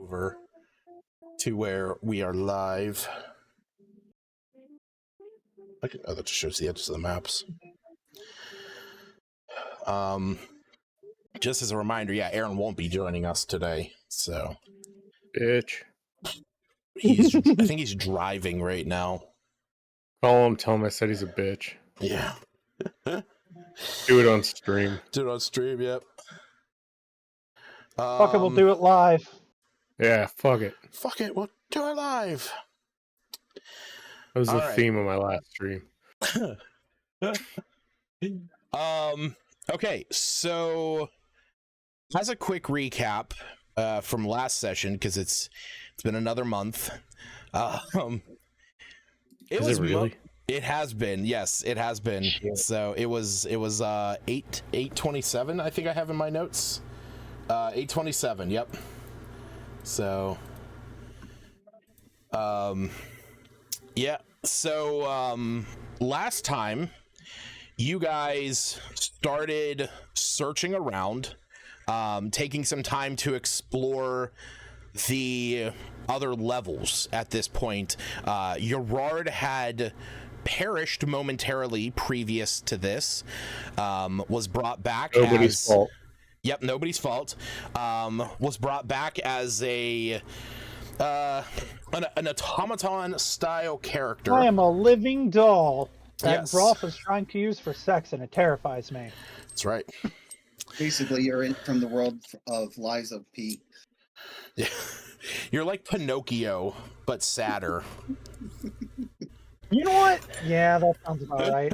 Over to where we are live. Oh, that just shows the edges of the maps. Just as a reminder, yeah, Aaron won't be joining us today, so bitch. I think he's driving right now. Call him, tell him I said he's a bitch. Yeah. Do it on stream. Do it on stream, yep. Fuck it, we'll do it live. Yeah, fuck it. Fuck it, we'll do it live. That was the theme of my last stream. Okay, so as a quick recap from last session, because it's been another month. It has been, yes, it has been. So it was 8/27, I think I have in my notes. 8/27, yep. So yeah, so last time you guys started searching around, taking some time to explore the other levels. At this point, Gerard had perished momentarily previous to this, was brought back nobody's fault. Yep, nobody's fault. Was brought back as an automaton style character. I am a living doll that Yes. Broth is trying to use for sex, and it terrifies me. That's right. Basically, you're in from the world of Lies of P. Yeah. You're like Pinocchio, but sadder. You know what? Yeah, that sounds about right.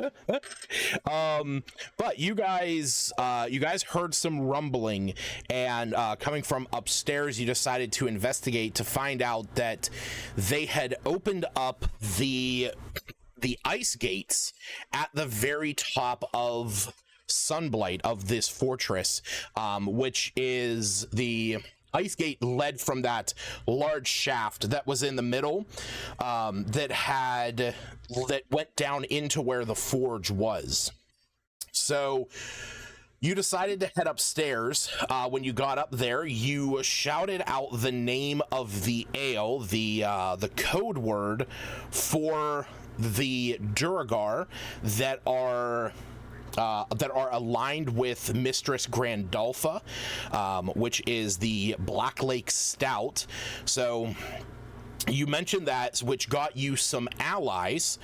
But you guys heard some rumbling, and coming from upstairs, you decided to investigate to find out that they had opened up the ice gates at the very top of Sunblight, of this fortress, which is the ice gate led from that large shaft that was in the middle, that went down into where the forge was. So you decided to head upstairs. When you got up there, you shouted out the name of the ale, the code word for the Duragar that are aligned with Mistress Grandolpha, which is the Black Lake Stout. So you mentioned that, which got you some allies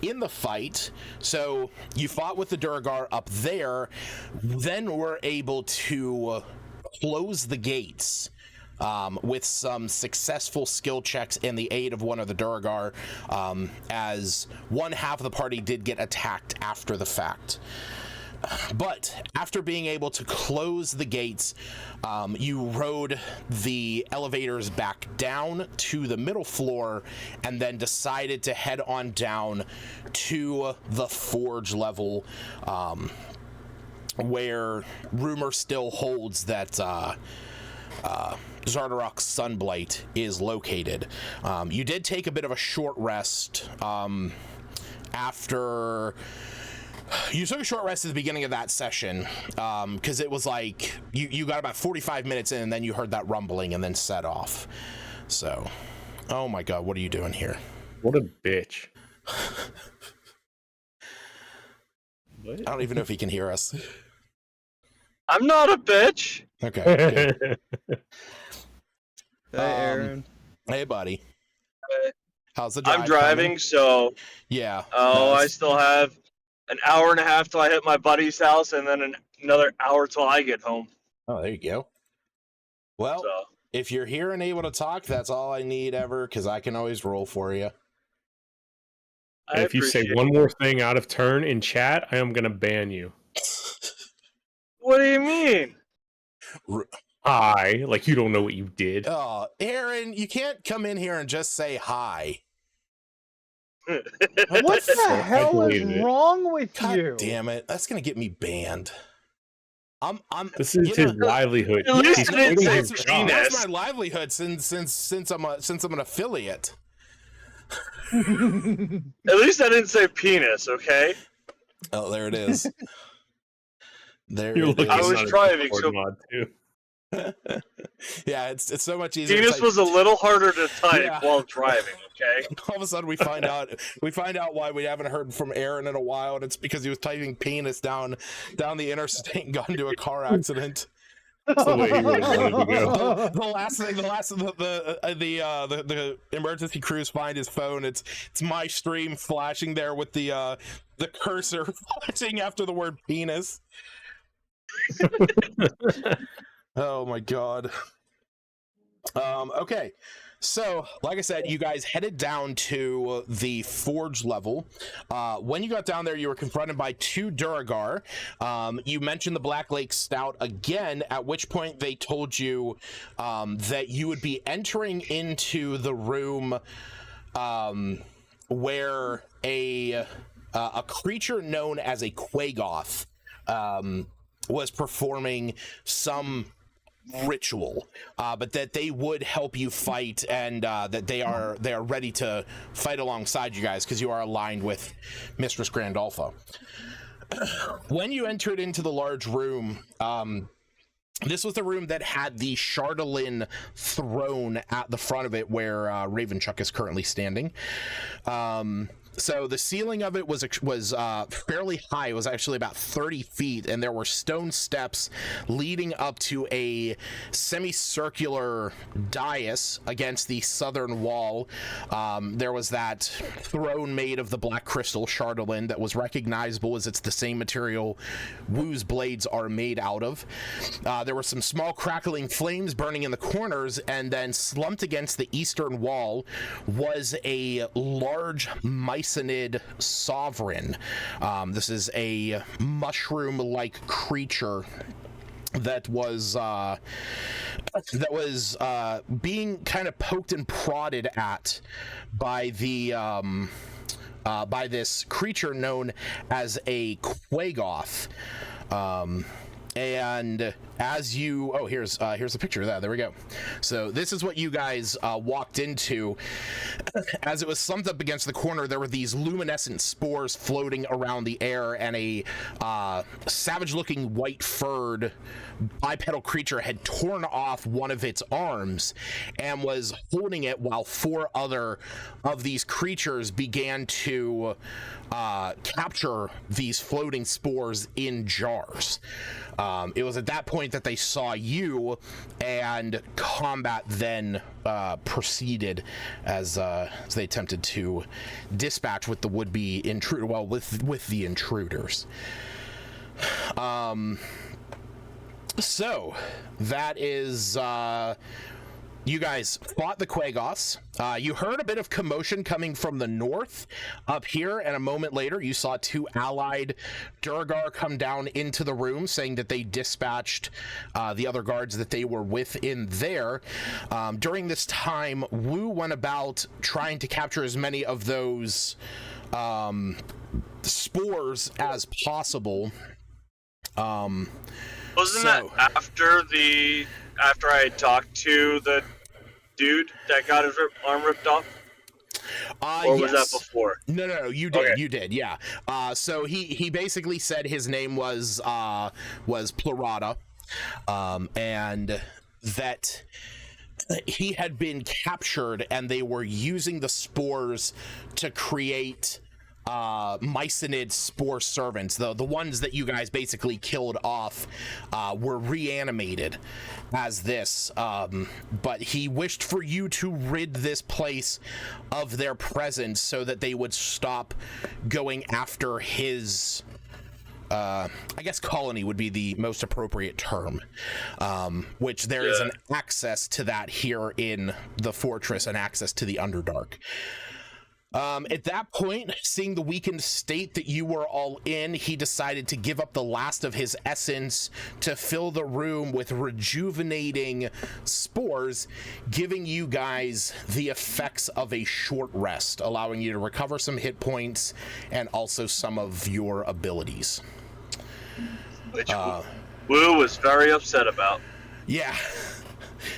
in the fight. So you fought with the Duragar up there, then were able to close the gates with some successful skill checks and the aid of one of the Duragar, as one half of the party did get attacked after the fact. But after being able to close the gates, you rode the elevators back down to the middle floor and then decided to head on down to the forge level, where rumor still holds that Zardarok's Sunblight is located. You did take a bit of a short rest after... You took a short rest at the beginning of that session, because it was like you got about 45 minutes in, and then you heard that rumbling and then set off. So, oh my god, what are you doing here? What a bitch. I don't even know if he can hear us. I'm not a bitch. Okay. Hey, Aaron. Hey, buddy. Hey. How's the drive I'm driving, coming? so Yeah. oh, nice. I still have an hour and a half till I hit my buddy's house, and then another hour till I get home. Oh, there you go. Well, So if you're here and able to talk, that's all I need ever, because I can always roll for you. I If you say appreciate one it. more thing out of turn in chat, I am going to ban you. What do you mean? Hi, like you don't know what you did. Oh, Aaron, you can't come in here and just say hi. What the hell is deleted it. wrong with God you? damn it! That's gonna get me banned. I'm. This is his livelihood. At least He's it didn't quitting say his job. penis. That's my livelihood since I'm an affiliate. At least I didn't say penis, okay? Oh, there it is. There You're it looking I is. was at a driving, Discord so- mod too. Yeah, it's so much easier. Penis was a little harder to type Yeah. while driving, okay? All of a sudden we find out why we haven't heard from Aaron in a while, and it's because he was typing penis down the interstate and got into a car accident. That's the way he would have wanted to go. The emergency crews find his phone. It's my stream flashing there with the cursor flashing after the word penis. Oh my god. Okay. So, like I said, you guys headed down to the forge level. When you got down there, you were confronted by 2 Duragar. You mentioned the Black Lake Stout again, at which point they told you that you would be entering into the room where a creature known as a Quagoth was performing some ritual, but that they would help you fight, and that they are ready to fight alongside you guys because you are aligned with Mistress Grandolpha. When you entered into the large room, this was the room that had the Chardolin throne at the front of it, where Ravenchuck is currently standing. So the ceiling of it was fairly high. It was actually about 30 feet, and there were stone steps leading up to a semicircular dais against the southern wall. There was that throne made of the black crystal Chardolin that was recognizable as it's the same material Wu's blades are made out of. There were some small crackling flames burning in the corners, and then slumped against the eastern wall was a large Myconid sovereign. This is a mushroom-like creature that was being kind of poked and prodded at by the by this creature known as a Quagoth. And as you, here's a picture of that. There we go. So this is what you guys walked into. As it was slumped up against the corner, there were these luminescent spores floating around the air, and a savage-looking white-furred bipedal creature had torn off one of its arms and was holding it while 4 other of these creatures began to capture these floating spores in jars. It was at that point that they saw you, and combat then proceeded as they attempted to dispatch with the would-be intruder. Well, with the intruders. So that is you guys fought the Quagoths. You heard a bit of commotion coming from the north up here, and a moment later you saw 2 allied Durgar come down into the room, saying that they dispatched the other guards that they were with in there. During this time, Wu went about trying to capture as many of those spores as possible. Wasn't that after I talked to the dude that got his arm ripped off? Or was that before? No, you did. Okay. You did, yeah. So he basically said his name was Plurata, and that he had been captured, and they were using the spores to create Myconid spore servants. The ones that you guys basically killed off were reanimated as this, but he wished for you to rid this place of their presence so that they would stop going after his I guess colony would be the most appropriate term, which there is an access to that here in the fortress, and access to the Underdark. At that point, seeing the weakened state that you were all in, he decided to give up the last of his essence to fill the room with rejuvenating spores, giving you guys the effects of a short rest, allowing you to recover some hit points and also some of your abilities. Which Wu was very upset about. Yeah.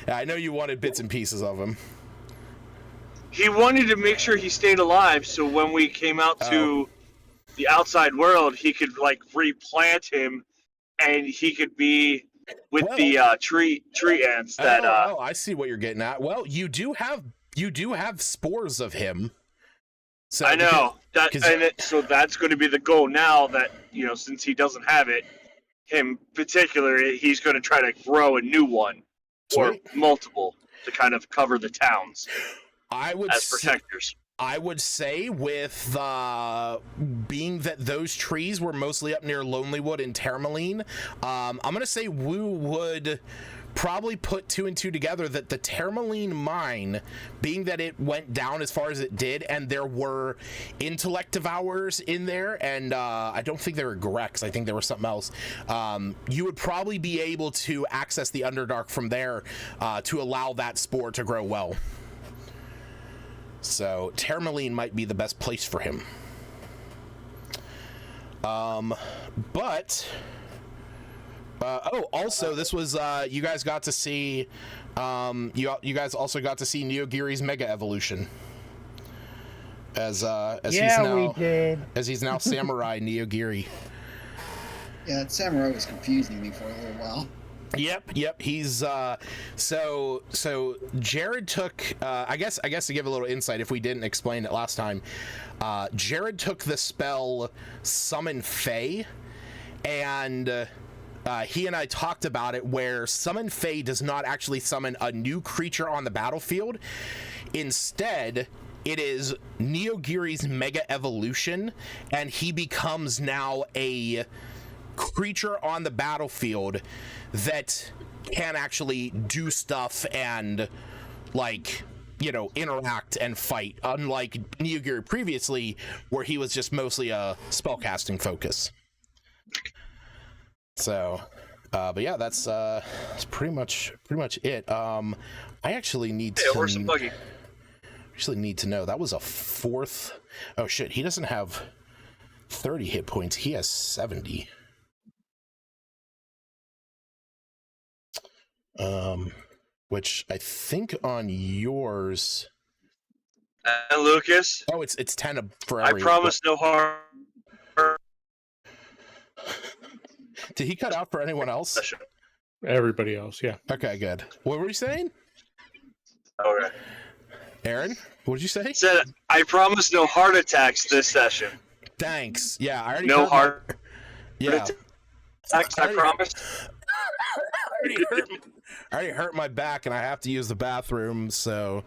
I know you wanted bits and pieces of him. He wanted to make sure he stayed alive, so when we came out to the outside world, he could like replant him, and he could be with the tree ants. That I see what you're getting at. Well, you do have spores of him. So I know so that's going to be the goal now. That since he doesn't have it, him particularly, he's going to try to grow a new one or multiple to kind of cover the towns. As protectors. I would say with being that those trees were mostly up near Lonelywood and Termaline, I'm going to say Wu would probably put 2 and 2 together that the Termaline mine, being that it went down as far as it did, and there were intellect devourers in there, and I don't think they were Grex, I think there was something else, you would probably be able to access the Underdark from there to allow that spore to grow well. So Termaline might be the best place for him. Also this was you guys got to see you guys also got to see Neogiri's mega evolution as we did. as he's now Samurai Neogiri. Yeah, that Samurai was confusing me for a little while. Yep. He's so Jared took I guess to give a little insight if we didn't explain it last time, Jared took the spell Summon Fae, and he and I talked about it, where Summon Fae does not actually summon a new creature on the battlefield. Instead, it is Neogiri's mega evolution, and he becomes now a creature on the battlefield that can actually do stuff and interact and fight, unlike Neogiri previously, where he was just mostly a spellcasting focus. So but yeah, that's pretty much it. I actually need to know that was a 4th. Oh shit, he doesn't have 30 hit points, he has 70. Which I think on yours. And Lucas. Oh, it's 10 for every. I promise no harm. Did he cut out for anyone else? Everybody else, yeah. Okay, good. What were you saying? Okay. Aaron, what did you say? Said I promise no heart attacks this session. Thanks. Yeah, I already. No heart. Yeah. Attacks, I promise. I already hurt my back, and I have to use the bathroom. So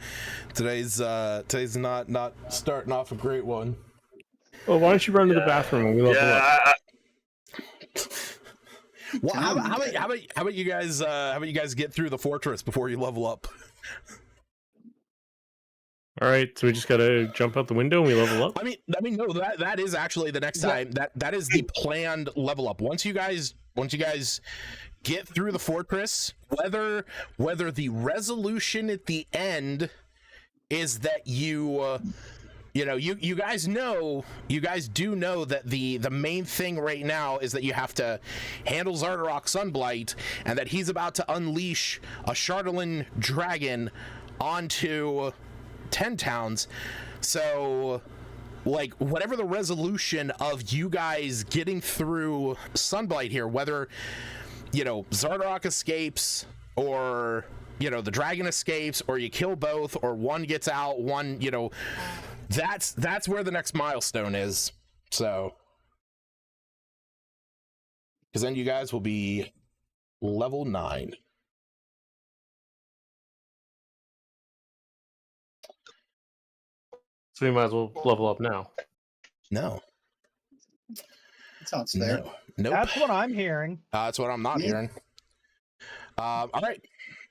today's not starting off a great one. Well, why don't you run to the bathroom and we level up? Well, how about you guys get through the fortress before you level up? All right, so we just gotta jump out the window and we level up. I mean, no, that is actually the next time. That is the planned level up. Once you guys get through the fortress, whether the resolution at the end is that you guys do know that the main thing right now is that you have to handle Zardarok Sunblight, and that he's about to unleash a Chardalyn dragon onto 10 towns. So whatever the resolution of you guys getting through Sunblight here, whether Zardarok escapes, or the dragon escapes, or you kill both, or one gets out, one that's where the next milestone is. So because then you guys will be level 9. So we might as well level up now. No. That sounds fair. No. Nope. That's what I'm hearing. That's what I'm not hearing. All right.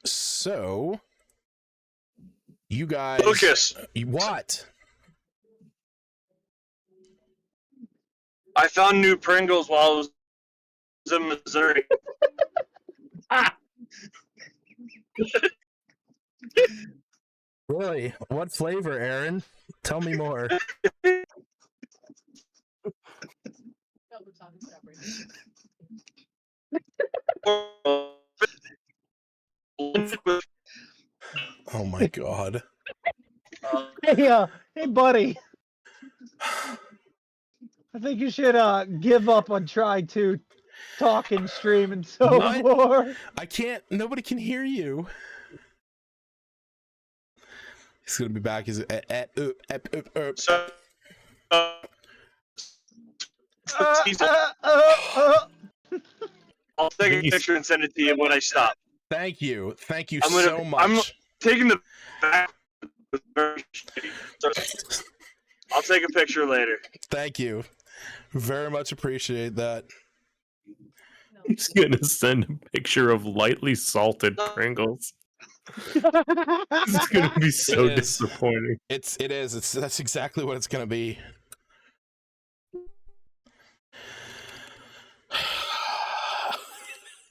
So you guys. Lucas. What? I found new Pringles while I was in Missouri. Really? What flavor, Aaron? Tell me more. Oh my god. Hey, buddy. I think you should give up on trying to talk and stream and so What? forth. I can't. Nobody can hear you. He's gonna be back. He's So, I'll take a picture and send it to you when I stop. Thank you. Thank you I'm so much. I'm taking the back. I'll take a picture later. Thank you. Very much appreciate that. He's gonna send a picture of lightly salted Pringles. It's gonna be so It is. disappointing. It is. That's exactly what it's gonna be.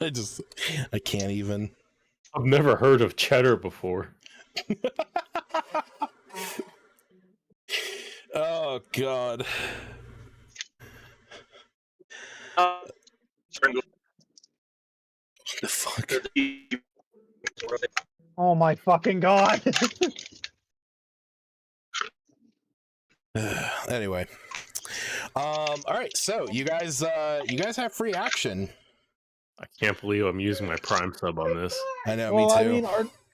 I can't even. I've never heard of cheddar before. Oh god. The fuck. Oh my fucking god. Anyway. All right, so you guys have free action. I can't believe I'm using my Prime sub on this. I know, Well, me too. I mean,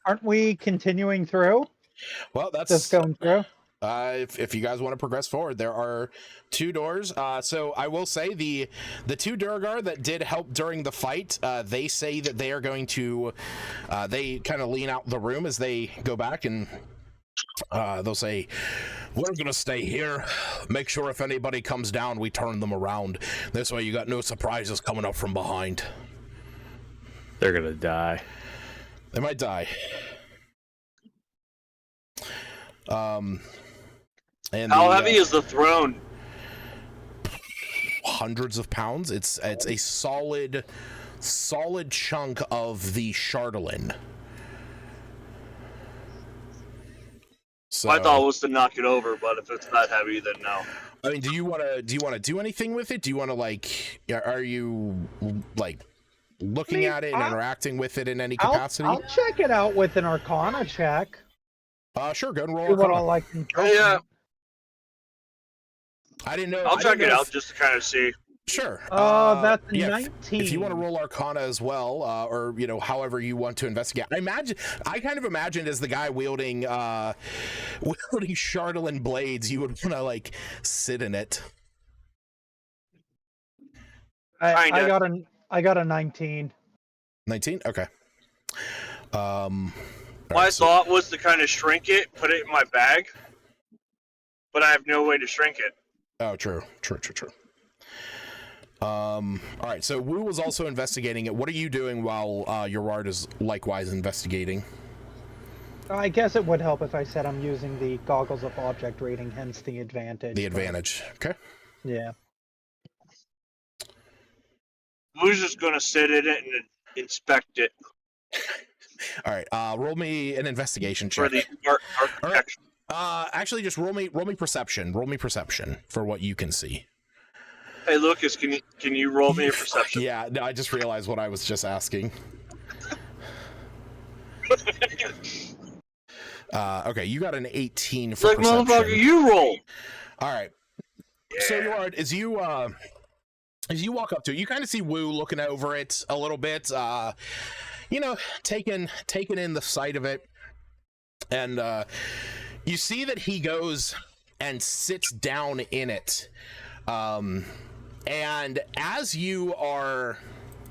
aren't we continuing through? Well, that's Just going through? if you guys want to progress forward, there are 2 doors. So I will say the 2 Durgar that did help during the fight, they say that they are going to, they kind of lean out the room as they go back, and they'll say, "We're gonna stay here. Make sure if anybody comes down, we turn them around. This way, you got no surprises coming up from behind." They're gonna die. They might die. And how heavy is the throne? Hundreds of pounds. It's a solid chunk of the Chardolin. So My thought was to knock it over, but if it's that heavy, then no. I mean, do you want to do anything with it? Do you want to, like, are you like looking at it and interacting with it in any capacity? I'll check it out with an Arcana check. Sure, go and roll. See what Arcana. all I can tell. Yeah, I didn't know. I'll I check didn't it know out just to kind of see. Sure. That's yeah, 19. If you want to roll Arcana as well, or however you want to investigate. I kind of imagined as the guy wielding Chardolin blades, you would want to, like, sit in it. I got a 19. 19? Okay. My thought was to kind of shrink it, put it in my bag, but I have no way to shrink it. Oh, true. All right, so Wu was also investigating it. What are you doing while Gerard is likewise investigating? I guess it would help if I said I'm using the goggles of object reading, hence the advantage. The advantage. Okay. Yeah. Who's just going to sit in it and inspect it All right. Roll me an investigation check. for the architecture? Actually, just roll me perception. Roll me perception for what you can see. Hey, Lucas, can you roll me a perception? Yeah, no, I just realized what I was just asking. Okay, you got an 18 for Like, perception. motherfucker, you roll. All right. Yeah. So, Gerard, as you walk up to it, you kind of see Wu looking over it a little bit, taking in the sight of it, and you see that he goes and sits down in it. And as you are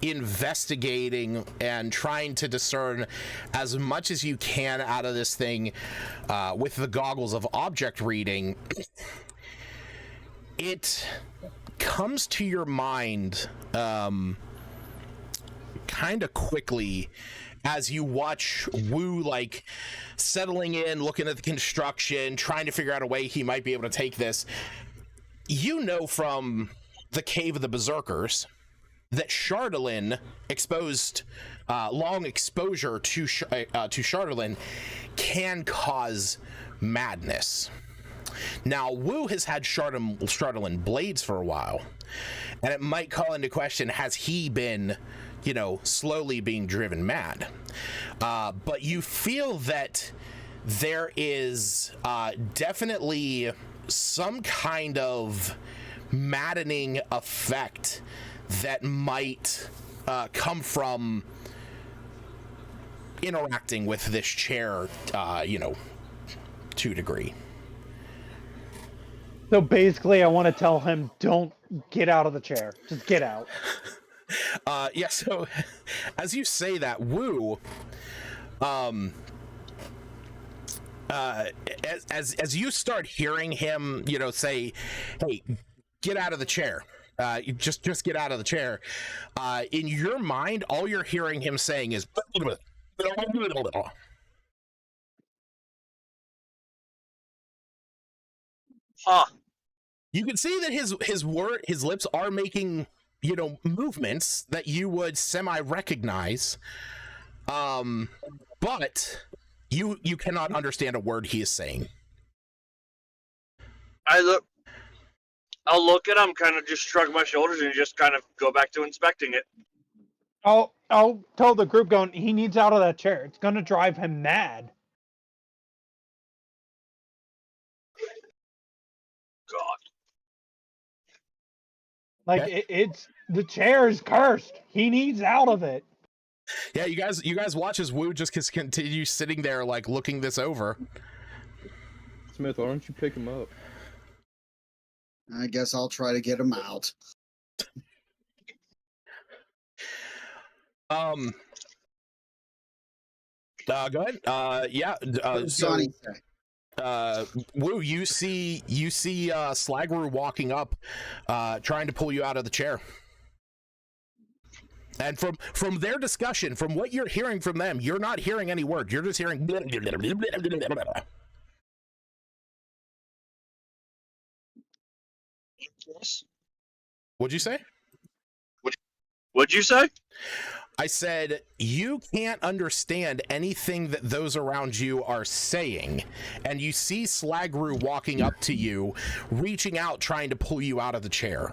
investigating and trying to discern as much as you can out of this thing with the goggles of object reading, it comes to your mind kind of quickly as you watch Wu, like, settling in, looking at the construction, trying to figure out a way he might be able to take this. From the Cave of the Berserkers, that Chardalyn exposed, long exposure to Chardalyn can cause madness. Now, Wu has had Chardalyn blades for a while, and it might call into question, has he been, slowly being driven mad? But you feel that there is definitely some kind of maddening effect that might come from interacting with this chair, to a degree. So basically, I want to tell him, don't get out of the chair. Just get out. Yeah, so as you say that, Wu, as you start hearing him, say, hey, get out of the chair. Just get out of the chair. In your mind, all you're hearing him saying is, Huh. you can see that his lips are making, movements that you would semi-recognize. But you cannot understand a word he is saying. I'll look at him, kind of just shrug my shoulders, and just kind of go back to inspecting it. I'll tell the group going, he needs out of that chair. It's going to drive him mad. God. Like, Okay. it's the chair is cursed. He needs out of it. Yeah, you guys watch as Wu just continue sitting there, like, looking this over. Smith, why don't you pick him up? I guess I'll try to get him out. Go ahead. Yeah. What's Johnny say? Wu, you see Slagru walking up, trying to pull you out of the chair. And from their discussion, from what you're hearing from them, you're not hearing any words. You're just hearing. What'd you say? What'd you say? I said, you can't understand anything that those around you are saying, and you see Slagru walking up to you, reaching out, trying to pull you out of the chair.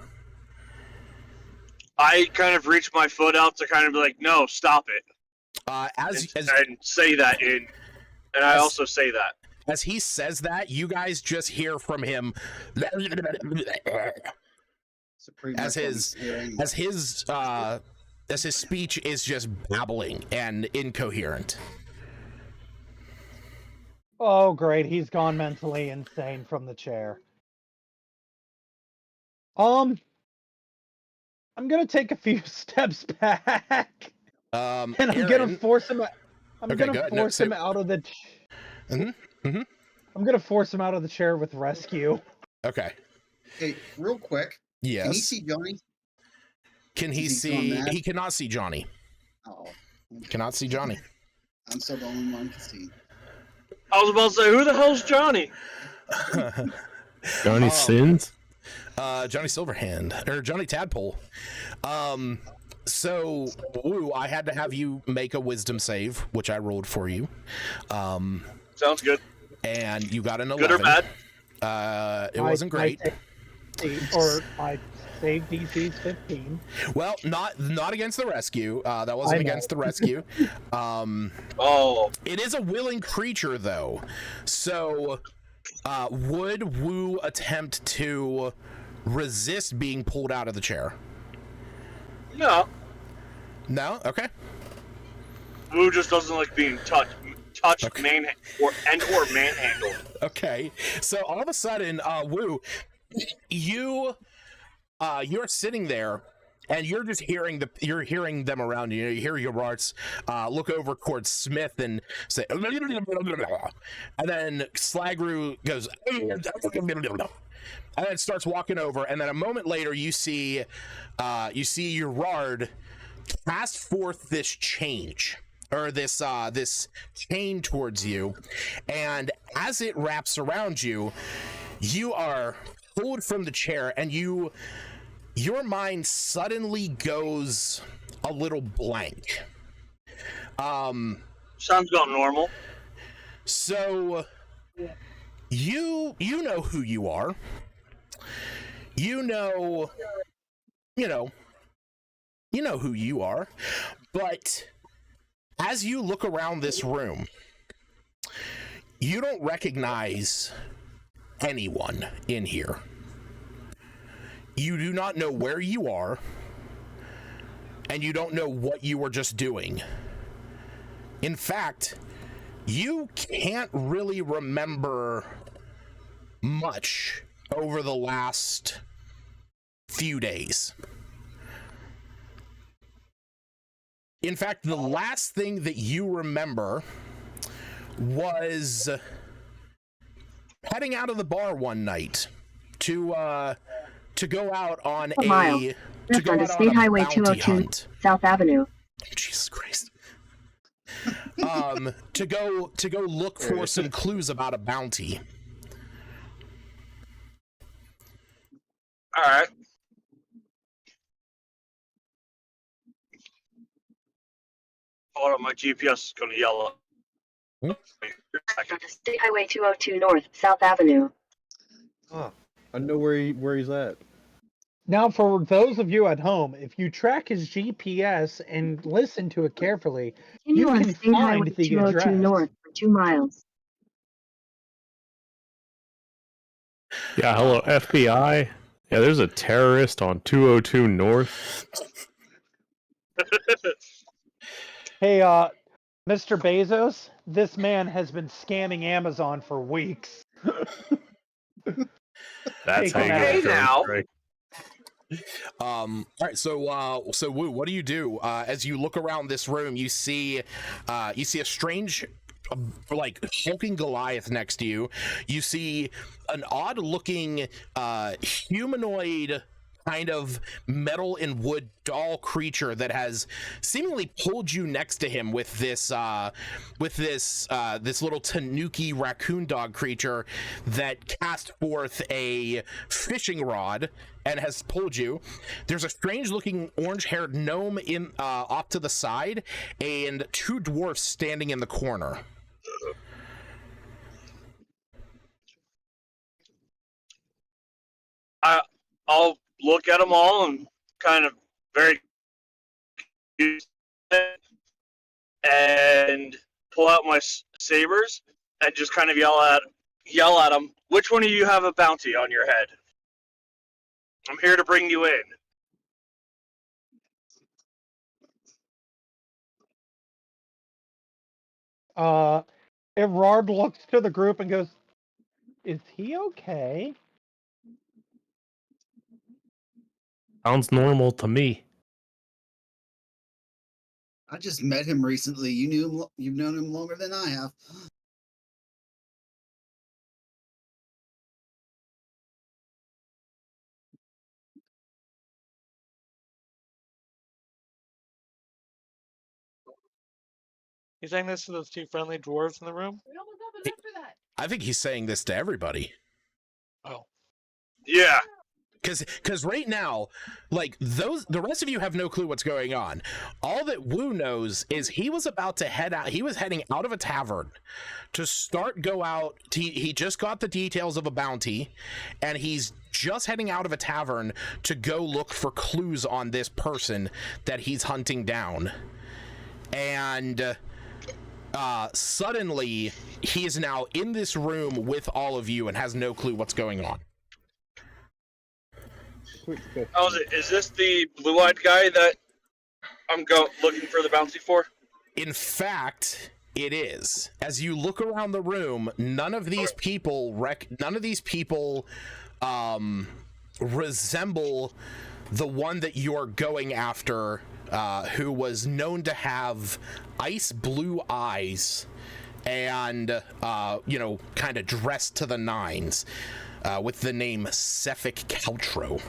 I kind of reach my foot out to kind of be like, no, stop it. And say that and I also say that. As he says that, you guys just hear from him as his speech is just babbling and incoherent. Oh, great. He's gone mentally insane from the chair. I'm going to take a few steps back. And I'm going to force him I'm going to force him out of the I'm going to force him out of the chair with rescue. Okay. Hey, real quick. Yes. Can he see Johnny? Can he see? He cannot see Johnny. Oh. Cannot see Johnny. I'm still the only one can see. I was about to say, who the hell's Johnny? Johnny Sins? Johnny Silverhand, or Johnny Tadpole. So, Wu, I had to have you make a wisdom save, which I rolled for you. Sounds good. And you got an 11. Good or bad? It wasn't great. I saved DC's 15. Well, not against the rescue. That wasn't against the rescue. It is a willing creature, though. So, would Wu attempt to resist being pulled out of the chair? No. No? Okay. Wu just doesn't like being touched, okay. or manhandled. Okay. So all of a sudden, Wu, you're sitting there, and you're just hearing them around you. You hear your arts look over towards Smith and say, and then Slagru goes, and then starts walking over, and then a moment later, you see Urard cast forth this change. Or this chain towards you, and as it wraps around you, you are pulled from the chair, and you your mind suddenly goes a little blank. Sounds about normal. So you know who you are. You know who you are. But as you look around this room, you don't recognize anyone in here. You do not know where you are, and you don't know what you were just doing. In fact, you can't really remember much over the last few days. In fact, the last thing that you remember was heading out of the bar one night to go out on State Highway 202 hunt. South Avenue. Jesus Christ. To go look for some clues about a bounty. All right. Hold on, my GPS is going to yell up. State Highway 202 North South Avenue. Ah, I know where he's at. Now, for those of you at home, if you track his GPS and listen to it carefully, you can State find Highway the 202 address. North for 2 miles. Yeah, hello, FBI. Yeah, there's a terrorist on 202 North. Hey, Mr. Bezos, this man has been scamming Amazon for weeks. That's how you Hey get now. right. All right, so Woo, what do you do as you look around this room? You see a strange, like, hulking Goliath next to you. You see an odd-looking humanoid, kind of metal and wood doll creature that has seemingly pulled you next to him with this little tanuki raccoon dog creature that cast forth a fishing rod and has pulled you. There's a strange looking orange haired gnome in off to the side and 2 dwarfs standing in the corner. I'll look at them all and kind of very and pull out my sabers and just kind of yell at them. Which one of you have a bounty on your head? I'm here to bring you in. Everard looks to the group and goes, "Is he okay?" Sounds normal to me. I just met him recently. You've known him longer than I have. You saying this to those 2 friendly dwarves in the room? I think he's saying this to everybody. Oh. Yeah. Because right now, like, the rest of you have no clue what's going on. All that Wu knows is he was about to head out. He was heading out of a tavern to go out. He just got the details of a bounty, and he's just heading out of a tavern to go look for clues on this person that he's hunting down. And suddenly, he is now in this room with all of you and has no clue what's going on. Oh, is this the blue-eyed guy that I'm looking for the bounty for? In fact, it is. As you look around the room, none of these people resemble the one that you're going after, who was known to have ice blue eyes and kind of dressed to the nines, with the name Cephik Caltro.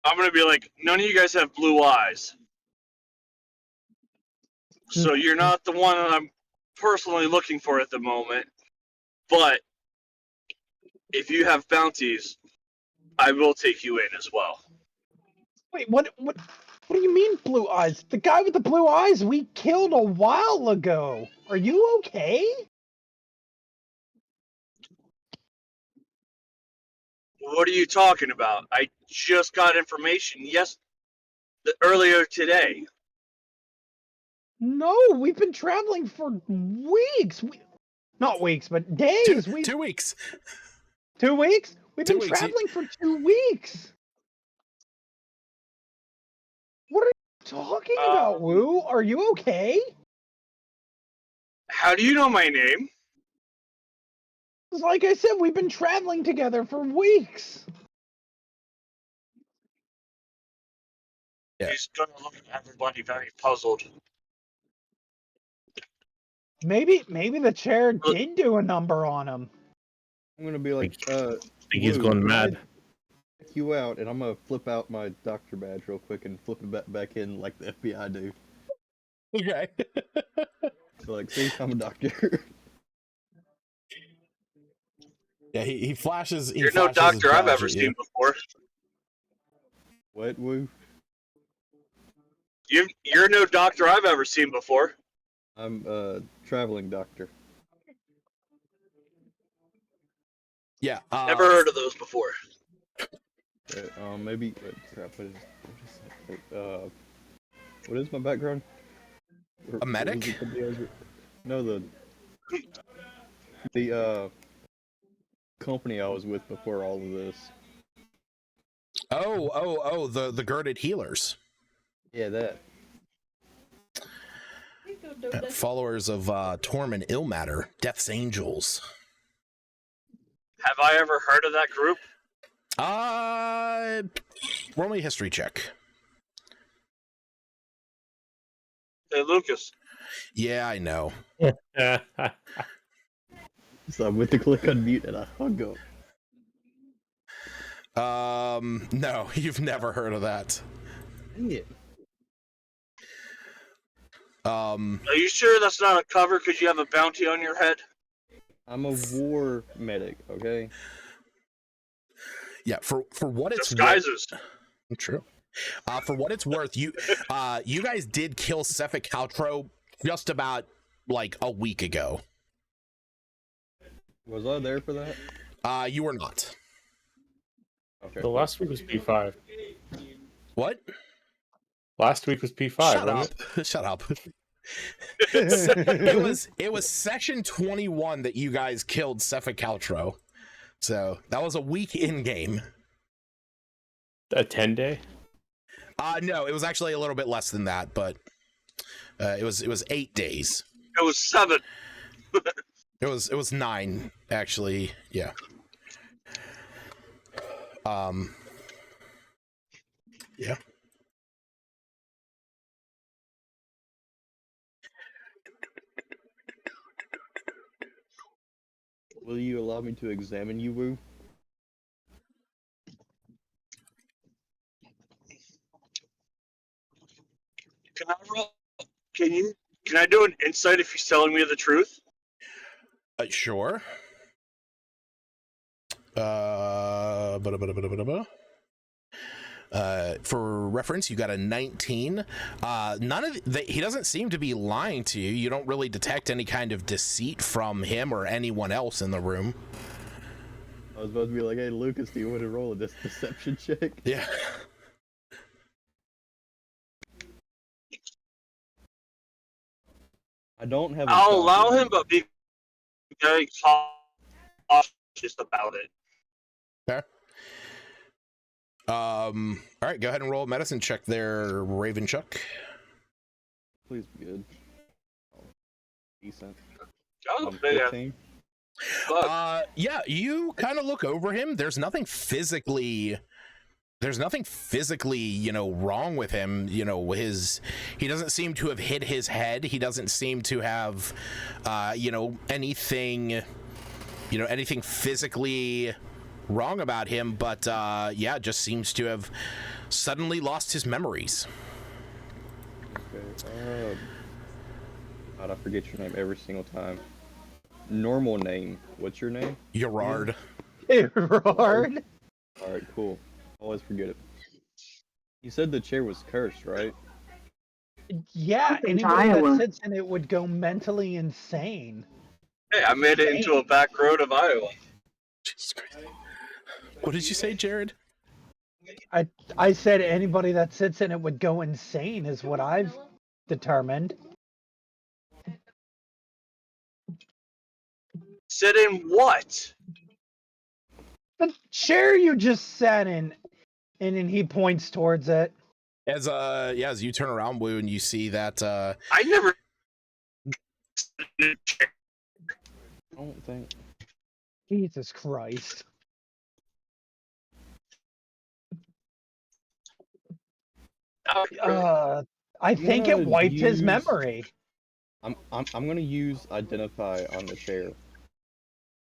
I'm going to be like, none of you guys have blue eyes. So you're not the one that I'm personally looking for at the moment. But if you have bounties, I will take you in as well. Wait, what do you mean blue eyes? The guy with the blue eyes we killed a while ago. Are you okay? What are you talking about? I just got information earlier today. No, we've been traveling for weeks. Not weeks, but days. 2 weeks. 2 weeks? We've 2 been weeks. traveling for 2 weeks. What are you talking about, Wu? Are you okay? How do you know my name? Like I said, we've been traveling together for weeks. Yeah. He's gonna look at everybody very puzzled. Maybe the chair did do a number on him. I'm gonna be like, I think he's going mad. Check you out, and I'm gonna flip out my doctor badge real quick and flip it back in like the FBI do. Okay. So like, see, I'm a doctor. Yeah, he flashes. You're no doctor I've ever seen before. What, Woo? You're no doctor I've ever seen before. I'm a traveling doctor. Yeah. Never heard of those before. Maybe. Crap. What is my background? A medic? No, the company I was with before all of this. Oh, the girded healers. Yeah, that. Followers of Tormund Illmatter, Death's Angels. Have I ever heard of that group? Roll me a history check. Hey, Lucas. Yeah, I know. So I went to click on mute and I hung up. No, you've never heard of that. Dang it. Are you sure that's not a cover because you have a bounty on your head? I'm a war medic, okay? Yeah, for what it's disguises. True. For what it's worth, you guys did kill Sefik Outro just about like a week ago. Was I there for that? You were not. Okay. The last week was P5. What? Last week was P5. Shut up. Shut up. It was session 21 that you guys killed Sefik Outro. So that was a week in game. A 10-day? No, it was actually a little bit less than that, but it was 8 days. It was 7. It was 9, actually. Yeah. Yeah. Will you allow me to examine you, Woo? Can I do an insight if he's telling me the truth? Sure. For reference, you got a 19. He doesn't seem to be lying to you. You don't really detect any kind of deceit from him or anyone else in the room. I was about to be like, hey, Lucas, do you want to roll a deception check? Yeah. I don't have. I'll allow him, but be very cautious about it. Okay. All right, go ahead and roll a medicine check there, Raven Chuck. Please be good. Decent. Oh, yeah. Yeah, you kind of look over him. There's nothing physically, wrong with him. He doesn't seem to have hit his head. He doesn't seem to have, anything physically wrong about him, but just seems to have suddenly lost his memories. Okay. God, I forget your name every single time. Normal name. What's your name? Gerard. It roared. Alright, cool. Always forget it. You said the chair was cursed, right? Yeah, Welcome to anybody that Iowa. sits in it would go mentally insane. Hey, I made it into a back road of Iowa. Jesus Christ. What did you say, Jared? I said anybody that sits in it would go insane is what I've determined. Sit in what? The chair you just sat in, and then he points towards it. As as you turn around, Woo, and you see that I never. I don't think. Jesus Christ. I think it wiped his memory. I'm gonna use identify on the chair.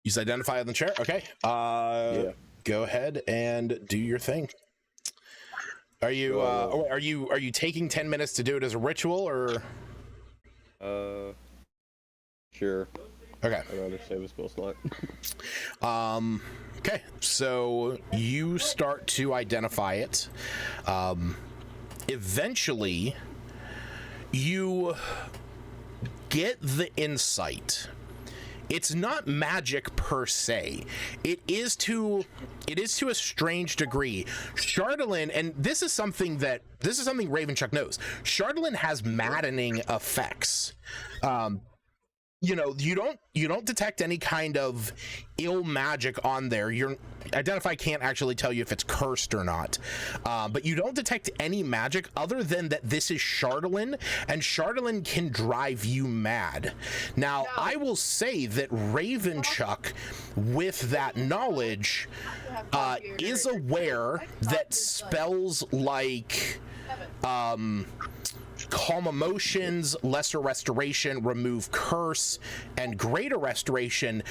Use identify on the chair. Okay. Yeah. Go ahead and do your thing. Are you are you taking 10 minutes to do it as a ritual, or? Sure. Okay. I'd rather save a spell slot. Okay. So you start to identify it. Eventually, you get the insight. It's not magic per se. It is to a strange degree. Chardalyn, and this is something Ravenchuck knows. Chardalyn has maddening effects. You know, you don't detect any kind of ill magic on there. Your identify can't actually tell you if it's cursed or not, but you don't detect any magic other than that this is Chardalyn, and Chardalyn can drive you mad. Now, I will say that Ravenchuck, with that knowledge, is aware that spells like Calm Emotions, Lesser Restoration, Remove Curse, and Greater Restoration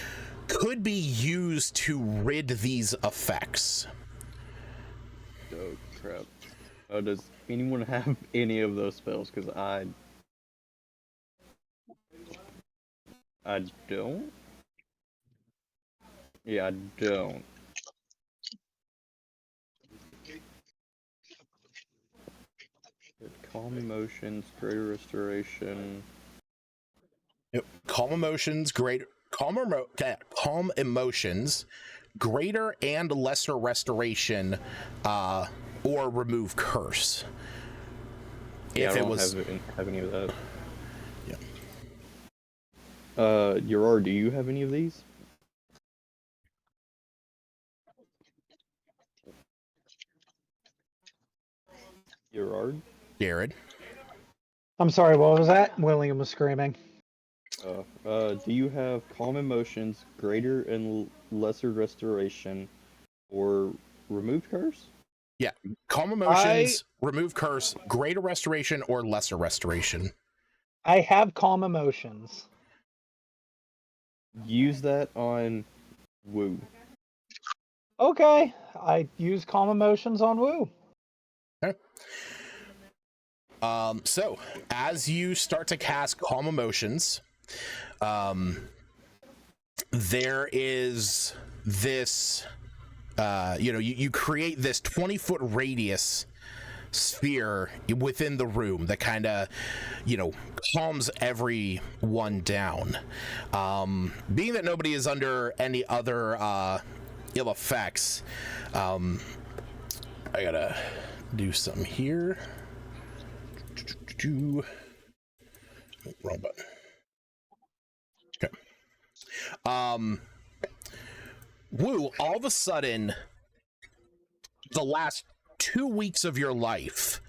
could be used to rid these effects. Oh crap. Does anyone have any of those spells? Because I don't? Yeah, I don't. Calm Emotions, Greater Restoration. Yep. Calm Emotions, Calm Emotions, Greater and Lesser Restoration, or Remove Curse. Yeah, If I it don't was have any of that. Yeah. Gerard, do you have any of these? Gerard? Jared. I'm sorry, what was that? William was screaming. Do you have Calm Emotions, Greater and Lesser Restoration, or Remove Curse? Yeah. Calm Emotions, Remove Curse, Greater Restoration, or Lesser Restoration. I have Calm Emotions. Use that on Woo. Okay, I use Calm Emotions on Woo. Okay. So as you start to cast Calm Emotions, there is this, you create this 20-foot radius sphere within the room that kind of, calms everyone down. Being that nobody is under any other ill effects, I gotta do something here. Wrong button. Okay. Woo, all of a sudden, the last 2 weeks of your life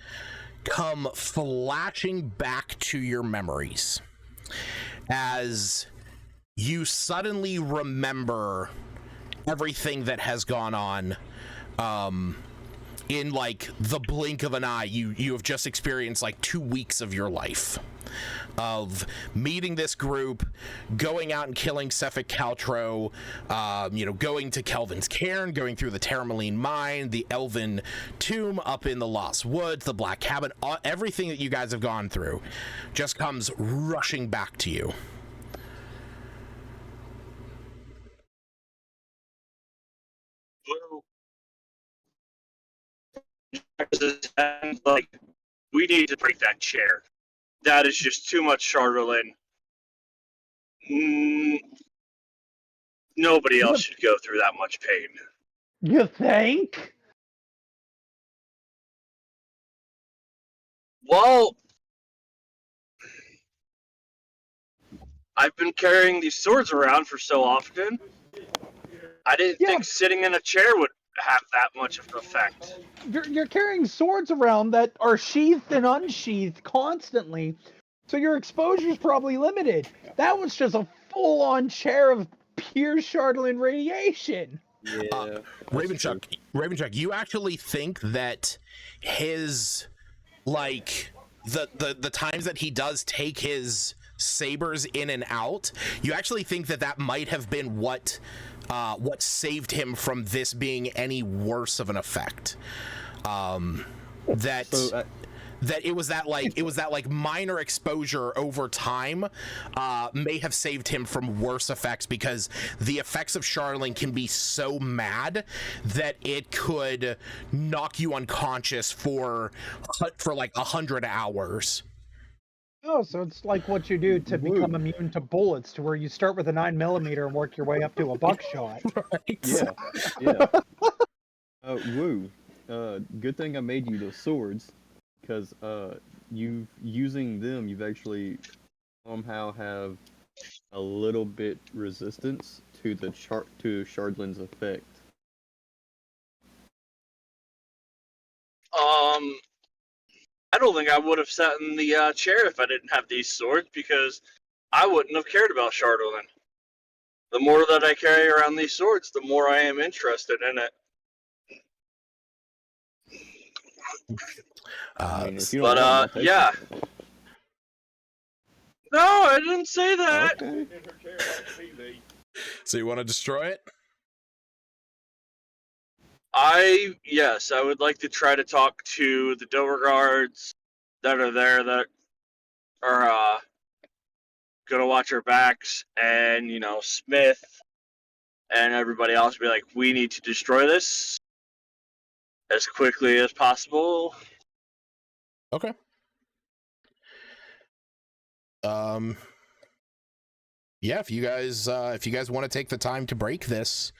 come flashing back to your memories as you suddenly remember everything that has gone on. In like the blink of an eye, you have just experienced like 2 weeks of your life of meeting this group, going out and killing Cephalic Caltro, going to Kelvin's Cairn, going through the Termaline Mine, the Elven Tomb up in the Lost Woods, the Black Cabin. Everything that you guys have gone through just comes rushing back to you. And, like, we need to break that chair. That is just too much Charlatan. Nobody else should go through that much pain. You think? Well, I've been carrying these swords around for so often. I didn't think sitting in a chair would have that much of an effect. You're carrying swords around that are sheathed and unsheathed constantly, so your exposure is probably limited. That was just a full-on chair of pure Charlatan radiation. Yeah. Ravenchuck, you actually think that his, like, the times that he does take his sabers in and out, you actually think that might have been what saved him from this being any worse of an effect. That it was that minor exposure over time may have saved him from worse effects, because the effects of Charlatan can be so mad that it could knock you unconscious for like 100 hours. Oh, so it's like what you do to become immune to bullets, to where you start with a 9mm and work your way up to a buckshot. Right. Yeah. Woo. Good thing I made you those swords, because using them, you've actually somehow have a little bit resistance to the Shardlin's effect. I don't think I would have sat in the chair if I didn't have these swords, because I wouldn't have cared about Charlatan. The more that I carry around these swords, the more I am interested in it. Yeah. No, I didn't say that. Okay. So you want to destroy it? Yes, I would like to try to talk to the Dover guards that are there, that are gonna watch our backs, and Smith and everybody else, be like, we need to destroy this as quickly as possible. Okay. Yeah, if you guys want to take the time to break this,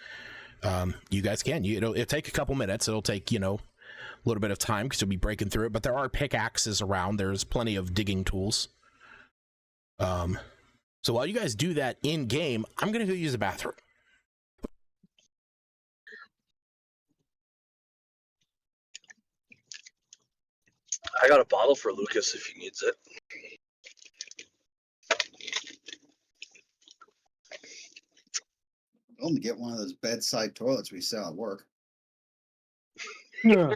you guys can. It'll take a couple minutes. It'll take a little bit of time, because you'll be breaking through it. But there are pickaxes around. There's plenty of digging tools. So while you guys do that in game, I'm gonna go use the bathroom. I got a bottle for Lucas if he needs it. Tell him to get one of those bedside toilets we sell at work. Yeah.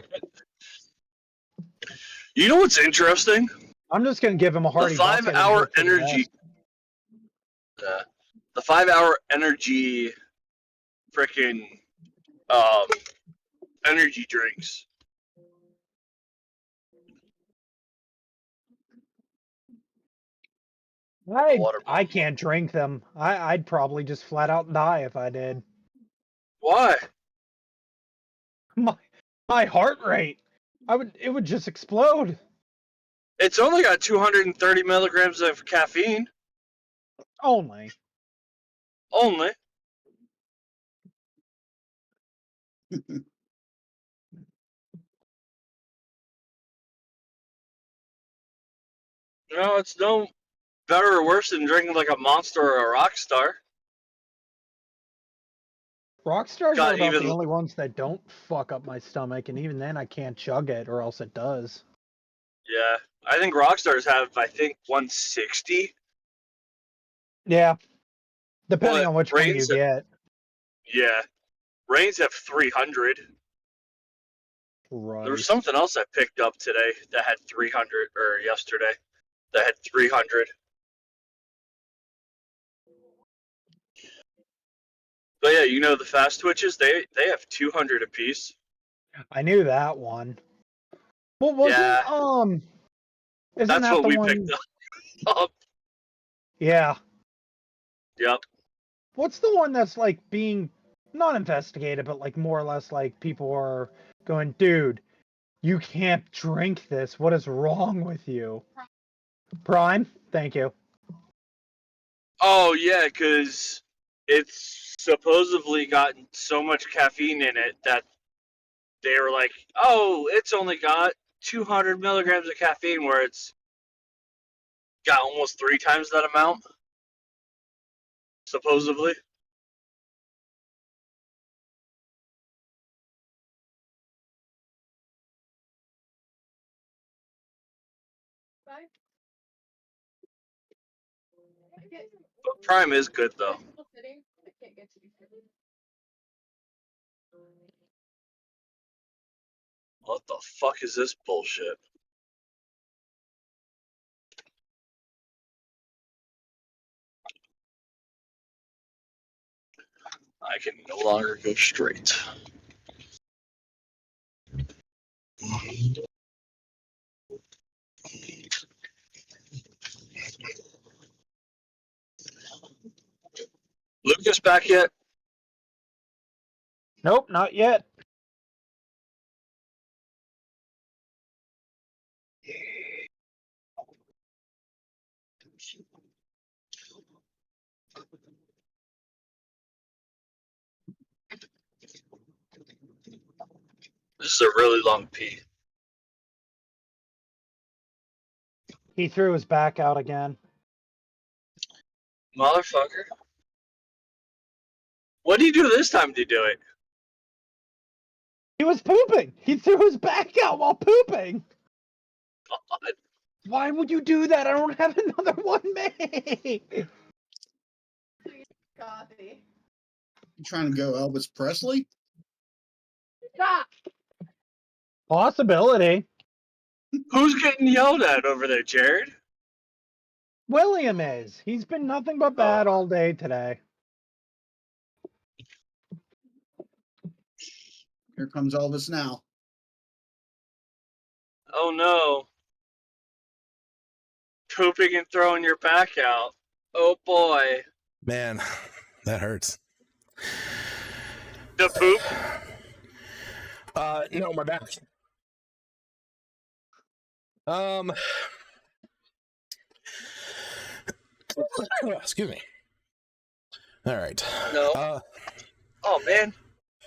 You know what's interesting? I'm just gonna give him a hearty. The 5-hour energy. The 5-hour energy. Freaking. Energy drinks. I can't drink them. I'd probably just flat out die if I did. Why? My heart rate. It would just explode. It's only got 230 milligrams of caffeine. Only. It's no better or worse than drinking like a Monster or a Rockstar. Rockstars are about the only ones that don't fuck up my stomach, and even then I can't chug it, or else it does. Yeah, I think Rockstars have, 160. Yeah, depending on which one you get. Yeah, Reigns have 300. Right. There was something else I picked up today that had 300, or yesterday, that had 300. But yeah, the fast twitches, they have 200 apiece. I knew that one. What was it? That's what we picked up. Yeah. Yep. What's the one that's like being not investigated, but like more or less like people are going, dude, You can't drink this. What is wrong with you? Prime, thank you. Oh, yeah, because it's supposedly gotten so much caffeine in it that they were like, oh, it's only got 200 milligrams of caffeine, where it's got almost 3 times that amount, supposedly. But Prime is good, though. What the fuck is this bullshit? I can no longer go straight. Lucas back yet? Nope, not yet. This is a really long pee. He threw his back out again. Motherfucker. What did he do this time to do it? He was pooping. He threw his back out while pooping. God. Why would you do that? I don't have another one made. You trying to go Elvis Presley? Stop. Possibility. Who's getting yelled at over there, Jared? William is. He's been nothing but bad all day today. Here comes Elvis now. Oh no. Pooping and throwing your back out. Oh boy. Man, that hurts. The poop? No, my back. Excuse me. All right. No. Oh man,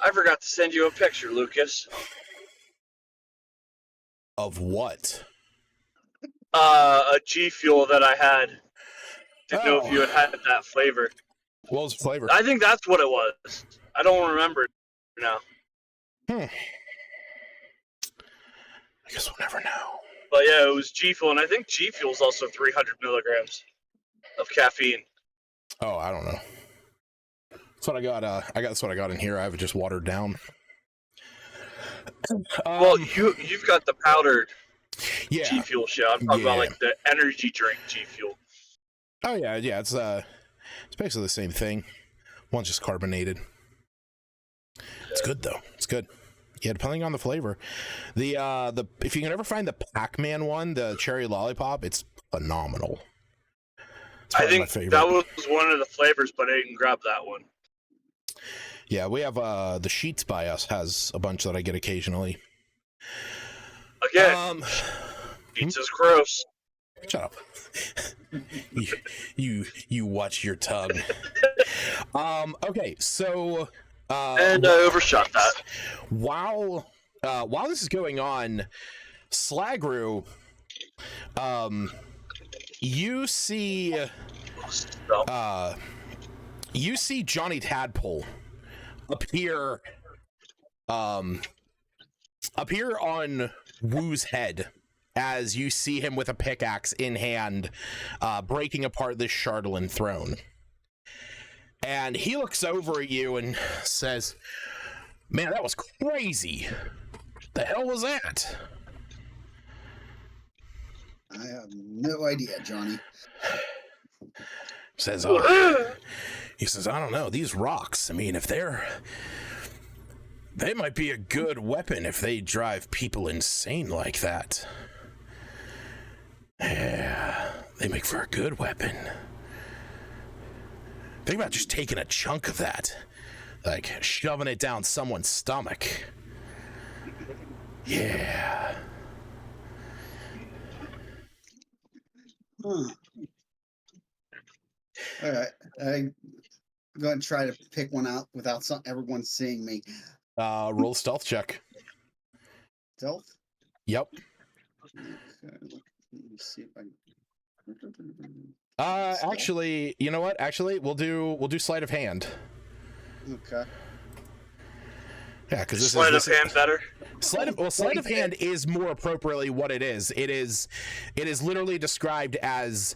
I forgot to send you a picture, Lucas. Of what? A G Fuel that I had. Didn't know if you had that flavor. What was the flavor? I think that's what it was. I don't remember now. I guess we'll never know. But yeah, it was G Fuel, and I think G Fuel is also 300 milligrams of caffeine. Oh, I don't know. That's what I got. That's what I got in here. I have it just watered down. Well, you've got the powdered G Fuel shit. I'm talking about like the energy drink G Fuel. Oh yeah. It's basically the same thing. One's just carbonated. It's good though. It's good. Yeah, depending on the flavor. The if you can ever find the Pac-Man one, the cherry lollipop, it's phenomenal. I think that was one of the flavors, but I didn't grab that one. Yeah, we have the Sheets by us has a bunch that I get occasionally. Again, pizza's gross. Shut up. you watch your tongue. Okay, so and I overshot that. While this is going on, Slagru, you see Johnny Tadpole appear on Woo's head as you see him with a pickaxe in hand, breaking apart this Chardalyn throne. And he looks over at you and says, "Man, that was crazy. The hell was that?" I have no idea, Johnny. Says, he says, "I don't know. These rocks, I mean, they might be a good weapon if they drive people insane like that. Yeah, they make for a good weapon. Think about just taking a chunk of that, like shoving it down someone's stomach. Yeah. All right. I'm going to try to pick one out without everyone seeing me. Roll a stealth check. Stealth? Yep. Okay. Let me see if I can. Actually, you know what? Actually, we'll do sleight of hand. Okay. Yeah, because this sleight is of hand better. Sleight of hand is more appropriately what it is. It is literally described as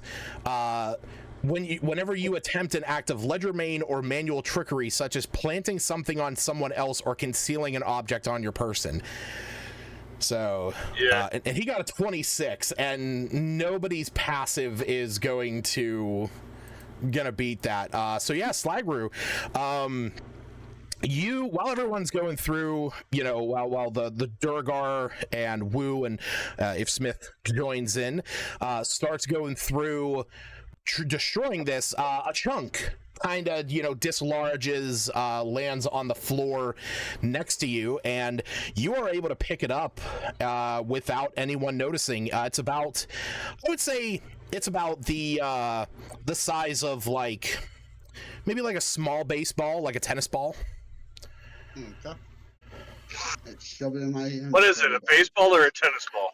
whenever you attempt an act of legerdemain or manual trickery, such as planting something on someone else or concealing an object on your person. So, yeah, and he got a 26, and nobody's passive is gonna beat that. So yeah, Slagru, while everyone's going through, while the Durgar and Wu and if Smith joins in, starts going through destroying this, a chunk kind of dislodges, lands on the floor next to you, and you are able to pick it up without anyone noticing. It's about, I would say it's about the size of maybe like a small baseball, like a tennis ball. Okay. Shove it in my hand. What is it, a baseball or a tennis ball?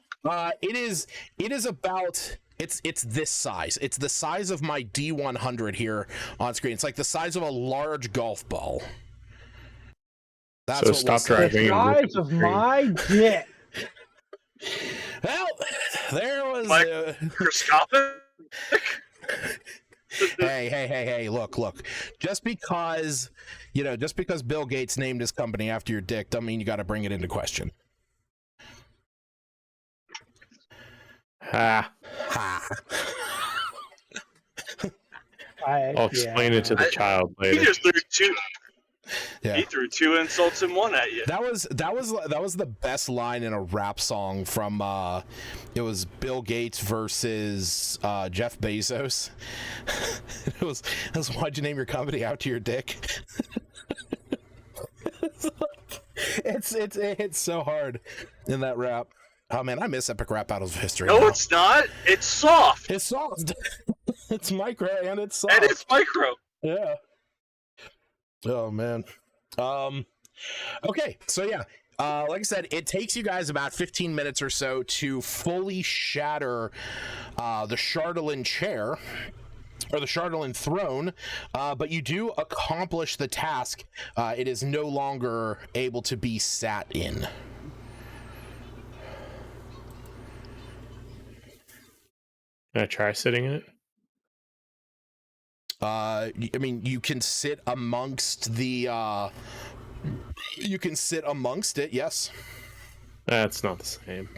It is about, it's this size. It's the size of my D100 here on screen. It's like the size of a large golf ball. That's so stop driving. The size of my dick. Well, there was microscopic. Hey, look. Just because Bill Gates named his company after your dick, don't mean you got to bring it into question. Ha. I'll explain it to the child later. He just threw two. Yeah. He threw two insults in one at you. That was the best line in a rap song from it was Bill Gates versus Jeff Bezos. it was why'd you name your company after your dick? it's so hard in that rap. Oh man, I miss epic rap battles of history. No, it's not. It's soft. It's soft. It's micro and it's soft. And it's micro. Yeah. Oh man. Okay, so yeah, like I said, it takes you guys about 15 minutes or so to fully shatter the Chardolin chair or the Chardolin throne, but you do accomplish the task. It is no longer able to be sat in. Can I try sitting in it? I mean, you can sit amongst the it, yes. That's not the same.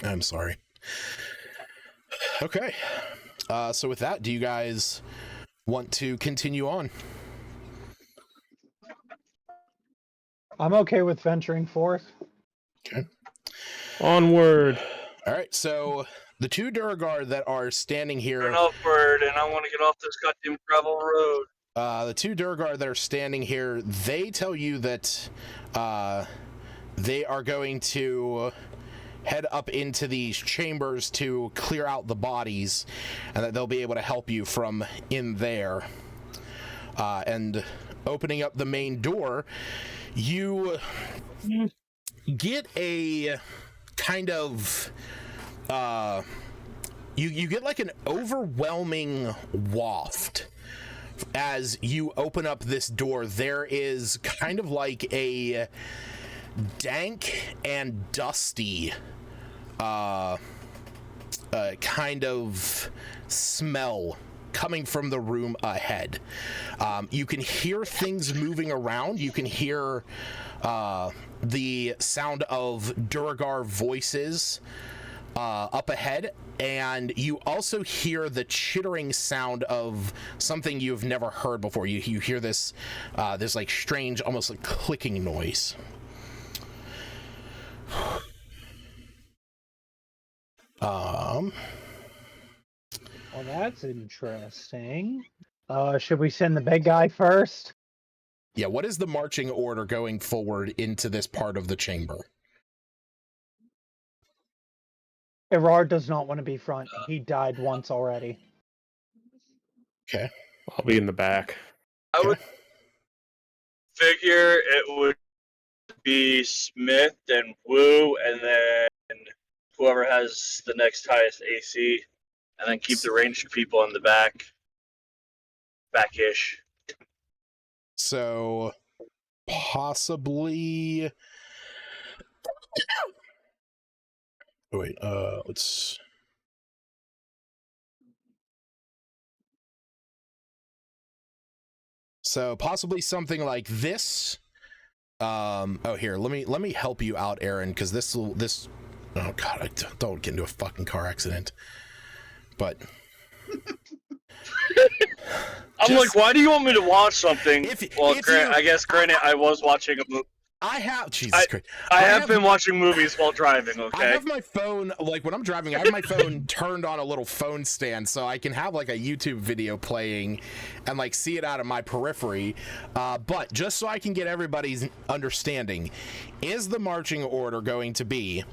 I'm sorry. Okay. So with that, do you guys want to continue on? I'm okay with venturing forth. Okay. Onward. All right, so the two Durgar that are standing here... Turn upward, and I want to get off this goddamn gravel road. The two Durgar that are standing here, they tell you that they are going to head up into these chambers to clear out the bodies, and that they'll be able to help you from in there. And opening up the main door, you get a kind of you get like an overwhelming waft as you open up this door. There is kind of like a dank and dusty kind of smell coming from the room ahead. You can hear things moving around. You can hear the sound of Durgar voices up ahead, and you also hear the chittering sound of something you've never heard before. You hear this this like strange, almost like clicking noise. Well, that's interesting. Should we send the big guy first? Yeah, what is the marching order going forward into this part of the chamber? Erard does not want to be front. He died once already. Okay. I'll be in the back. I would figure it would be Smith and Wu, and then whoever has the next highest AC, and then keep the ranged people in the back-ish. So possibly. Oh, wait. Let's. So possibly something like this. Oh, here. Let me help you out, Aaron, because this. Oh God, I don't get into a fucking car accident. But. I'm like, why do you want me to watch something? I guess, granted, I was watching a movie. I have, Jesus Christ. I have been watching movies while driving, okay? I have my phone, like when I'm driving, I have my phone turned on a little phone stand so I can have like a YouTube video playing and like see it out of my periphery. But just so I can get everybody's understanding, is the marching order going to be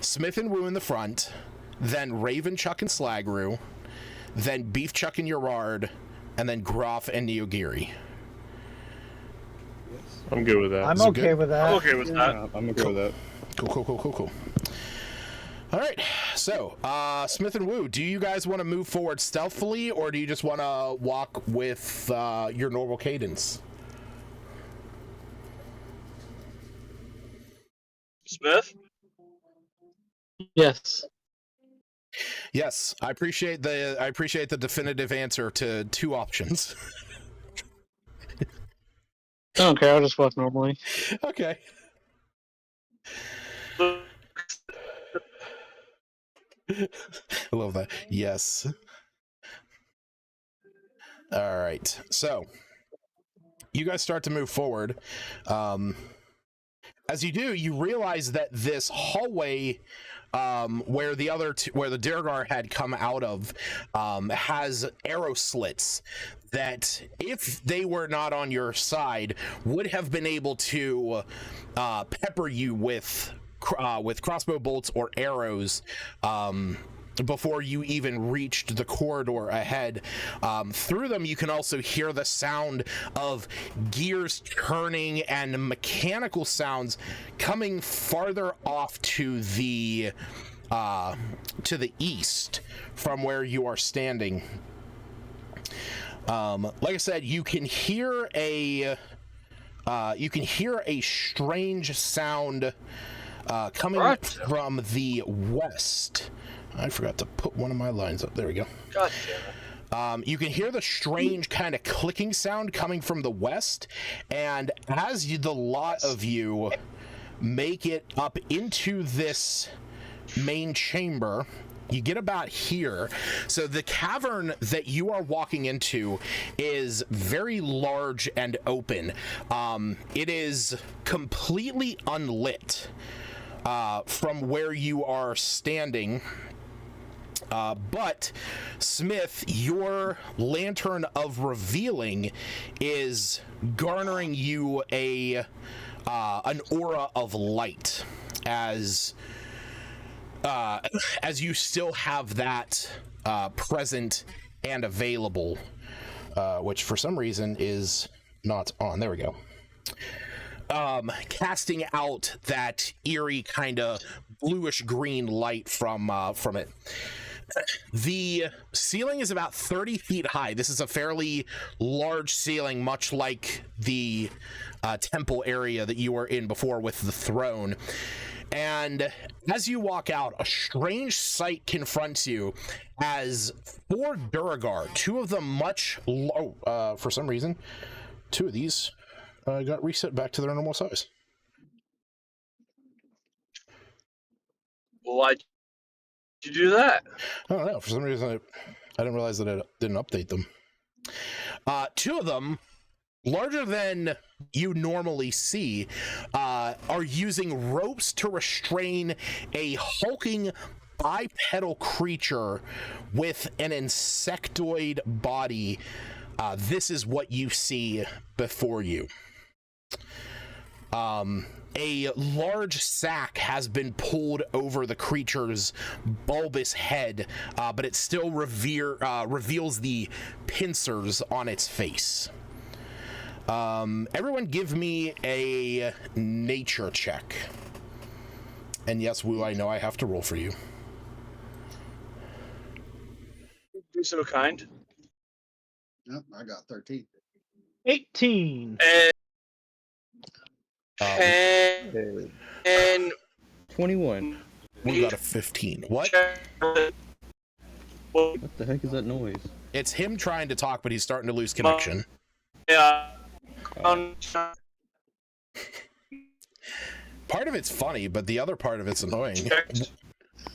Smith and Wu in the front, then Raven, Chuck, and Slagru, then Beef, Chuck, and Urard, and then Groff and Neogiri? I'm good with that. I'm okay with that. I'm okay with that. I'm okay with that. Cool. All right, so Smith and Wu, do you guys want to move forward stealthily, or do you just want to walk with your normal cadence? Smith? Yes. Yes, I appreciate the definitive answer to two options. I don't care. I'll just walk normally. Okay. I love that. Yes. All right. So you guys start to move forward. As you do, you realize that this hallway where the Durgar had come out of has arrow slits that, if they were not on your side, would have been able to pepper you with crossbow bolts or arrows before you even reached the corridor ahead. Through them, you can also hear the sound of gears turning and mechanical sounds coming farther off to the east from where you are standing. Like I said, you can hear a strange sound coming from the west. I forgot to put one of my lines up. There we go. God damn it. You can hear the strange kind of clicking sound coming from the west, and as the lot of you make it up into this main chamber, you get about here. So the cavern that you are walking into is very large and open. It is completely unlit from where you are standing. But Smith, your lantern of revealing is garnering you an aura of light as you still have that present and available, which for some reason is not on. There we go. Casting out that eerie kind of bluish green light from it. The ceiling is about 30 feet high. This is a fairly large ceiling, much like the temple area that you were in before with the throne. And as you walk out, a strange sight confronts you as 4 Durgar, 2 of them much low. For some reason, 2 of these got reset back to their normal size. Why'd you do that? I don't know. For some reason, I didn't realize that I didn't update them. 2 of them, larger than you normally see, are using ropes to restrain a hulking bipedal creature with an insectoid body. This is what you see before you. A large sack has been pulled over the creature's bulbous head, but it still reveals the pincers on its face. Everyone give me a nature check. And yes, Wu, I know I have to roll for you. Do so kind. Yep, I got 13. 18. And 21. We got a 15. What? What the heck is that noise? It's him trying to talk, but he's starting to lose connection. Yeah. Part of it's funny, but the other part of it's annoying.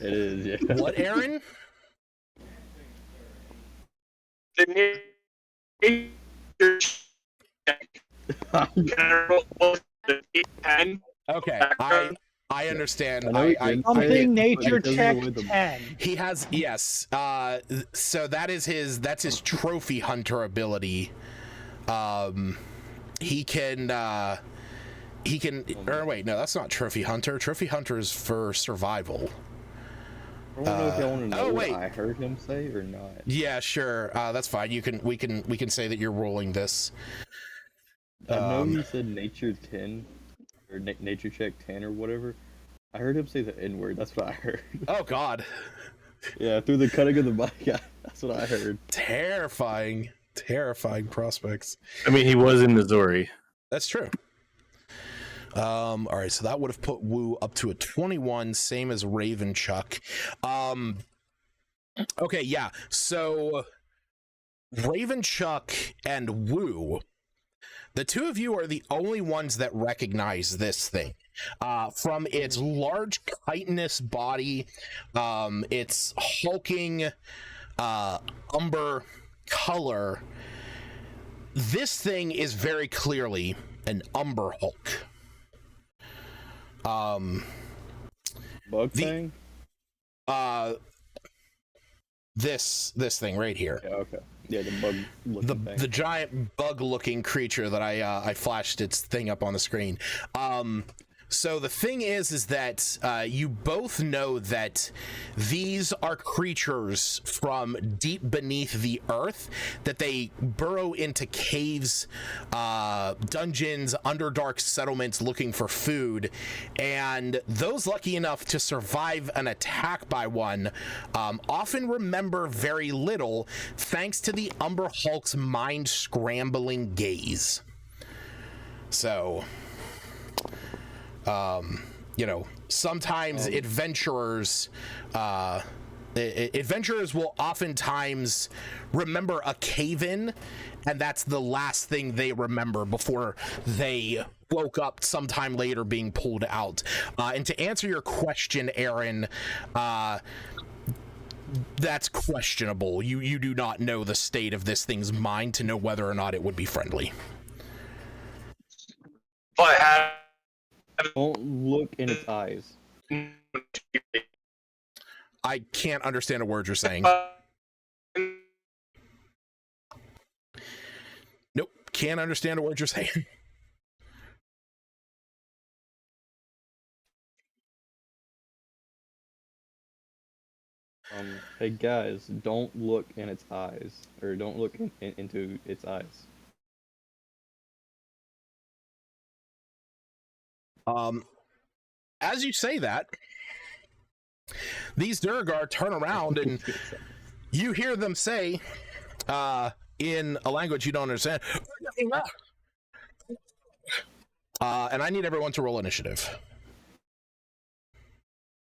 It is, yeah. What, Aaron? Okay, I understand. Something nature check 10. He has, yes. So that's his trophy hunter ability. He can, or wait, no, that's not trophy hunter. Trophy hunter is for survival. I don't know if y'all want to know what I heard him say or not. Yeah, sure. That's fine. We can say that you're rolling this. I know he said nature 10 or nature check 10 or whatever. I heard him say the N-word. That's what I heard. Oh God. Yeah, through the cutting of the mic. That's what I heard. Terrifying prospects. I mean, he was in Missouri. That's true. All right, so that would have put Wu up to a 21, same as Raven Chuck. Okay, yeah. So Raven Chuck and Wu, the two of you are the only ones that recognize this thing. From its large chitinous body, its hulking umber color, this thing is very clearly an Umber Hulk. Bug thing? This thing right here. Yeah, okay. Yeah, the bug looking thing. The giant bug looking creature that I flashed its thing up on the screen. So the thing is that you both know that these are creatures from deep beneath the earth, that they burrow into caves, dungeons, underdark settlements looking for food, and those lucky enough to survive an attack by one often remember very little thanks to the Umber Hulk's mind-scrambling gaze. So... sometimes adventurers will oftentimes remember a cave-in, and that's the last thing they remember before they woke up sometime later being pulled out. And to answer your question, Aaron, that's questionable. You do not know the state of this thing's mind to know whether or not it would be friendly. But don't look in its eyes. I can't understand a word you're saying. Nope, can't understand a word you're saying. Hey guys, don't look in its eyes, or don't look into its eyes. As you say that, these Durgar turn around and you hear them say, in a language you don't understand, and I need everyone to roll initiative.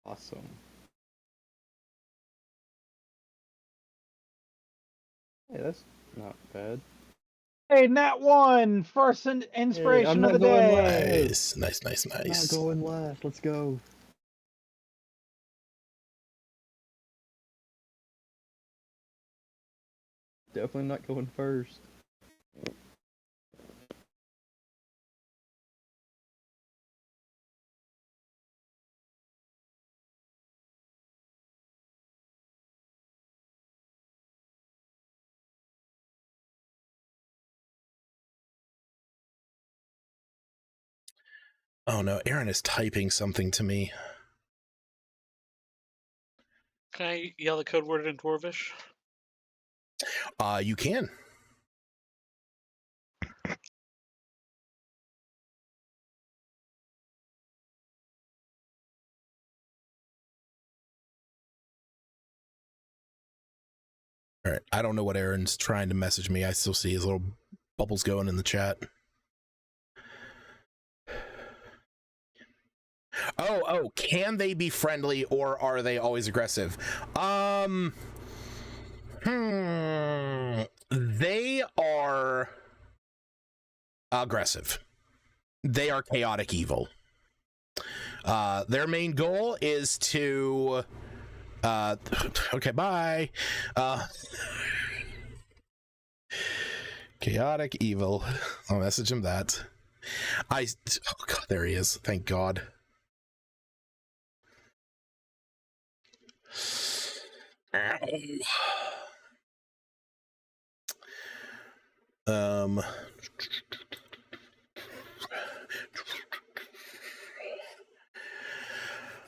Awesome. Hey, that's not bad. Hey, Nat 1! First inspiration Hey, of the day! Nice. I'm not going last. Let's go. Definitely not going first. Oh no, Aaron is typing something to me. Can I yell the code word in Dwarvish? You can. All right. I don't know what Aaron's trying to message me. I still see his little bubbles going in the chat. Oh, can they be friendly or are they always aggressive? They are aggressive. They are chaotic evil. Their main goal is to okay, bye. Chaotic evil. I'll message him that. Oh god, there he is. Thank God.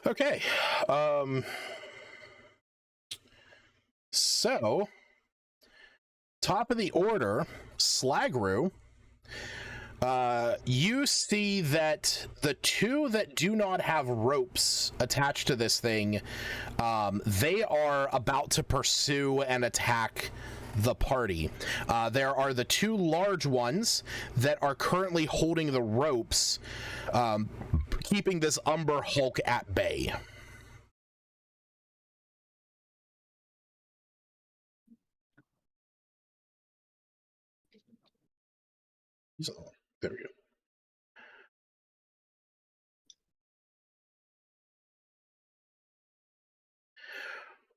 Okay. So top of the order, Slagru. You see that the two that do not have ropes attached to this thing, they are about to pursue and attack the party. There are the two large ones that are currently holding the ropes, keeping this Umber Hulk at bay. There we go.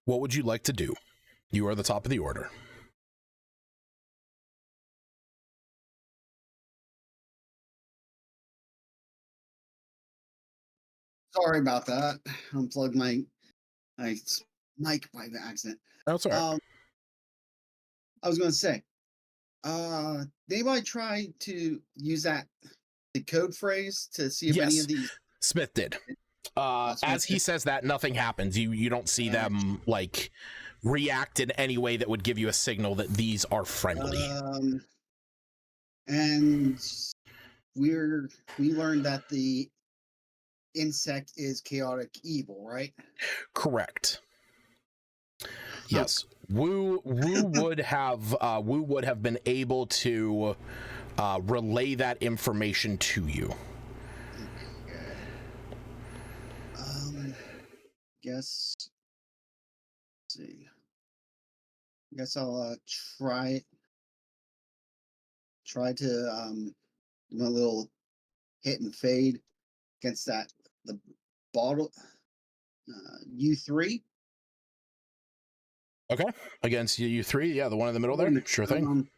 What would you like to do? You are the top of the order. Sorry about that. Unplugged my mic by accident. That's all right. I was going to say, anybody try to use the code phrase to see if any of these? Smith did. As he says that, nothing happens. You don't see them like react in any way that would give you a signal that these are friendly. And we learned that the insect is chaotic evil, right? Correct. Yes. Woo would have been able to relay that information to you. Guess. Let's see. Guess I'll try to do a little hit and fade against the bottle U3. Okay, against U3, yeah, the one in the middle there. Sure thing.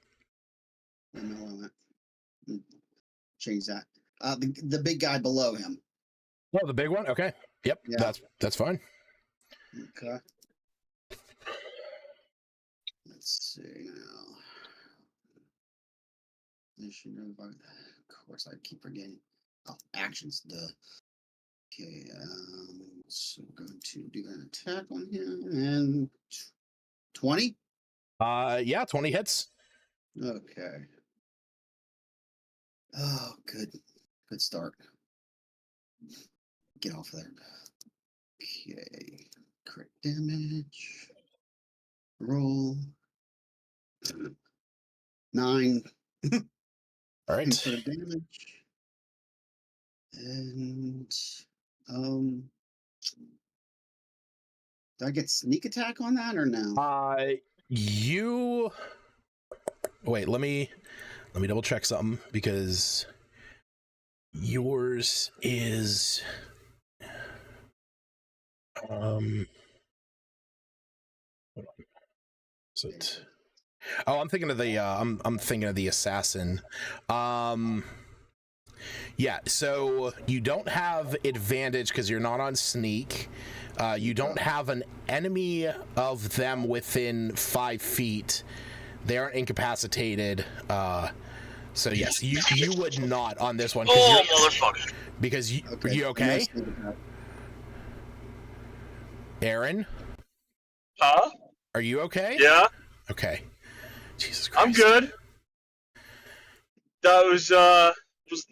Change that. The big guy below him. Oh, the big one. Okay. Yep. Yeah. That's fine. Okay. Let's see now. Of course, I keep forgetting. Oh, actions. Duh. Okay. So we're going to do an attack on him and 20. Yeah, 20 hits. Okay. Oh, good start. Get off of there. Okay. Crit damage. Roll. 9. All right. For damage. And do I get sneak attack on that or no? You wait, let me double check something because yours is is it? Oh, I'm thinking of the I'm thinking of the assassin. Yeah, so you don't have advantage because you're not on sneak. You don't have an enemy of them within 5 feet. They aren't incapacitated. So yes, you would not on this one. Oh, motherfucker! Because you, Okay. are you okay? No, Aaron? Huh? Are you okay? Yeah. Okay. Jesus Christ. I'm good. That was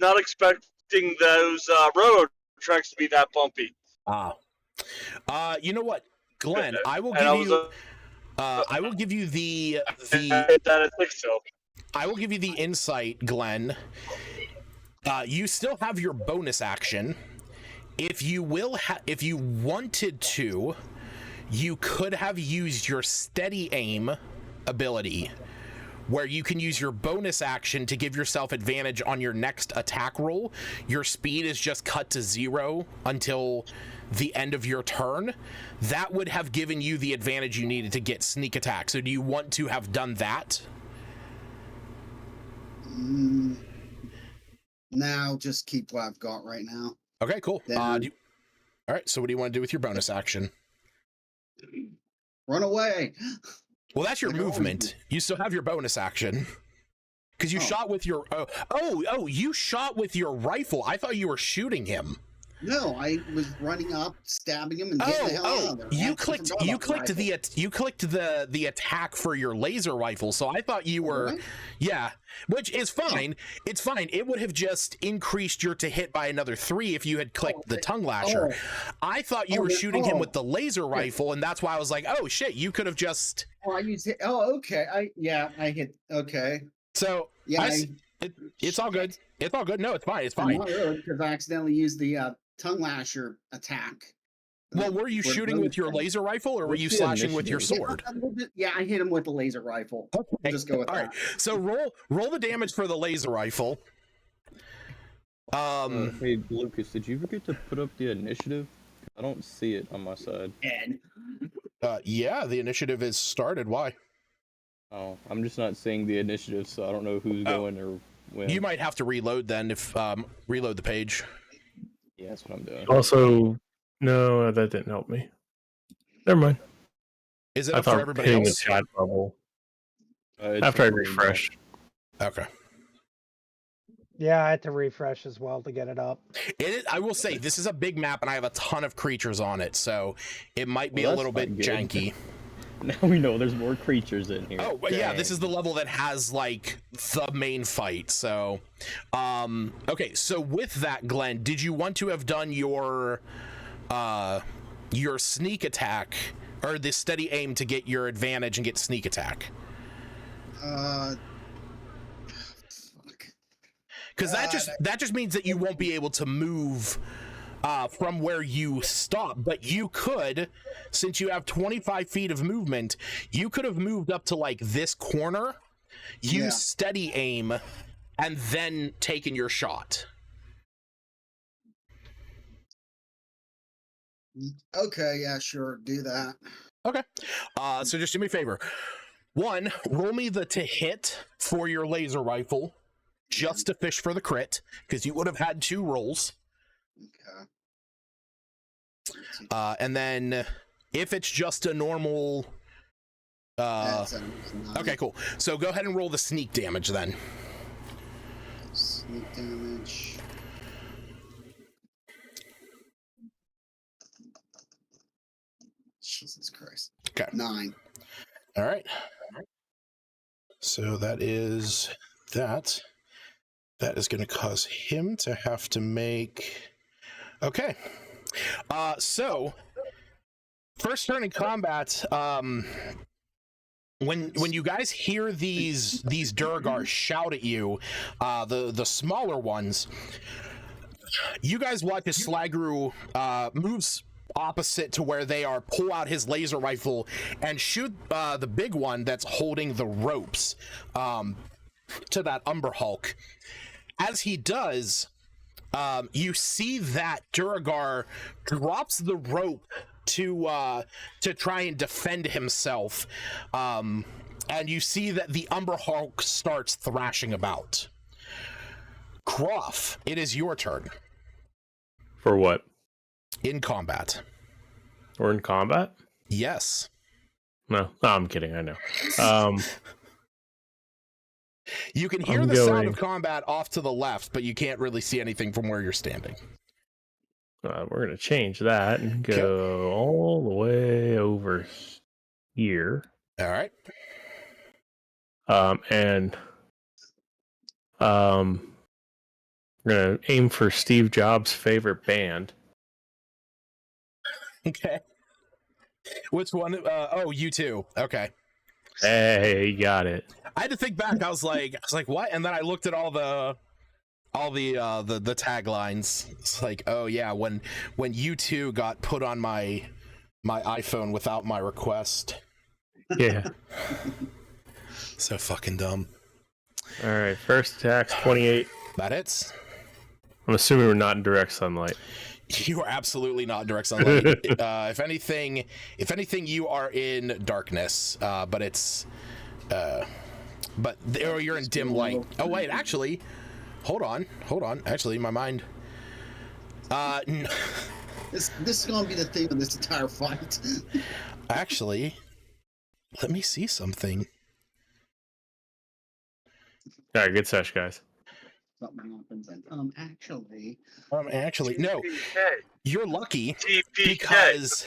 not expecting those railroad tracks to be that bumpy. You know what, Glenn? I will give you the I think so. I will give you the insight, Glenn. You still have your bonus action. If you wanted to, you could have used your steady aim ability, where you can use your bonus action to give yourself advantage on your next attack roll. Your speed is just cut to 0 until the end of your turn. That would have given you the advantage you needed to get sneak attack. So do you want to have done that? Now just keep what I've got right now. Okay, cool. Then, All right, so what do you want to do with your bonus action? Run away. Well, that's your movement. You still have your bonus action. Because you shot with your... you shot with your rifle. I thought you were shooting him. No, I was running up, stabbing him, and getting the hell out of there. You clicked the attack for your laser rifle, so I thought you were... Right? Yeah, which is fine. It's fine. It would have just increased your to hit by another 3 if you had clicked the tongue lasher. I thought you were shooting him with the laser rifle, and that's why I was like, oh shit, you could have just... Oh, I used it. Oh, okay. I hit. Okay. So, yeah, it's all good. It's all good. No, it's fine. It's fine. Because I accidentally used the tongue lasher attack. Well, were you shooting with your laser rifle, or were you slashing with your sword? Yeah, I hit him with the laser rifle. Okay. We'll just go with that. Right. So roll the damage for the laser rifle. Hey, Lucas, did you forget to put up the initiative? I don't see it on my side. And yeah, the initiative is started. Why? Oh, I'm just not seeing the initiative, so I don't know who's going or when. You might have to reload then if reload the page. Yeah, that's what I'm doing. Also, no, that didn't help me. Never mind. Is it I up for everybody hitting else? the chat bubble after I refresh. Okay. Yeah, I had to refresh as well to get it up. I will say, this is a big map, and I have a ton of creatures on it, so it might be a little bit janky. Now we know there's more creatures in here. Oh, but yeah, this is the level that has, like, the main fight, so... okay, so with that, Glenn, did you want to have done your sneak attack, or the steady aim to get your advantage and get sneak attack? Because that just means that you won't be able to move from where you stop, but you could, since you have 25 feet of movement, you could have moved up to like this corner, use steady aim, and then taken your shot. Okay, yeah, sure, do that. Okay, so just do me a favor. 1, roll me the to hit for your laser rifle, just to fish for the crit, because you would have had 2 rolls. Okay. And then if it's just a normal... okay, cool. So go ahead and roll the sneak damage then. Sneak damage. Jesus Christ. Okay. 9. All right. So that is that. That is going to cause him to have to make... Okay. So, first turn in combat, when you guys hear these Durgar shout at you, the smaller ones, you guys watch as Slagru moves opposite to where they are, pull out his laser rifle and shoot the big one that's holding the ropes to that Umber Hulk. As he does, you see that Duragar drops the rope to try and defend himself, and you see that the Umber Hulk starts thrashing about. Croft, it is your turn. For what? In combat. We're in combat? Yes. No, I'm kidding. I know. You can hear the sound of combat off to the left, but you can't really see anything from where you're standing. We're going to change that and go all the way over here. All right. And we're going to aim for Steve Jobs' favorite band. Okay. Which one? U2. Okay. Hey, you got it. I had to think back. I was like, what? And then I looked at all the taglines. It's like, oh yeah, when U2 got put on my iPhone without my request. Yeah. So fucking dumb. All right, first attack's 28. That hits. I'm assuming we're not in direct sunlight. You are absolutely not in direct sunlight. If anything, you are in darkness. But it's, you're in dim light. Oh wait, actually, hold on. Actually, my mind. This is gonna be the theme of this entire fight. Actually, let me see something. All right, good sesh, guys. Something happens and actually, no. You're lucky because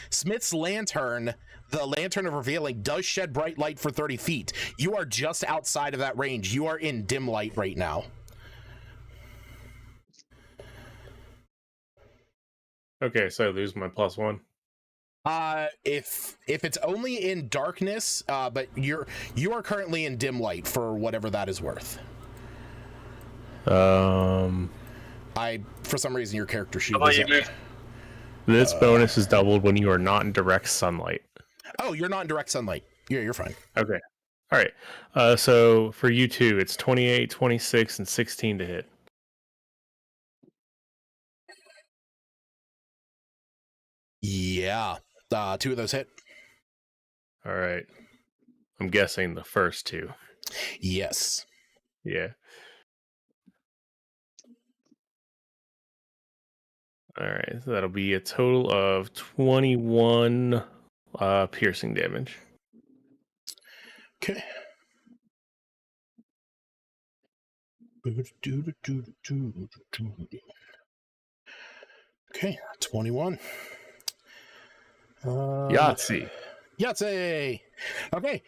Smith's lantern, the lantern of revealing, does shed bright light for 30 feet. You are just outside of that range. You are in dim light right now. Okay, so I lose my +1. If it's only in darkness, but you are currently in dim light for whatever that is worth. For some reason your character sheet. This bonus is doubled when you are not in direct sunlight. Oh, you're not in direct sunlight. Yeah, you're fine. Okay. All right. So for you two, it's 28, 26, and 16 to hit. Yeah. 2 of those hit. All right. I'm guessing the first 2. Yes. Yeah. All right. So that'll be a total of 21 piercing damage. Okay. Okay, 21. Yahtzee. Okay,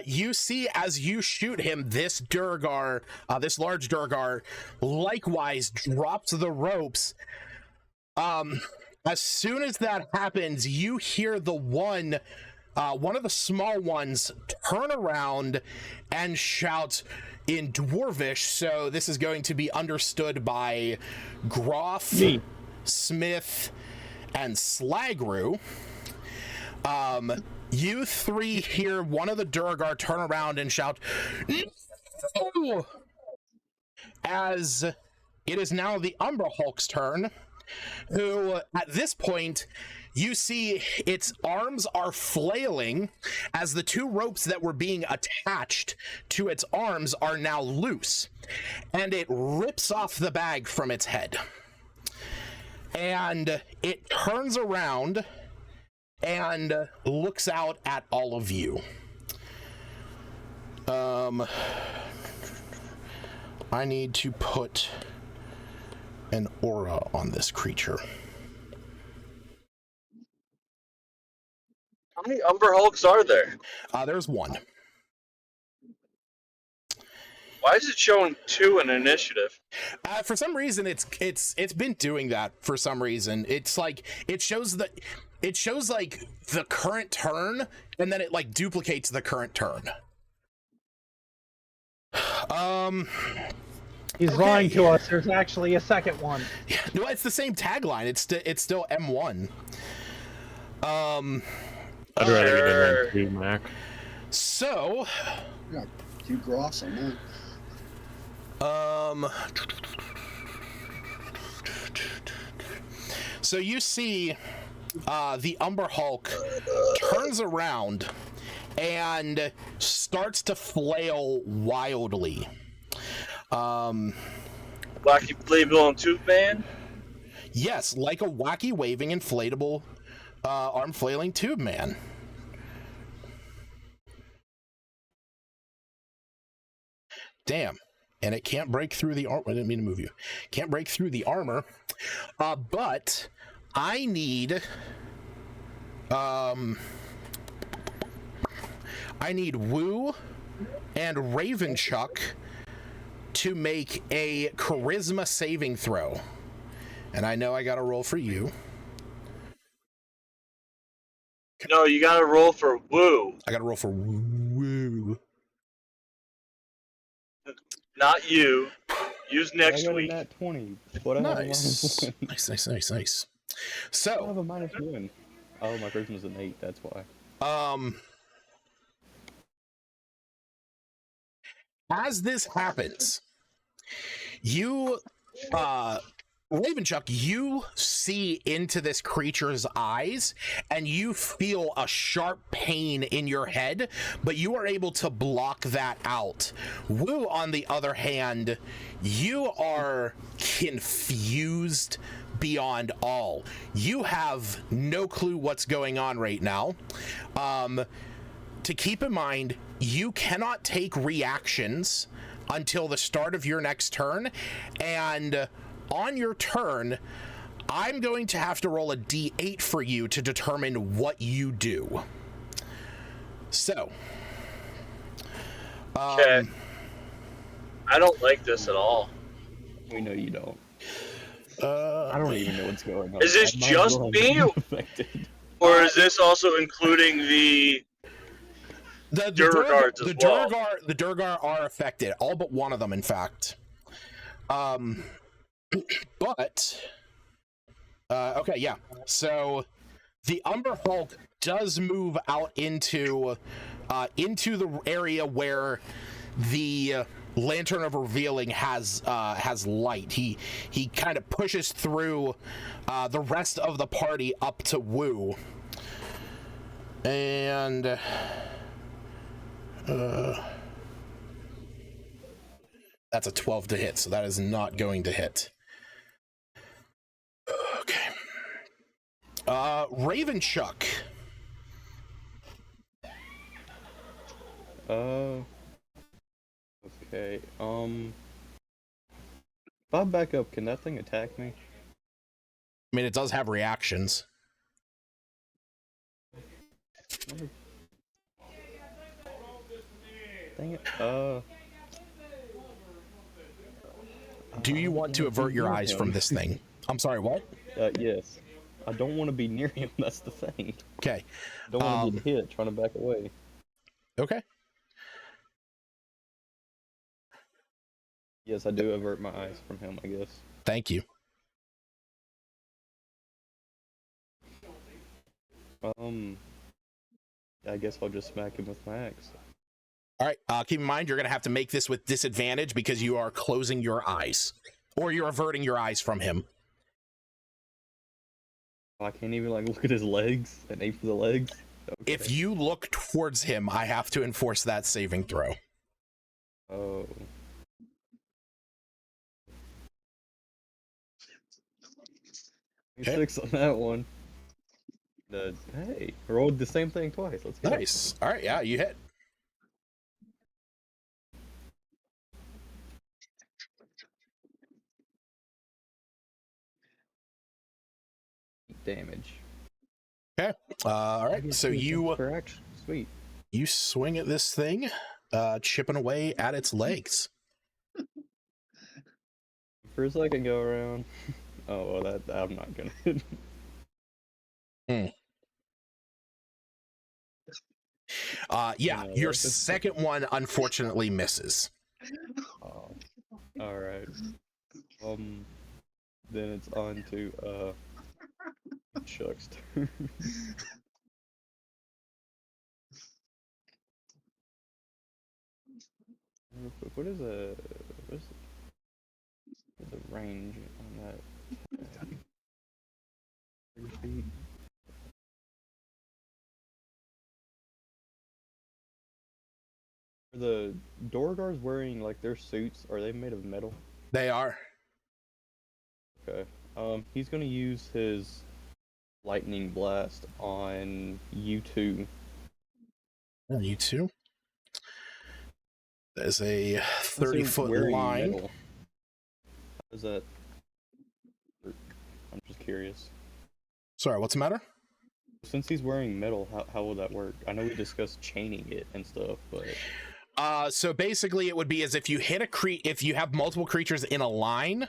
you see as you shoot him, this Durgar, this large Durgar, likewise drops the ropes. As soon as that happens, you hear the one of the small ones turn around and shout in Dwarvish, so this is going to be understood by Groff, Smith, and Slagru. You 3 hear one of the Durgar turn around and shout, "No!" As it is now the Umbra Hulk's turn, who, at this point, you see its arms are flailing as the 2 ropes that were being attached to its arms are now loose, and it rips off the bag from its head. And it turns around and looks out at all of you. I need to put an aura on this creature. How many Umber Hulks are there? There's 1. Why is it showing 2 in initiative? For some reason, it's been doing that. For some reason, it's like it shows like the current turn, and then it like duplicates the current turn. He's lying to us. There's actually a second one. Yeah, no, it's the same tagline. It's still M1. I'd rather get in that too, Mac. So, got 2 Groffs on that. So you see the Umber Hulk turns around and starts to flail wildly. Wacky inflatable and tube man? Yes, like a wacky waving inflatable arm flailing tube man. Damn. And it can't break through the armor. I didn't mean to move you. Can't break through the armor. But I need Woo and Ravenchuck to make a charisma saving throw. And I know I got to roll for you. No, you got to roll for Woo. I got to roll for Woo. Not you. Use next I got week. A nat 20, but I have a -1. Nice. So I have a -1. Oh, my charisma's an 8. That's why. As this happens, you, Ravenchuck, you see into this creature's eyes, and you feel a sharp pain in your head, but you are able to block that out. Woo, on the other hand, you are confused beyond all. You have no clue what's going on right now. To keep in mind, you cannot take reactions until the start of your next turn, and on your turn, I'm going to have to roll a d8 for you to determine what you do. So, Okay. I don't like this at all. We know you don't. I don't even know what's going on. Is this just me, affected? Or is this also including the Durgards as well? The Durgar are affected, all but one of them, in fact. But okay, yeah. So the Umber Hulk does move out into the area where the Lantern of Revealing has light. He kind of pushes through the rest of the party up to Woo, and that's a 12 to hit, so that is not going to hit. Okay. Ravenchuck. Okay. If I back up, can that thing attack me? I mean, it does have reactions. Dang it. Do you want to avert your eyes from this thing? I'm sorry, what? Yes. I don't want to be near him, that's the thing. Okay. I don't want to get hit trying to back away. Okay. Yes, I do avert my eyes from him, I guess. Thank you. I guess I'll just smack him with my axe. All right. Keep in mind, you're going to have to make this with disadvantage because you are closing your eyes. Or you're averting your eyes from him. I can't even, like, look at his legs and aim for the legs? Okay. If you look towards him, I have to enforce that saving throw. Oh. Okay. 6 on that one. Hey, rolled the same thing twice. Let's go. Nice. All right, yeah, you hit. Damage. Okay. All right. So you Sweet. You swing at this thing, chipping away at its legs. For a second, go around. Oh well, that I'm not gonna. Yeah, your second one unfortunately misses. Oh, all right. Then it's on to Chuck's turn. What is the range on that? 3 feet. Are the Dorgars wearing like their suits? Are they made of metal? They are. Okay. He's gonna use his lightning blast on you two. You two. There's a 30-foot line. Metal, how does that work? I'm just curious. Sorry, what's the matter? Since he's wearing metal, how will that work? I know we discussed chaining it and stuff, but so basically it would be as if you hit if you have multiple creatures in a line,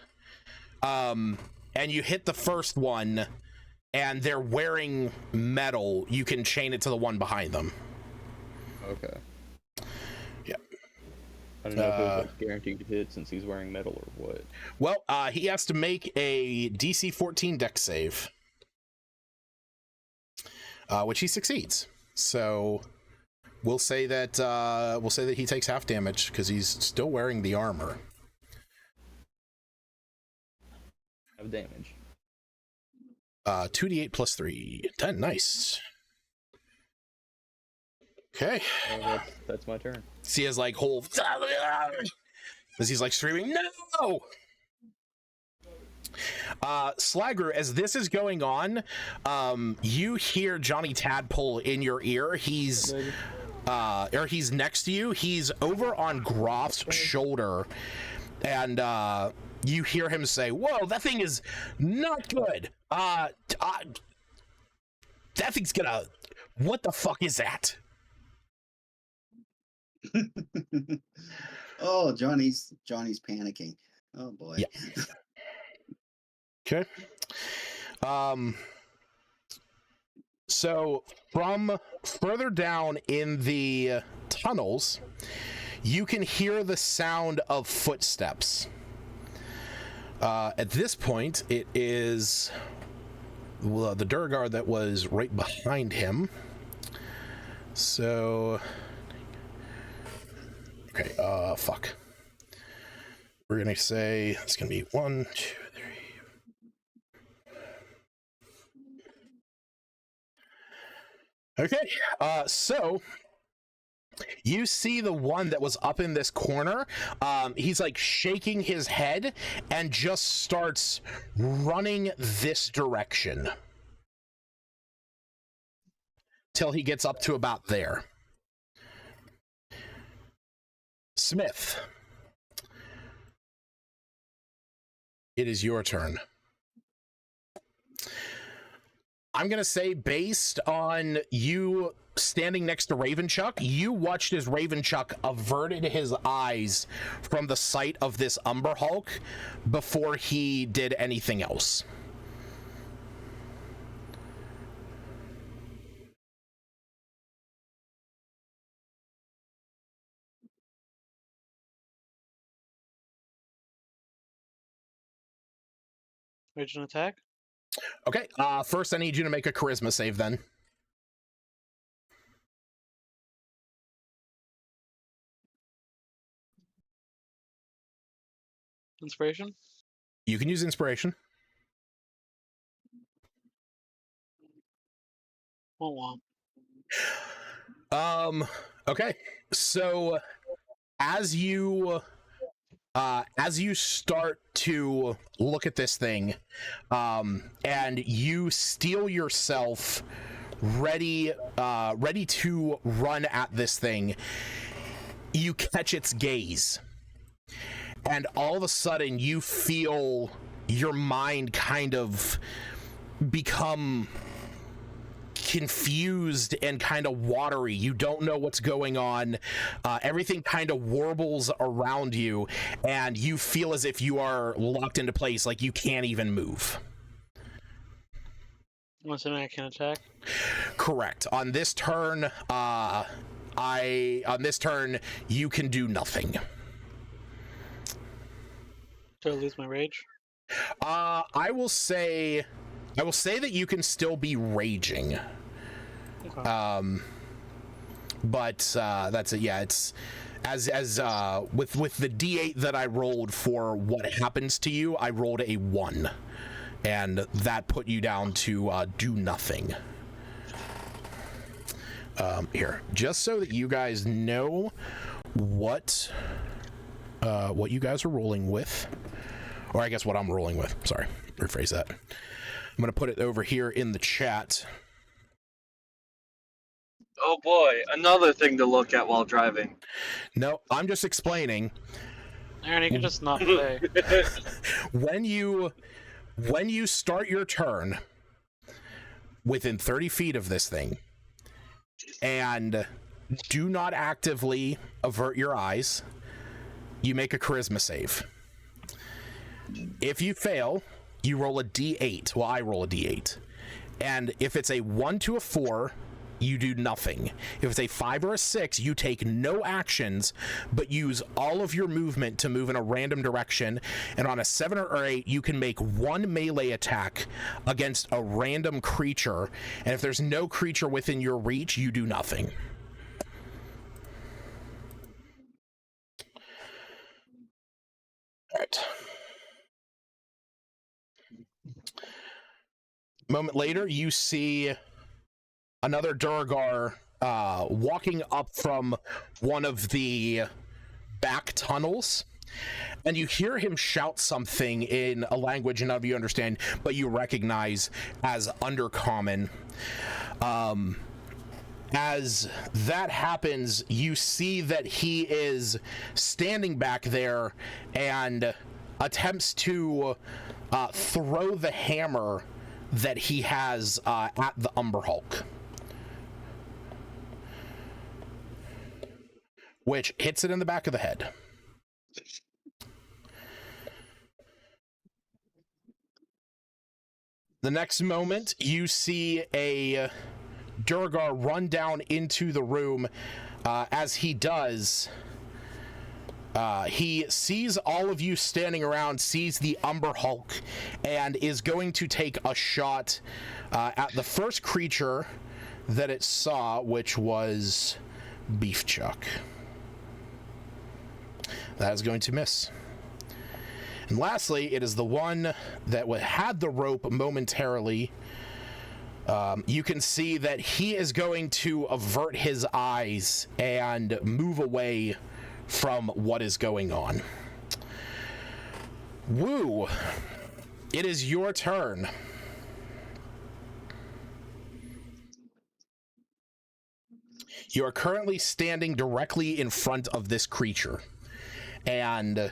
and you hit the first one and they're wearing metal, you can chain it to the one behind them. Okay. Yeah. I don't know if it was like guaranteed to hit since he's wearing metal or what. Well, he has to make a DC 14 dex save, which he succeeds. So we'll say that he takes half damage because he's still wearing the armor. Have damage. 2d8 plus 3. 10. Nice. Okay. That's my turn. See his like whole as he's like screaming, no! Slagger, as this is going on, you hear Johnny Tadpole in your ear. He's next to you. He's over on Groff's shoulder, and you hear him say, "Whoa, that thing is not good. That thing's gonna. What the fuck is that?" Oh, Johnny's panicking. Oh boy. Yeah. Okay. So from further down in the tunnels, you can hear the sound of footsteps. At this point, it is the Durgar that was right behind him. So, okay, fuck. We're gonna say it's gonna be 1, 2, 3. Okay, so you see the one that was up in this corner. He's like shaking his head and just starts running this direction till he gets up to about there. Smith, it is your turn. I'm going to say, based on you standing next to Ravenchuck, you watched as Ravenchuck averted his eyes from the sight of this Umber Hulk before he did anything else. Raging attack? Okay, first I need you to make a charisma save then. Inspiration? You can use inspiration. Won't. Okay, so as you start to look at this thing, and you steel yourself ready to run at this thing, you catch its gaze, and all of a sudden you feel your mind kind of become confused and kind of watery. You don't know what's going on. Everything kind of warbles around you, and you feel as if you are locked into place, like you can't even move. Once I can attack? Correct. On this turn, you can do nothing. Do I lose my rage? I will say that you can still be raging. Okay. But that's it. Yeah, it's as with the D8 that I rolled for what happens to you, I rolled a 1, and that put you down to do nothing. Here, just so that you guys know what you guys are rolling with, or I guess what I'm rolling with. Sorry, rephrase that. I'm going to put it over here in the chat. Oh boy, another thing to look at while driving. No, I'm just explaining. Aaron, you can just not play. When you start your turn within 30 feet of this thing and do not actively avert your eyes, you make a charisma save. If you fail, you roll a d8. Well, I roll a d8. And if it's a 1 to a 4, you do nothing. If it's a 5 or a 6, you take no actions, but use all of your movement to move in a random direction. And on a 7 or 8, you can make one melee attack against a random creature. And if there's no creature within your reach, you do nothing. All right. A moment later, you see another Durgar walking up from one of the back tunnels, and you hear him shout something in a language none of you understand, but you recognize as Undercommon. As that happens, you see that he is standing back there and attempts to throw the hammer that he has at the Umber Hulk, which hits it in the back of the head. The next moment, you see a Durgar run down into the room. As he does, he sees all of you standing around, sees the Umber Hulk, and is going to take a shot at the first creature that it saw, which was Beef Chuck. That is going to miss. And lastly, it is the one that had the rope momentarily. You can see that he is going to avert his eyes and move away from what is going on. Woo! It is your turn. You are currently standing directly in front of this creature, and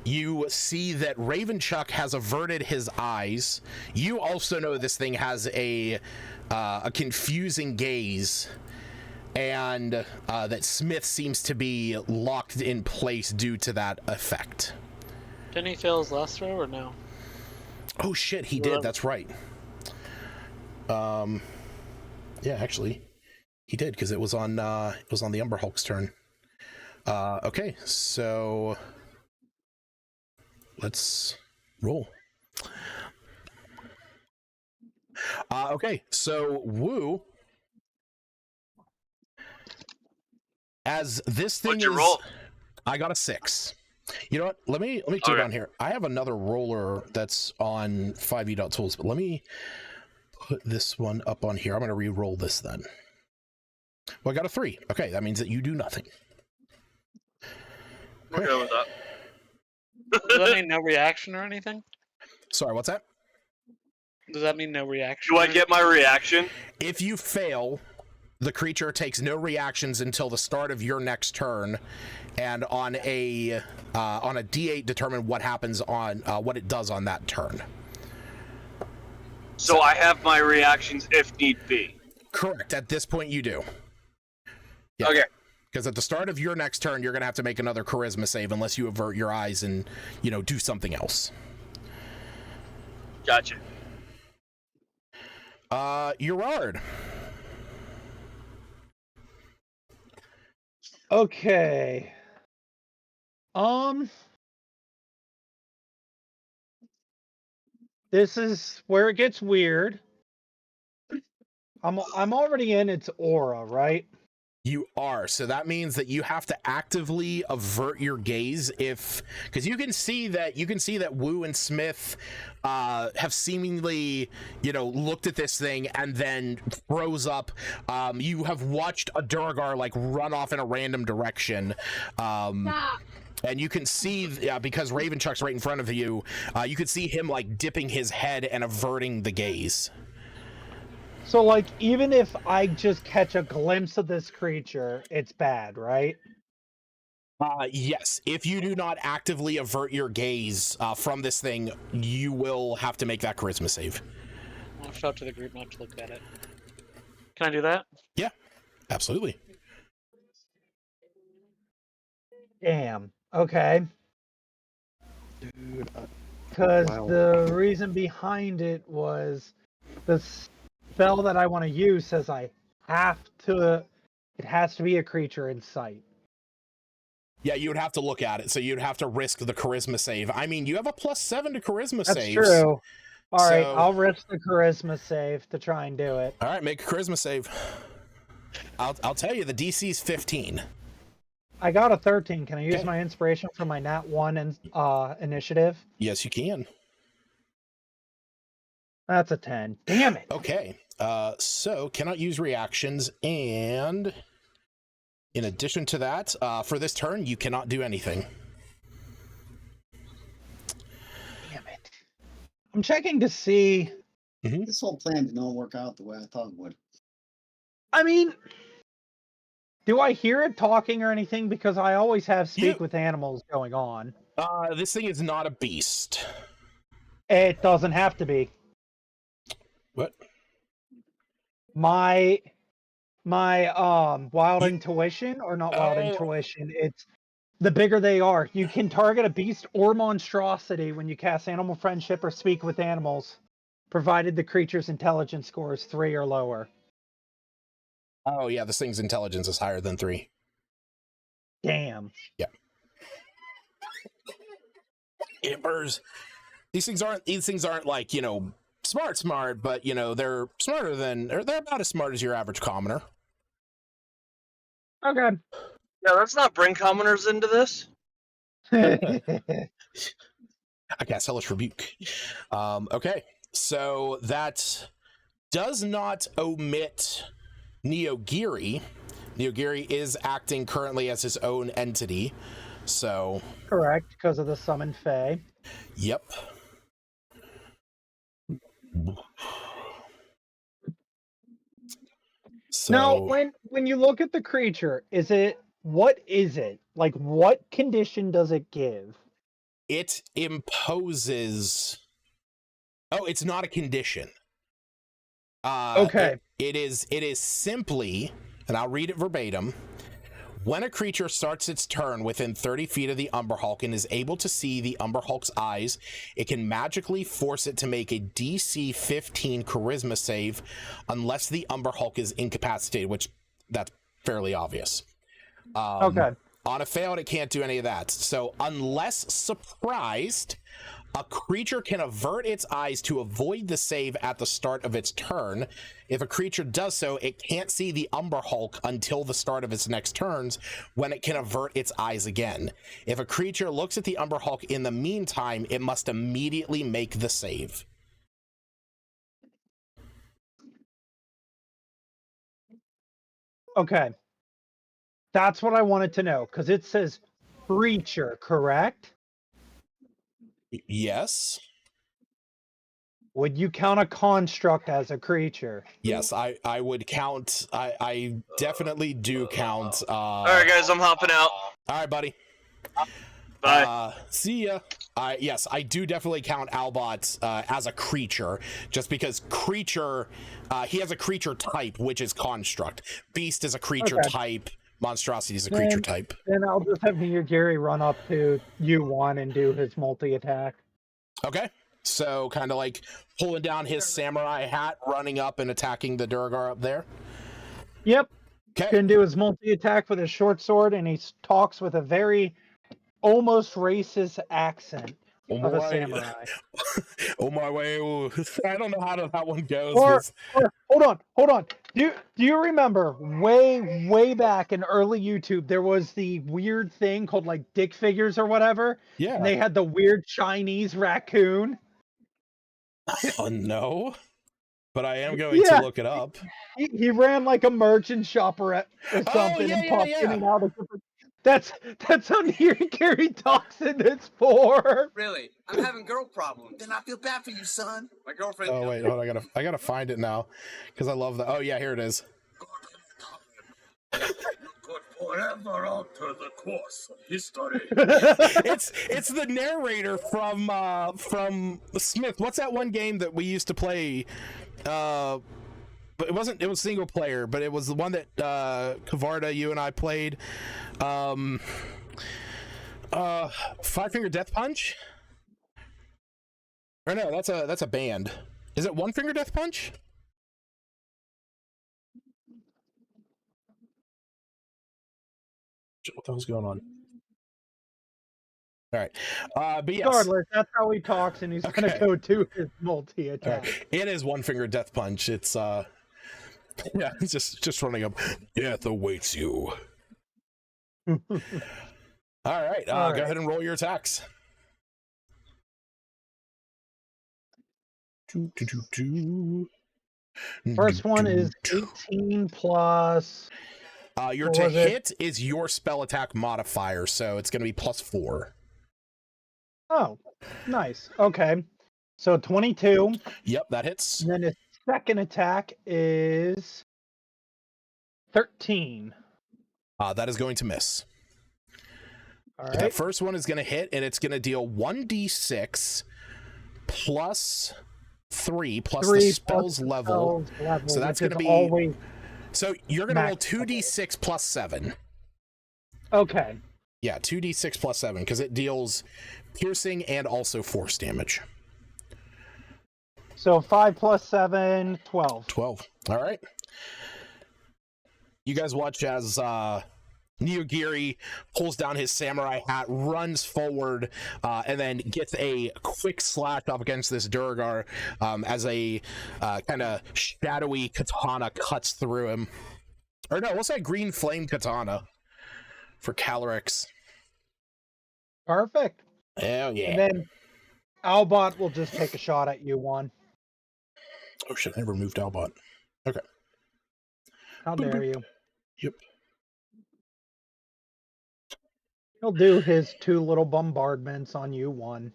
you see that Ravenchuck has averted his eyes. You also know this thing has a confusing gaze, and that Smith seems to be locked in place due to that effect. Didn't he fail his last throw or no? Oh shit, he did. That's right. Yeah, actually, he did, because it was on the Umber Hulk's turn. Okay, so let's roll. Okay, so Woo, as this thing What'd you is, roll? I got a 6. You know what? Let me take it on here. I have another roller that's on 5e.tools, but let me put this one up on here. I'm going to re-roll this then. Well, I got a 3. Okay, that means that you do nothing. We're good with that. Does that mean no reaction or anything? Sorry, what's that? Does that mean no reaction? Do I get my reaction? If you fail, the creature takes no reactions until the start of your next turn, and on a D8 determine what happens on what it does on that turn. So I have my reactions if need be. Correct. At this point, you do. Yeah. Okay. Because at the start of your next turn, you're going to have to make another charisma save unless you avert your eyes and, do something else. Gotcha. Gerard. Okay. This is where it gets weird. I'm already in its aura, right? You are, so that means that you have to actively avert your gaze because you can see that Wu and Smith have seemingly, looked at this thing and then froze up. You have watched a Durgar run off in a random direction. And you can see, because Ravenchuck's right in front of you, you could see him dipping his head and averting the gaze. So, like, even if I just catch a glimpse of this creature, it's bad, right? Yes. If you do not actively avert your gaze from this thing, you will have to make that charisma save. I'll shout to the group not to look at it. Can I do that? Yeah, absolutely. Damn. Okay. Dude, Because wow. the reason behind it was the spell that I want to use says I have to. It has to be a creature in sight. Yeah, you would have to look at it, so you'd have to risk the charisma save. I mean, you have a +7 to charisma That's saves. true. All right, so... I'll risk the charisma save to try and do it. All right, make a charisma save. I'll tell you, the DC is 15. I got a 13. Can I use my inspiration from my Nat 1 and initiative? Yes, you can. That's a 10. Damn it. Okay. So cannot use reactions, and in addition to that, for this turn, you cannot do anything. Damn it. I'm checking to see. This whole plan did not work out the way I thought it would. I mean, do I hear it talking or anything? Because I always have speak with animals going on. This thing is not a beast. It doesn't have to be. What? My wild intuition, or not wild intuition, it's the bigger they are. You can target a beast or monstrosity when you cast animal friendship or speak with animals, provided the creature's intelligence score is 3 or lower. Oh yeah, this thing's intelligence is higher than 3. Damn. Yeah. Impers. These things aren't like, you know, smart, but you know, they're smarter than, or they're about as smart as your average commoner. Okay. Yeah, let's not bring commoners into this. I cast Hellish Rebuke. Okay, so that does not omit Neogiri. Neogiri is acting currently as his own entity, so... Correct, because of the summon Fae. Yep. So... Now, when you look at the creature, what is it? Like, what condition does it give? It imposes... Oh, it's not a condition. Okay. It is simply, and I'll read it verbatim. When a creature starts its turn within 30 feet of the Umber Hulk and is able to see the Umber Hulk's eyes, it can magically force it to make a DC 15 charisma save unless the Umber Hulk is incapacitated, which that's fairly obvious. Okay. On a failed, it can't do any of that. So unless surprised, a creature can avert its eyes to avoid the save at the start of its turn. If a creature does so, it can't see the Umber Hulk until the start of its next turns, when it can avert its eyes again. If a creature looks at the Umber Hulk in the meantime, it must immediately make the save. Okay. That's what I wanted to know, because it says creature, correct? Yes. Would you count a construct as a creature? Yes, I would count. I definitely do count. All right, guys, I'm hopping out. All right, buddy. Bye. See ya. Yes, I do definitely count Albot as a creature, just because creature, he has a creature type, which is construct. Beast is a creature type. Monstrosity is a creature type. Then I'll just have Gary run up to U1 and do his multi-attack. Okay. So kind of like pulling down his samurai hat, running up and attacking the Durgar up there. Yep. Okay. Can do his multi-attack with his short sword, and he talks with a very almost racist accent of a samurai. Oh my way! I don't know how that one goes. Or hold on. Do you remember way back in early YouTube there was the weird thing called like dick figures or whatever? Yeah. And they had the weird Chinese raccoon. No, but I am going to look it up. He ran like a merchant shop or something and popped in and out of different. That's how Gary talks in this for. Really? I'm having girl problems. Then I feel bad for you, son. My girlfriend. Oh wait, hold on, I gotta find it now because I love that. Oh yeah, here it is. Forever alter the course of history. It's the narrator from Smith. What's that one game that we used to play? But it was single player, but it was the one that Kavarda, you and I played. Five Finger Death Punch? Or no, that's a band. Is it One Finger Death Punch? What the hell's going on? All right. But yes. Regardless, that's how he talks, and he's gonna go to his multi-attack. Right. It is One Finger Death Punch. It's yeah, he's just running up. Death awaits you. All right. Go ahead and roll your attacks. First one is 18 plus. Your to hit is your spell attack modifier, so it's going to be +4. Oh, nice. Okay. So 22. Yep, that hits. And then his second attack is 13. That is going to miss. All right. That first one is going to hit, and it's going to deal 1d6 plus 3 plus the spell's level. So that's going to be... Always... So you're going to roll 2d6 plus 7. Okay. Yeah, 2d6 plus 7, because it deals piercing and also force damage. So 5 plus 7, 12. 12. All right. You guys watch as Neogiri pulls down his samurai hat, runs forward, and then gets a quick slash up against this Durgar as a kind of shadowy katana cuts through him. Or no, we'll say green flame katana for Calyrex. Perfect. Hell yeah. And then Albot will just take a shot at you, one. Oh shit, I removed Albot. Okay. How dare you? Yep. He'll do his 2 little bombardments on you, one.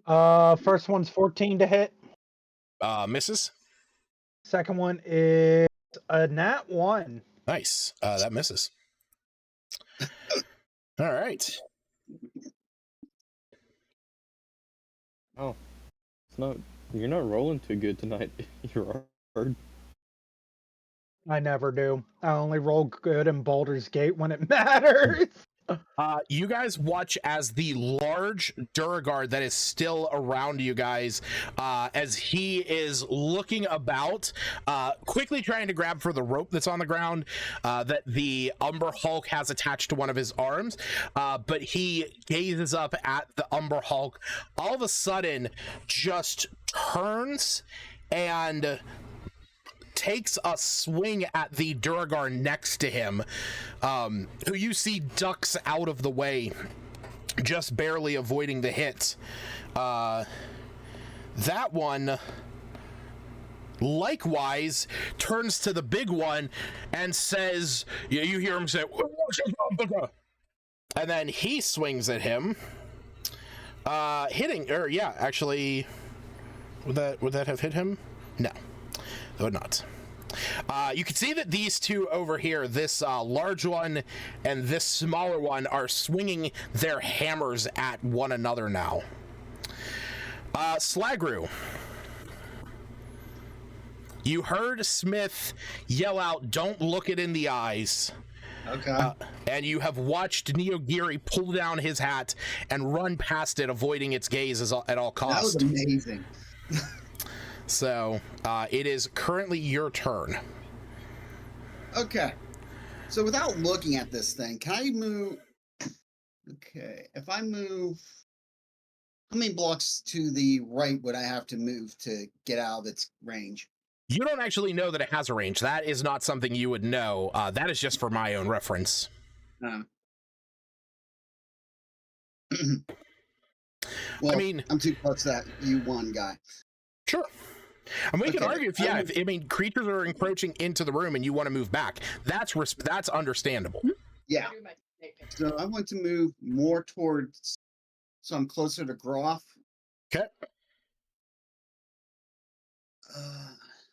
First one's 14 to hit. Misses. Second one is a nat 1. Nice. That misses. All right. Oh, it's not. You're not rolling too good tonight. You're hard. I never do. I only roll good in Baldur's Gate when it matters. You guys watch as the large Durgar that is still around you guys, as he is looking about, quickly trying to grab for the rope that's on the ground that the Umber Hulk has attached to one of his arms, but he gazes up at the Umber Hulk, all of a sudden just turns and takes a swing at the Durgar next to him, who you see ducks out of the way, just barely avoiding the hit. That one likewise turns to the big one and says, you hear him say, and then he swings at him, hitting, or yeah, actually, would that have hit him? No. It would not. You can see that these two over here, this large one and this smaller one, are swinging their hammers at one another now. Slagru, you heard Smith yell out, "Don't look it in the eyes." Okay. And you have watched Neogiri pull down his hat and run past it, avoiding its gaze at all costs. That was amazing. So, it is currently your turn. Okay. So without looking at this thing, can I move? Okay. If I move, how many blocks to the right would I have to move to get out of its range? You don't actually know that it has a range. That is not something you would know. That is just for my own reference. Well, I mean, I'm too close to that U1 guy. Sure. And we can argue I mean, creatures are encroaching into the room and you want to move back. That's understandable. Yeah. So I want to move more towards, so I'm closer to Groff. Okay.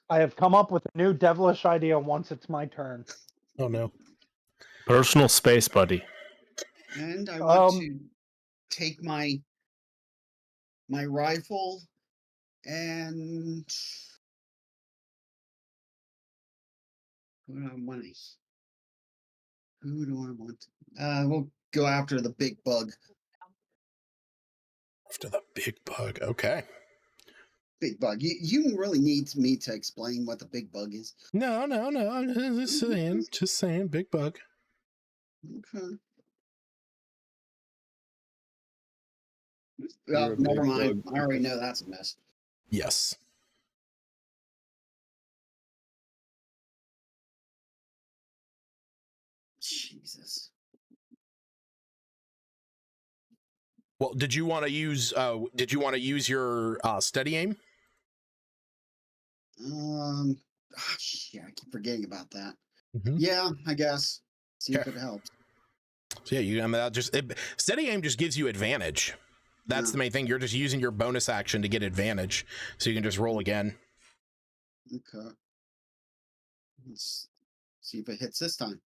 I have come up with a new devilish idea once it's my turn. Oh no. Personal space, buddy. And I want to take my rifle and who do I want? We'll go after the big bug. After the big bug. Okay. Big bug. You really need me to explain what the big bug is. No. I'm just saying, big bug. Okay. Well, never mind. I already know that's a mess. Yes. Jesus. Well, did you want to use your steady aim? Shit, I keep forgetting about that. Mm-hmm. Yeah, I guess. See if it helps. So yeah, steady aim just gives you advantage. That's the main thing. You're just using your bonus action to get advantage, so you can just roll again. Okay. Let's see if it hits this time.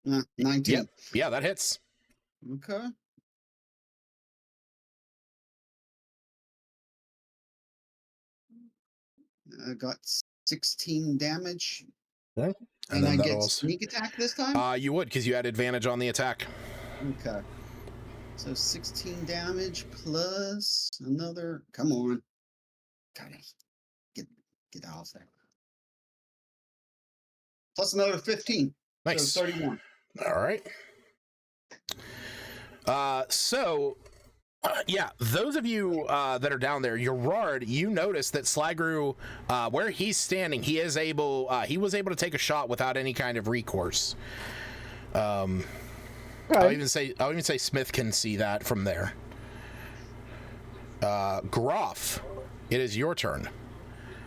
19. Yep. Yeah, that hits. Okay. I got 16 damage. Okay. And I get sneak attack this time? You would, because you had advantage on the attack. Okay. So 16 damage plus another. Come on. God, get off there. Plus another 15. Nice. So 31. All right. Those of you that are down there, Gerard, you notice that Slagru, where he's standing, he was able to take a shot without any kind of recourse. I'll even say Smith can see that from there. Groff, it is your turn.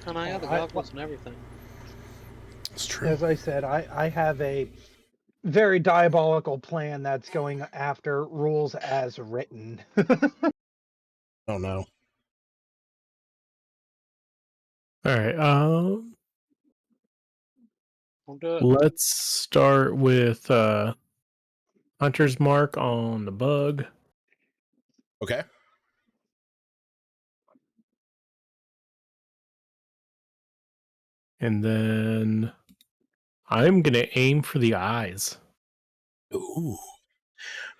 And I have the goggles and everything. It's true. As I said, I have a very diabolical plan that's going after rules as written. Oh no. All right. Don't do it. Let's start with Hunter's Mark on the bug. Okay. And then I'm going to aim for the eyes. Ooh.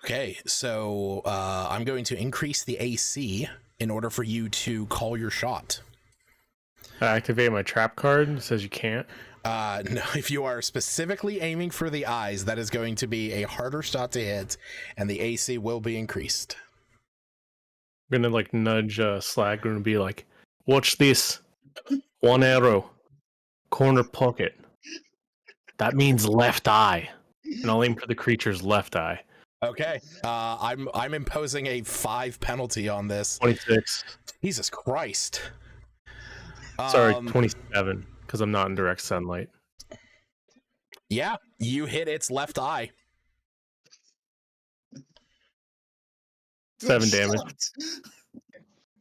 Okay, so I'm going to increase the AC in order for you to call your shot. I activate my trap card. It says you can't. No, if you are specifically aiming for the eyes, that is going to be a harder shot to hit, and the AC will be increased. I'm going to nudge Slag and be like, watch this. 1 arrow. Corner pocket. That means left eye. And I'll aim for the creature's left eye. Okay. I'm imposing a 5 penalty on this. 26. Jesus Christ. Sorry, 27, because I'm not in direct sunlight. Yeah, you hit its left eye. 7 damage.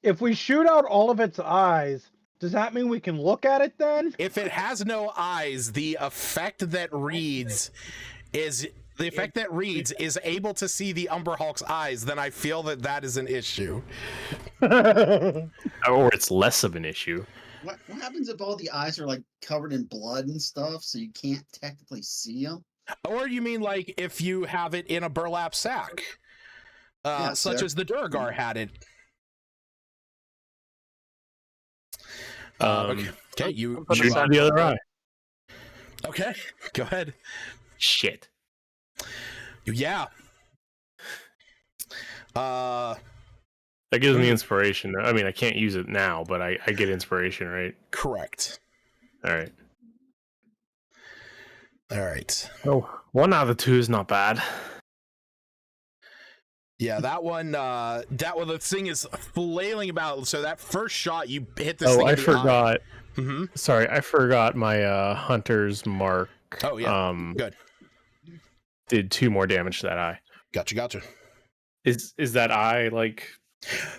If we shoot out all of its eyes, does that mean we can look at it then? If it has no eyes, the effect that reads is able to see the Umberhulk's eyes, then I feel that is an issue. Or it's less of an issue. What happens if all the eyes are covered in blood and stuff, so you can't technically see them? Or you mean if you have it in a burlap sack, such as the Duragar had it? Okay, you shoot to the other eye. Okay, go ahead. Shit. Yeah. That gives me inspiration. I mean, I can't use it now, but I get inspiration, right? Correct. All right. All right. Oh, 1 out of 2 is not bad. Yeah, that one, the thing is flailing about. So that first shot, you hit this Oh, thing I in the forgot. Mm-hmm. Sorry, I forgot my hunter's mark. Oh, yeah. Good. Did 2 more damage to that eye. Gotcha. Is that eye like?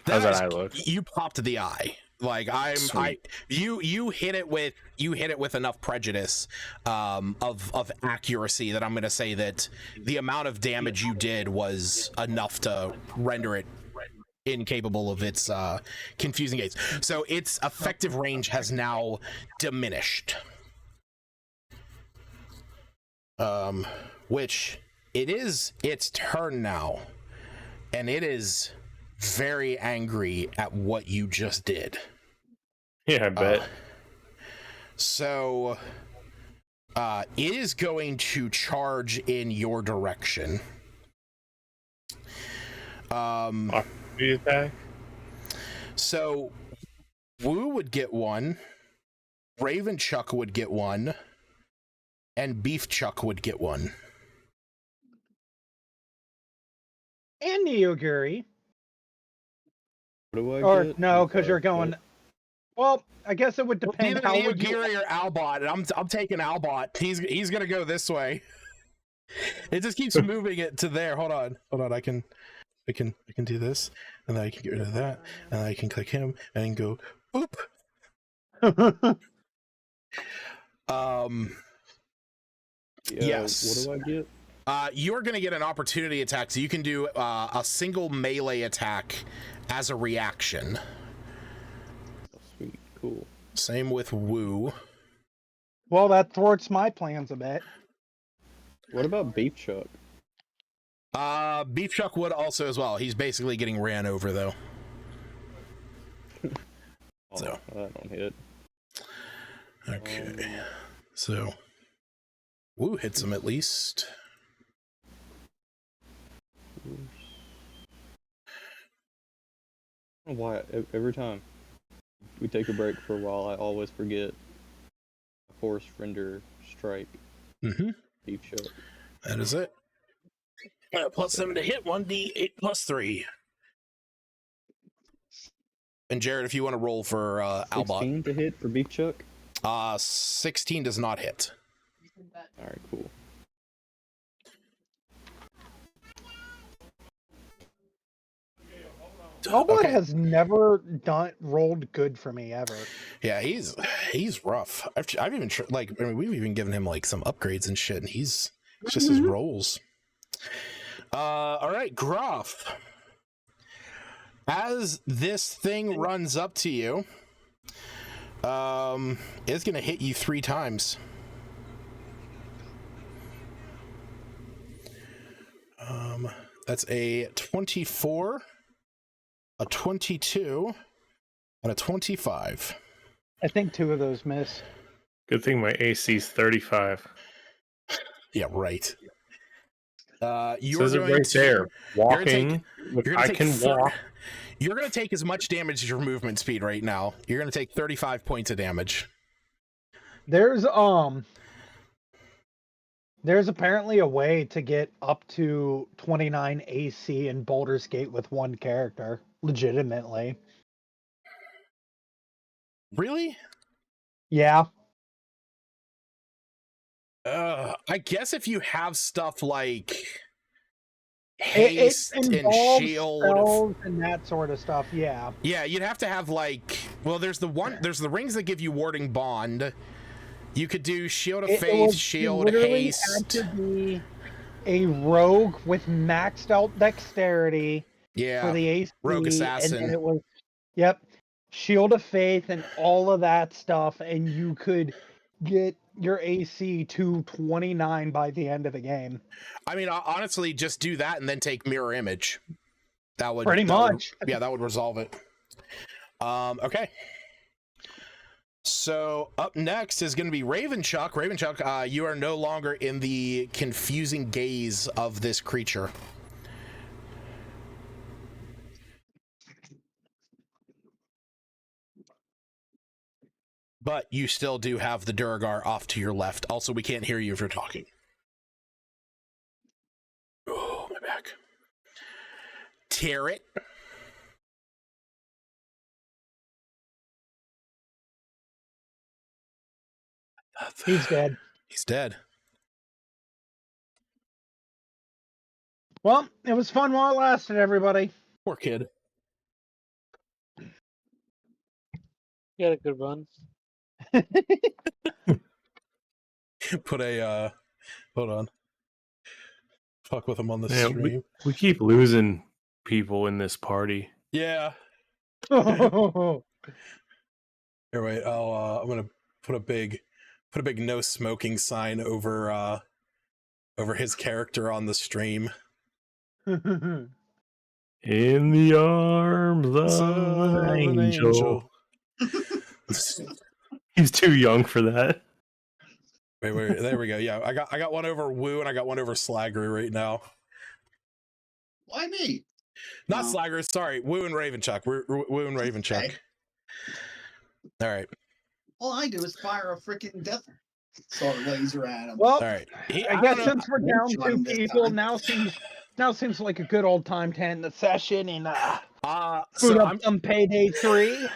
How's that eye look? You popped the eye. Like you hit it with enough prejudice of accuracy that I'm going to say that the amount of damage you did was enough to render it incapable of its confusing gaze. So its effective range has now diminished. Which it is its turn now, and it is very angry at what you just did. Yeah, I bet. So it is going to charge in your direction. Attack. So Woo would get 1, Raven Chuck would get 1, and Beef Chuck would get 1. And Neoguri. What do I Or get? no, because you're going. Well, I guess it would depend. Either How would you? Neoguri or Albot, and I'm taking Albot. He's gonna go this way. It just keeps moving it to there. Hold on. I can do this, and then I can get rid of that, and then I can click him and go boop. Yes. What do I get? You're going to get an opportunity attack, so you can do a single melee attack as a reaction. Oh, sweet, cool. Same with Woo. Well, that thwarts my plans a bit. What about Beef Chuck? Beef Chuck would also as well. He's basically getting ran over, though. So that don't hit. Okay. So Woo hits him at least. I don't know why every time we take a break for a while, I always forget Force Render Strike. Mm-hmm. Beef Chuck. That is it. +7 to hit, 1d8 +3. And Jared, if you want to roll for Albot. 16 to hit for Beef Chuck? 16 does not hit. Alright, cool. Albot has never rolled good for me ever. Yeah, he's rough. I've even we've even given him like some upgrades and shit, and it's just his rolls. All right, Groff. As this thing runs up to you, it's gonna hit you 3 times. That's a 24, a 22, and a 25. I think 2 of those miss. Good thing my AC's 35. Yeah, right. Says it right there. Walking. I can walk. You're going to take as much damage as your movement speed right now. You're going to take 35 points of damage. There's apparently a way to get up to 29 AC in Baldur's Gate with 1 character, legitimately. Really? Yeah. I guess if you have stuff like haste and shield spells and that sort of stuff, yeah. Yeah, you'd have to have there's the rings that give you warding bond. You could do shield of faith, shield, haste. Had to be a rogue with maxed out dexterity for the AC, rogue assassin. And then it was shield of faith and all of that stuff, and you could get your AC to 29 by the end of the game. I mean, honestly, just do that and then take mirror image. That would pretty much. That would resolve it. Okay. So up next is going to be Ravenchuck. Ravenchuck, you are no longer in the confusing gaze of this creature. But you still do have the Durgar off to your left. Also, we can't hear you if you're talking. Oh, my back. tear it. He's dead. He's dead. Well, it was fun while it lasted, everybody. Poor kid. You had a good run. Put a hold on. Fuck with him on the Man, stream. we keep losing people in this party. Yeah. Oh, Here, wait. I'm gonna put a big no smoking sign over his character on the stream. In the arms of an angel. He's too young for that. Wait, there we go. Yeah, I got one over Woo and I got one over Slaggery right now. Why me? Not No. Slaggery, sorry. Woo and Ravenchuck. Woo and Ravenchuck. Okay. All right. All I do is fire a freaking death sword laser at him. well, All right. I guess since we're down Won't join two this people, time. now seems like a good old time to end the session and So boot up some Payday 3.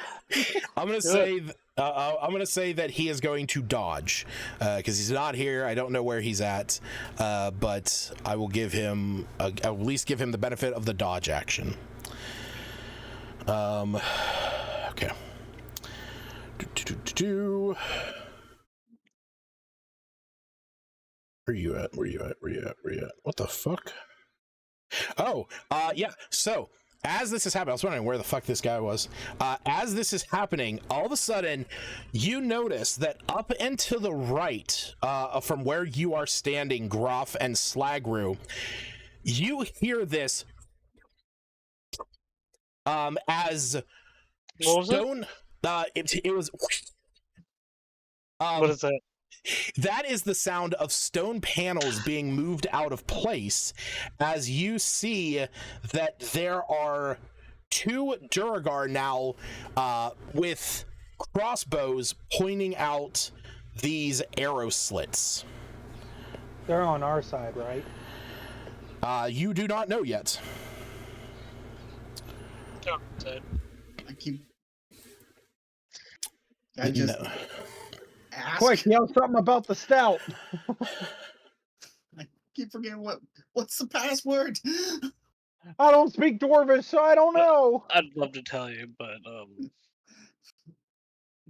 I'm gonna say that he is going to dodge because he's not here. I don't know where he's at, but I will give him at least give him the benefit of the dodge action. Okay. Where you at? What the fuck? Oh, yeah. So as this is happening, I was wondering where the fuck this guy was. As this is happening, all of a sudden, you notice that up and to the right, from where you are standing, Groff and Slagru, you hear this as What was stone. It was. What is that? That is the sound of stone panels being moved out of place as you see that there are two Duragar now with crossbows pointing out these arrow slits. They're on our side, right? You do not know yet. Oh, dead. I just No. ask. Quick, yell something about the stout. I keep forgetting what's the password. I don't speak Dwarvish, so I don't know. I'd love to tell you, but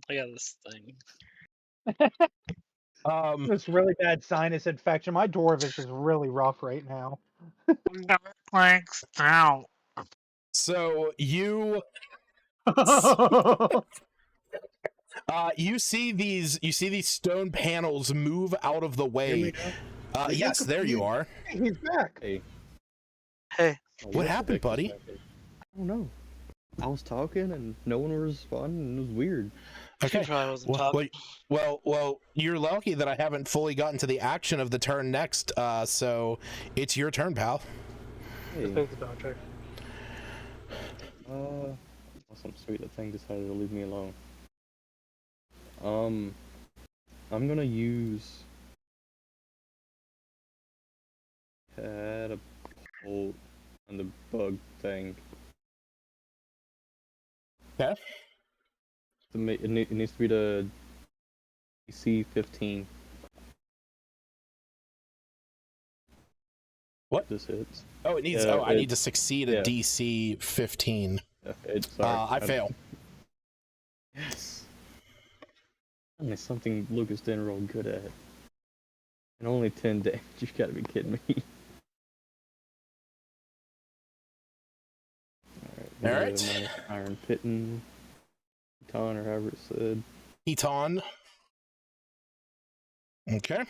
I got this thing. This really bad sinus infection. My Dwarvish is really rough right now. Thanks. Ow. So you see these stone panels move out of the way. Yes, there you are. He's back. Hey. What happened, buddy? I don't know. I was talking and no one was responding, and it was weird. Okay. Probably wasn't talking. Well, you're lucky that I haven't fully gotten to the action of the turn next. So it's your turn, pal. Hey. Take the doctor. Something sweet. That thing decided to leave me alone. I'm gonna use catapult on the bug thing. Okay. It needs to be the DC 15. What? This hits. Oh, it needs. I need to succeed a DC 15. I fail. Yes. Only something Lucas didn't roll good at. And only 10 damage. You gotta be kidding me. Alright. Iron Pitten. Ton, or however it said. Eton. Okay.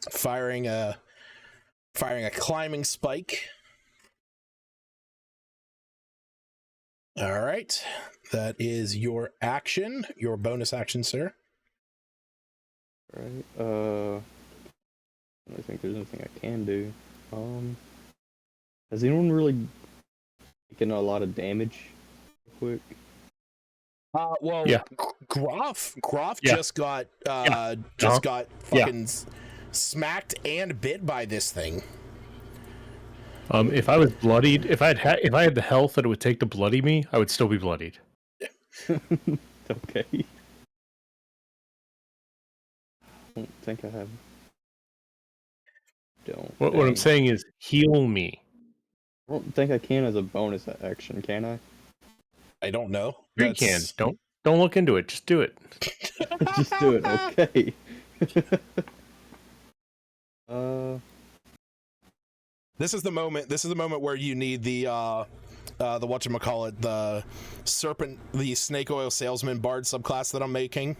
Firing a climbing spike. All right. That is your action, your bonus action, sir. Right. I don't think there's anything I can do. Has anyone really taken a lot of damage real quick? Well, yeah. Groff Yeah. just got fucking smacked and bit by this thing. If I was bloodied, if I had the health that it would take to bloody me, I would still be bloodied. Okay. I don't think I have. What I'm saying is heal me. I don't think I can as a bonus action, can I? I don't know. You can. Don't look into it. Just do it. Just do it. Okay. This is the moment. This is the moment where you need the whatchamacallit, the serpent, the snake oil salesman bard subclass that I'm making,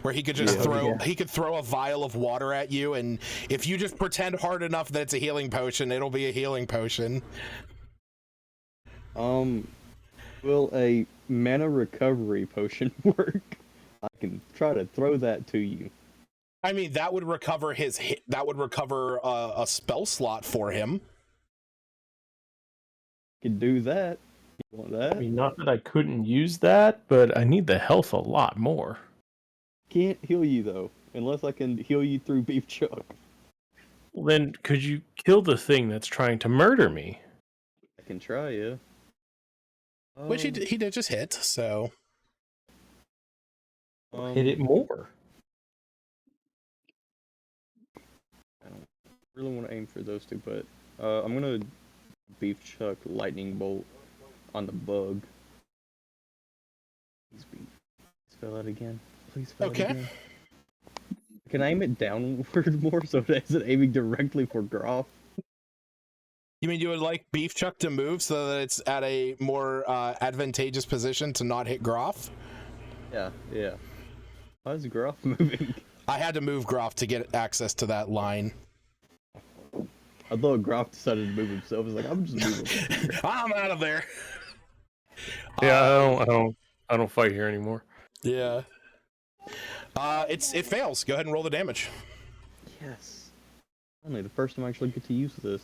where he could just he could throw a vial of water at you, and if you just pretend hard enough that it's a healing potion, it'll be a healing potion. Will a mana recovery potion work? I can try to throw that to you. I mean, that would recover his hit. That would recover a spell slot for him. Could do that. You want that? I mean, not that I couldn't use that, but I need the health a lot more. Can't heal you though, unless I can heal you through beef chuck. Well, then could you kill the thing that's trying to murder me? I can try, yeah. Which he did just hit, so hit it more. I don't really want to aim for those two, but I'm gonna beef chuck lightning bolt on the bug. Please spell it again. Please spell it again. Can I aim it downward more so that it's aiming directly for Groff? You mean you would like Beef Chuck to move so that it's at a more advantageous position to not hit Groff? Yeah. Why is Groff moving? I had to move Groff to get access to that line. I thought Groff decided to move himself. I was like, I'm just moving. I'm out of there. Yeah, I don't fight here anymore. Yeah. It fails. Go ahead and roll the damage. Yes. Only the first time I actually get to use this.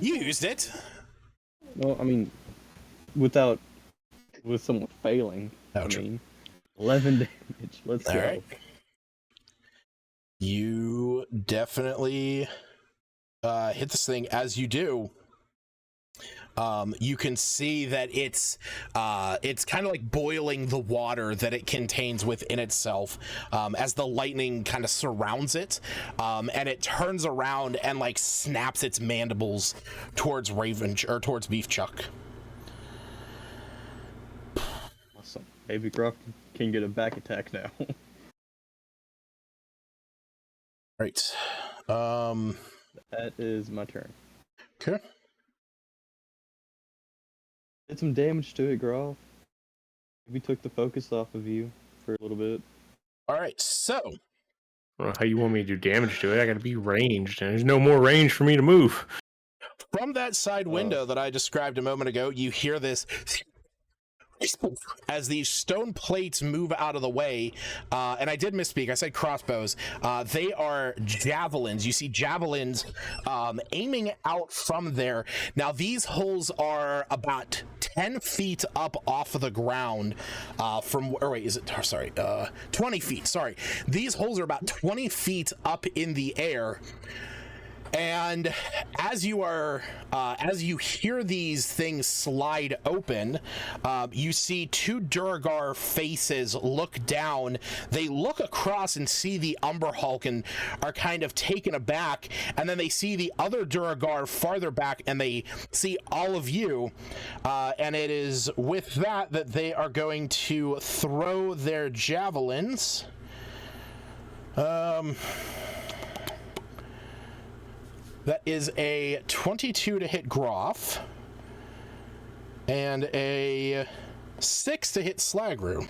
You used it. Well, I mean, with someone failing. Ouch. I mean, 11 damage. Let's go. Right. You definitely hit this thing. As you do, you can see that it's kind of like boiling the water that it contains within itself, as the lightning kind of surrounds it, and it turns around and like snaps its mandibles towards towards Beef Chuck. Awesome. Baby Groff can get a back attack now. Right. That is my turn. Okay. Did some damage to it, Groff. Maybe took the focus off of you for a little bit. All right. So, I don't know how you want me to do damage to it. I gotta be ranged, and there's no more range for me to move. from that side window that I described a moment ago, you hear this as these stone plates move out of the way, and I did misspeak. I said crossbows. They are javelins. You see javelins aiming out from there. Now these holes are about 10 feet up off of the ground from, or wait, is it, sorry, 20 feet, sorry. These holes are about 20 feet up in the air. And as you hear these things slide open, you see two Duragar faces look down. They look across and see the Umber Hulk and are kind of taken aback. And then they see the other Duragar farther back and they see all of you. And it is with that they are going to throw their javelins. That is a 22 to hit Groff, and a 6 to hit Slagru.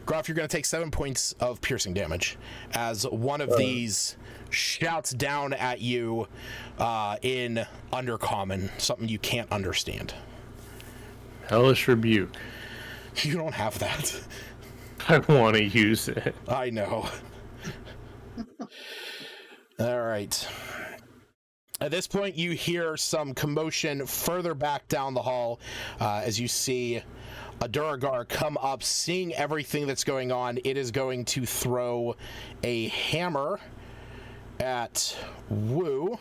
Groff, you're going to take 7 points of piercing damage as one of these shouts down at you in Undercommon, something you can't understand. Hellish Rebuke. You don't have that. I want to use it. I know. All right. At this point, you hear some commotion further back down the hall as you see a Duragar come up, seeing everything that's going on. It is going to throw a hammer at Woo,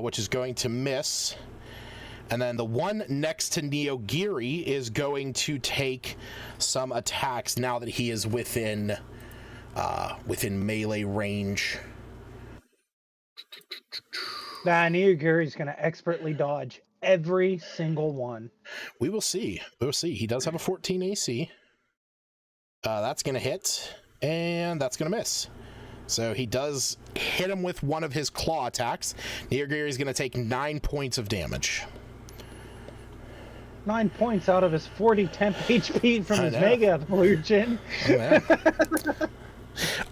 which is going to miss. And then the one next to Neogiri is going to take some attacks now that he is within melee range. Neogiri's going to expertly dodge every single one. We will see. We'll see. He does have a 14 AC. That's going to hit, and that's going to miss. So he does hit him with one of his claw attacks. Neogiri is going to take 9 points of damage. 9 points out of his 40 temp HP from his Mega Evolution. Oh,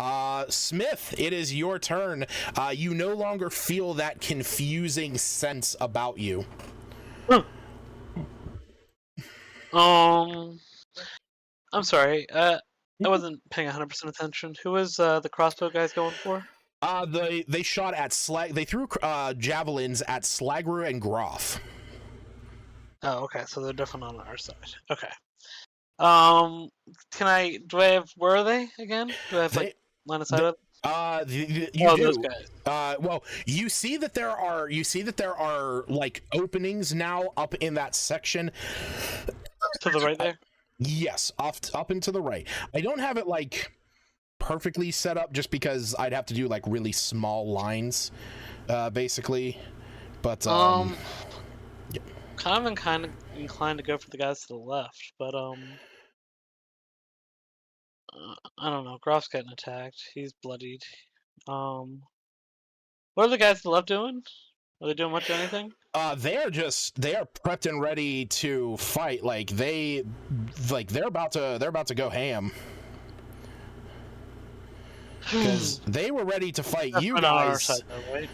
yeah. Smith, it is your turn. You no longer feel that confusing sense about you. I'm sorry. I wasn't paying 100% attention. Who was the crossbow guys going for? They shot at Slag. They threw javelins at Slagru and Groff. Oh, okay. So they're definitely on our side. Okay. Do I have? Where are they again? Do I have like line of sight of? You do. Those guys. Well, you see that there are like openings now up in that section. To the right there. Yes, up and to the right. I don't have it like perfectly set up just because I'd have to do like really small lines, basically. But yeah. Kind of inclined to go for the guys to the left, but I don't know. Groff's getting attacked. He's bloodied. What are the guys to the left doing? Are they doing much of anything? They are prepped and ready to fight. They're about to go ham. Because they were ready to fight you guys. On our side, though, right?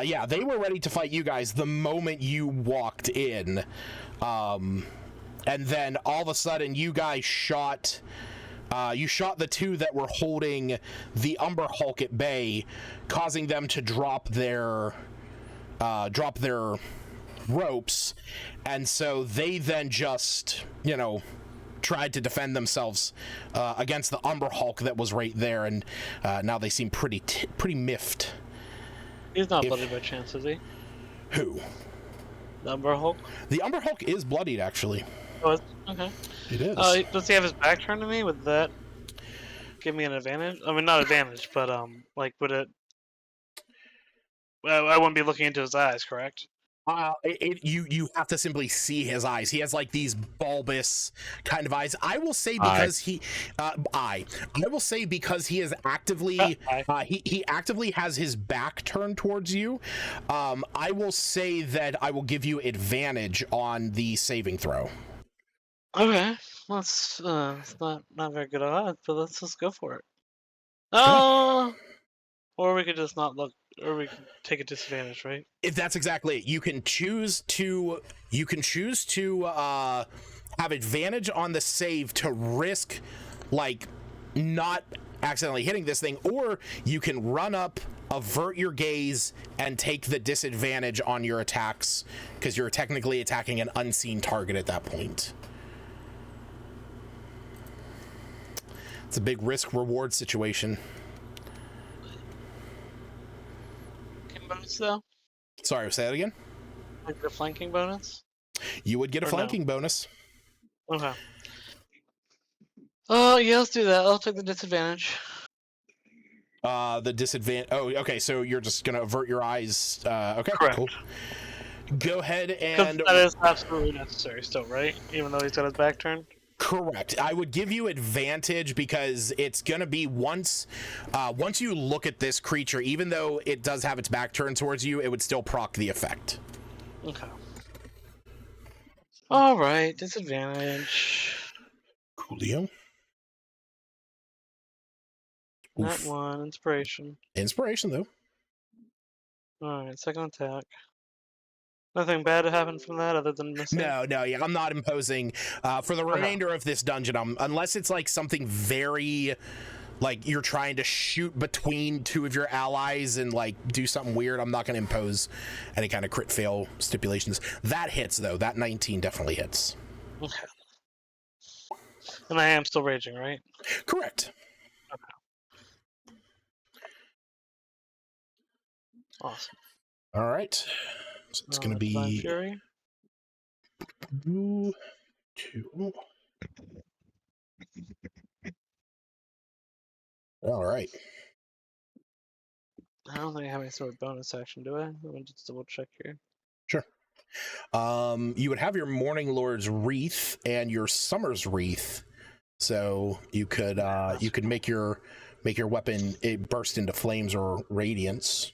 Yeah, they were ready to fight you guys the moment you walked in. And then all of a sudden you guys shot the two that were holding the Umber Hulk at bay, causing them to drop their ropes. And so they then just, tried to defend themselves against the Umber Hulk that was right there, and now they seem pretty miffed. He's not bloodied by chance, is he? Who? The Umber Hulk? The Umber Hulk is bloodied, actually. Oh, okay. It is. Does he have his back turned to me? Would that give me an advantage? I mean, not advantage, but would it? I wouldn't be looking into his eyes, correct? You have to simply see his eyes. He has like these bulbous kind of eyes. I will say because he is actively he actively has his back turned towards you. I will say that I will give you advantage on the saving throw. Okay, well, it's not very good odds, but let's just go for it. Or we could just not look, or we can take a disadvantage, right? If that's exactly it, you can choose to have advantage on the save to risk like not accidentally hitting this thing, or you can run up, avert your gaze, and take the disadvantage on your attacks because you're technically attacking an unseen target at that point. It's a big risk-reward situation. Bonus though? Sorry, say that again? Like the flanking bonus? You would get a flanking bonus. Okay. Oh, yeah, let's do that. I'll take the disadvantage. The disadvantage. Oh, okay. So you're just gonna avert your eyes. Okay, correct. Cool. Go ahead and. That is absolutely necessary, still, right? Even though he's got his back turned. Correct. I would give you advantage because it's gonna be once you look at this creature, even though it does have its back turned towards you, it would still proc the effect. Okay. All right, disadvantage. Coolio. That one, inspiration. Inspiration though. All right, second attack. Nothing bad to happen from that other than missing? No, yeah, I'm not imposing for the remainder of this dungeon, unless it's like something very, like you're trying to shoot between two of your allies and like do something weird, I'm not going to impose any kind of crit fail stipulations. That hits though, that 19 definitely hits. Okay. And I am still raging, right? Correct. Awesome. All right. So it's going to be Fury. 2, 2. All right. I don't think I have any sort of bonus action, do I? Let me just double check here. Sure. You would have your Morning Lord's Wreath and your Summer's Wreath, so you could make your weapon burst into flames or radiance.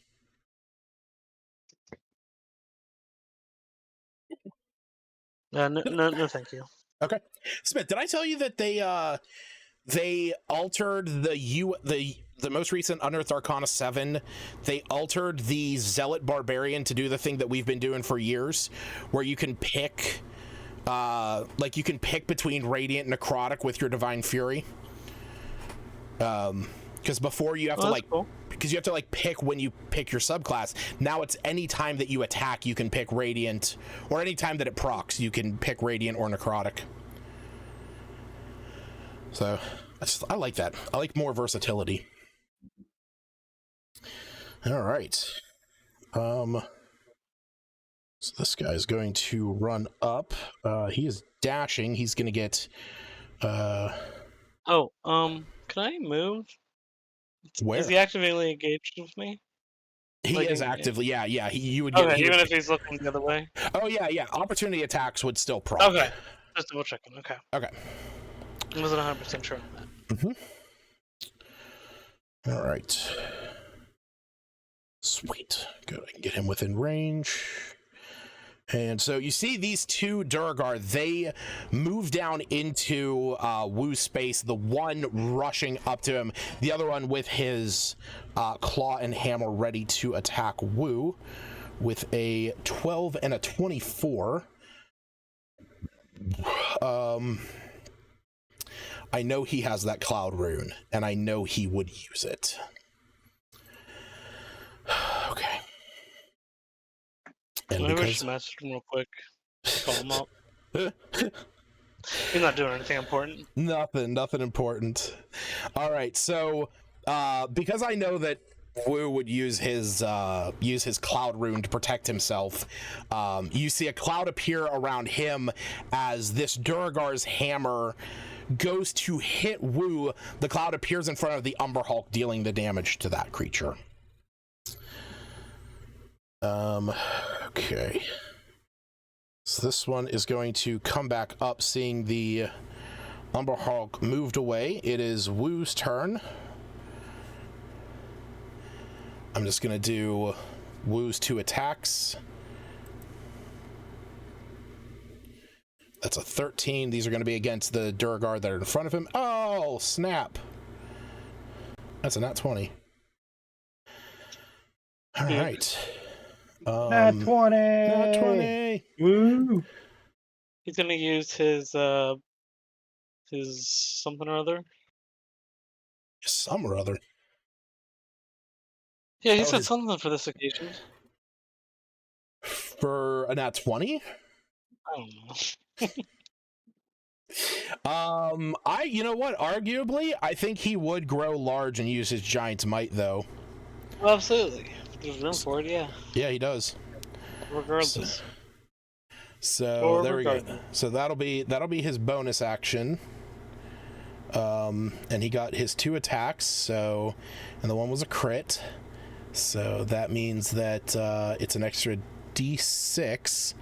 No, thank you. Okay, Smith, did I tell you that they altered the most recent Unearthed Arcana 7, they altered the Zealot Barbarian to do the thing that we've been doing for years, where you can pick between Radiant and Necrotic with your Divine Fury. Because before you have because you have to pick when you pick your subclass. Now it's any time that you attack, you can pick Radiant, or any time that it procs, you can pick Radiant or Necrotic. So I like that. I like more versatility. All right. So this guy's going to run up. He is dashing. He's going to get. Can I move? Where? Is he actively engaged with me? He is actively. Yeah. You would. Okay, even if he's looking the other way. Oh yeah. Opportunity attacks would still proc. Okay, just double checking. Okay. Okay. I wasn't 100% sure on that. All right. Sweet. Good. I can get him within range. And so you see these two Durgar, they move down into Wu's space, the one rushing up to him, the other one with his claw and hammer ready to attack Wu with a 12 and a 24. I know he has that cloud rune, and I know he would use it. Okay. And Maybe I should message him real quick. Call him up. He's not doing anything important. Nothing important. All right, so because I know that Wu would use his cloud rune to protect himself, you see a cloud appear around him as this Durgar's hammer goes to hit Wu. The cloud appears in front of the Umber Hulk, dealing the damage to that creature. Okay. So this one is going to come back up, seeing the Umber Hulk moved away. It is Wu's turn. I'm just going to do Wu's 2 attacks. That's a 13. These are going to be against the Durgar that are in front of him. Oh, snap. That's a nat 20. All right. Nat 20! Nat 20! Woo! He's gonna use his something or other. Some or other. Yeah, he said something for this occasion. For a nat 20? I don't know. You know what? Arguably, I think he would grow large and use his giant's might, though. Well, absolutely. There's room for it, yeah. Yeah, he does. Regardless. So there we go. So that'll be his bonus action. And he got his 2 attacks. So, and the one was a crit. So that means that it's an extra D6.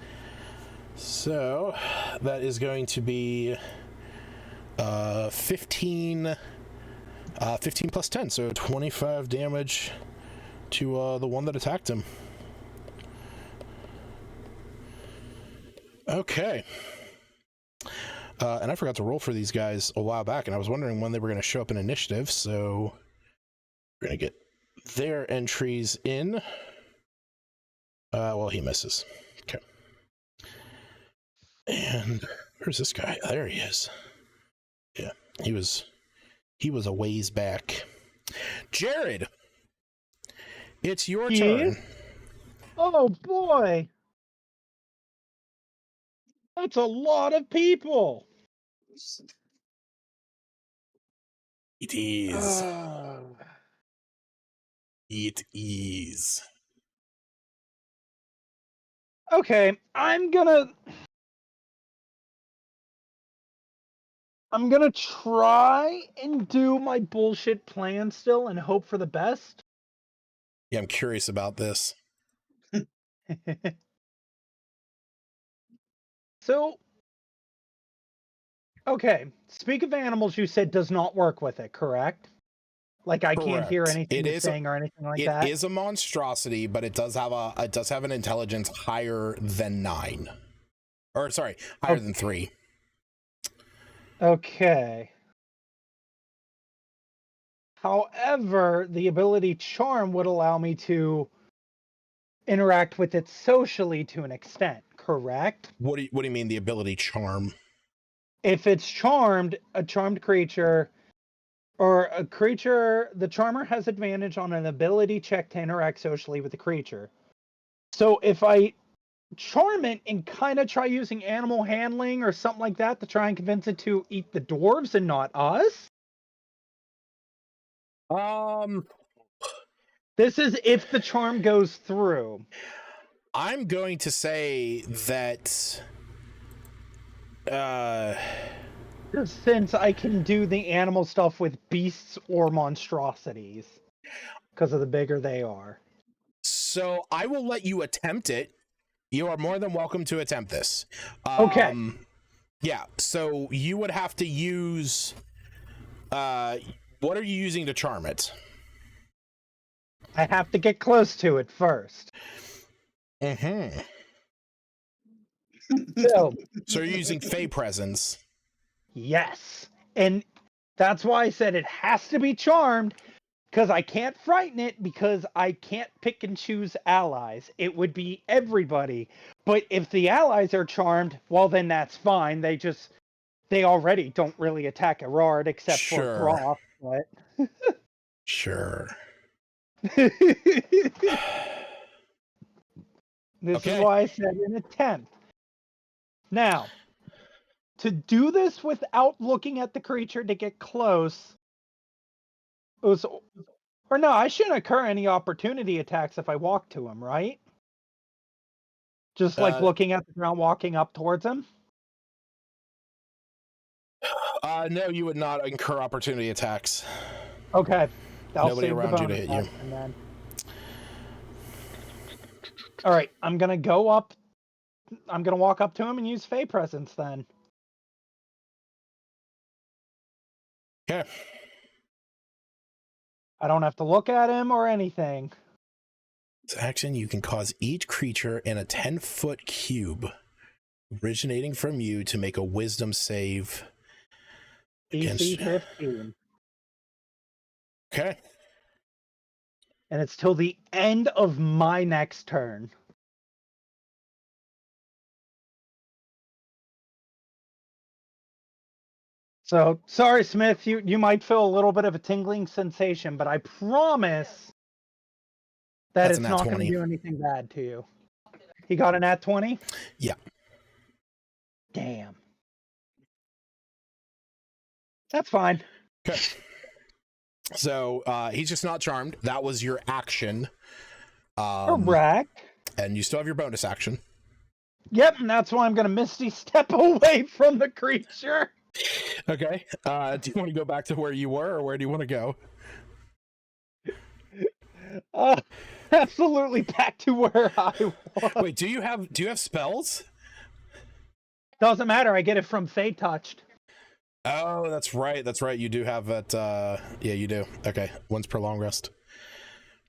So that is going to be 15 plus 10, so 25 damage to the one that attacked him. Okay. And I forgot to roll for these guys a while back, and I was wondering when they were going to show up in initiative, so we're going to get their entries in. Well, he misses. Okay. And where's this guy? There he is. Yeah, he was a ways back. Jared, it's your turn. Oh boy, that's a lot of people. It is. It is. Okay, I'm gonna try and do my bullshit plan still and hope for the best. Yeah, I'm curious about this. So, okay, speak of animals you said does not work with it, correct? Like I can't hear Correct. anything you're saying or anything like that? It is a monstrosity, but it does have an intelligence higher than 9. Or sorry, higher than 3. Okay. However, the ability Charm would allow me to interact with it socially to an extent, correct? What do you mean the ability Charm? If it's charmed, a charmed creature or a creature, the charmer has advantage on an ability check to interact socially with the creature. So if I charm it and kind of try using animal handling or something like that to try and convince it to eat the dwarves and not us? This is if the charm goes through. I'm going to say that since I can do the animal stuff with beasts or monstrosities because of the bigger they are. So I will let you attempt it. You are more than welcome to attempt this. Okay. Yeah, so you would have to use what are you using to charm it? I have to get close to it first. Mm-hmm. So you're using Fey Presence. Yes. And that's why I said it has to be charmed, because I can't frighten it, because I can't pick and choose allies. It would be everybody. But if the allies are charmed, well, then that's fine. They already don't really attack Erard except for Groff. But... Sure. This is why I said an attempt. Now, to do this without looking at the creature to get close, I shouldn't occur any opportunity attacks if I walk to him, right? Just like looking at the ground, walking up towards him? No, you would not incur opportunity attacks. Okay. Nobody around you to hit you. Then... All right, I'm going to go up. I'm going to walk up to him and use Fey Presence then. Okay. I don't have to look at him or anything. This action, you can cause each creature in a 10-foot cube originating from you to make a wisdom save. DC 15. Okay. And it's till the end of my next turn. So, sorry, Smith, you might feel a little bit of a tingling sensation, but I promise that it's not going to do anything bad to you. He got an nat 20? Yeah. Damn. That's fine. Okay. So, he's just not charmed. That was your action. Correct. And you still have your bonus action. Yep, and that's why I'm going to Misty Step away from the creature. Okay. Do you want to go back to where you were, or where do you want to go? Absolutely back to where I was. Wait, do you have spells? Doesn't matter. I get it from Fey Touched. Oh, that's right. That's right. You do have that. Yeah, you do. Okay. Once per long rest.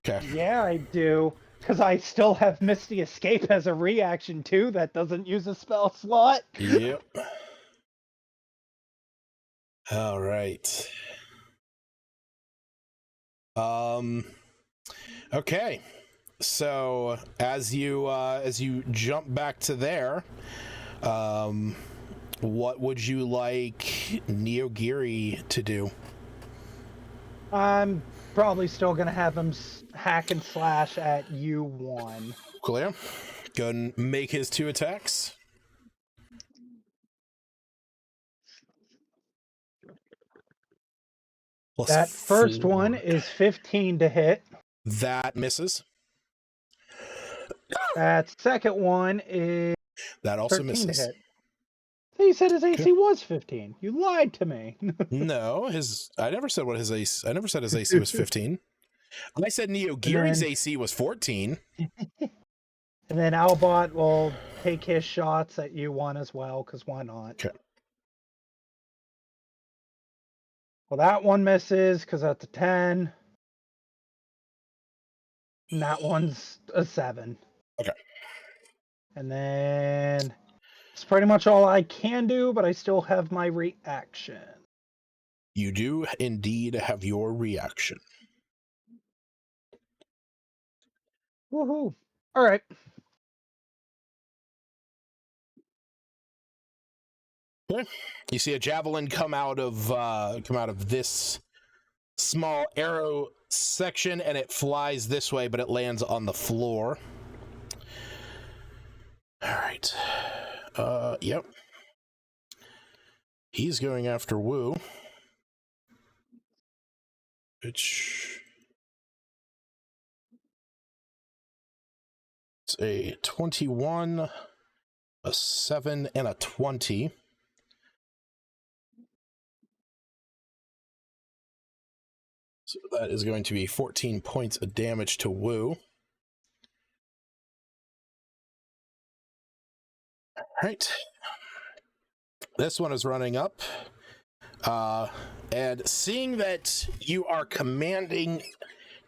Okay. Yeah, I do. Because I still have Misty Escape as a reaction, too, that doesn't use a spell slot. Yep. All right. Okay. So as you jump back to there, what would you like Neogiri to do? I'm probably still going to have him hack and slash at U1. Clear. Go ahead and make his 2 attacks. That first one is 15 to hit. That misses. That second one is that also 13 misses. to hit. He said his AC was 15. You lied to me. No, I never said what his AC. I never said his AC was 15. I said Neo Geary's AC was 14. And then Albot will take his shots at you one as well, because why not? Okay. Well, that one misses because that's a 10. And that one's a 7. Okay. And then it's pretty much all I can do, but I still have my reaction. You do indeed have your reaction. Woohoo. All right. Okay. You see a javelin come out of this small arrow section, and it flies this way, but it lands on the floor. All right. Yep. He's going after Wu. Which it's a 21, a 7, and a 20. So that is going to be 14 points of damage to Wu. All right. This one is running up. And seeing that you are commanding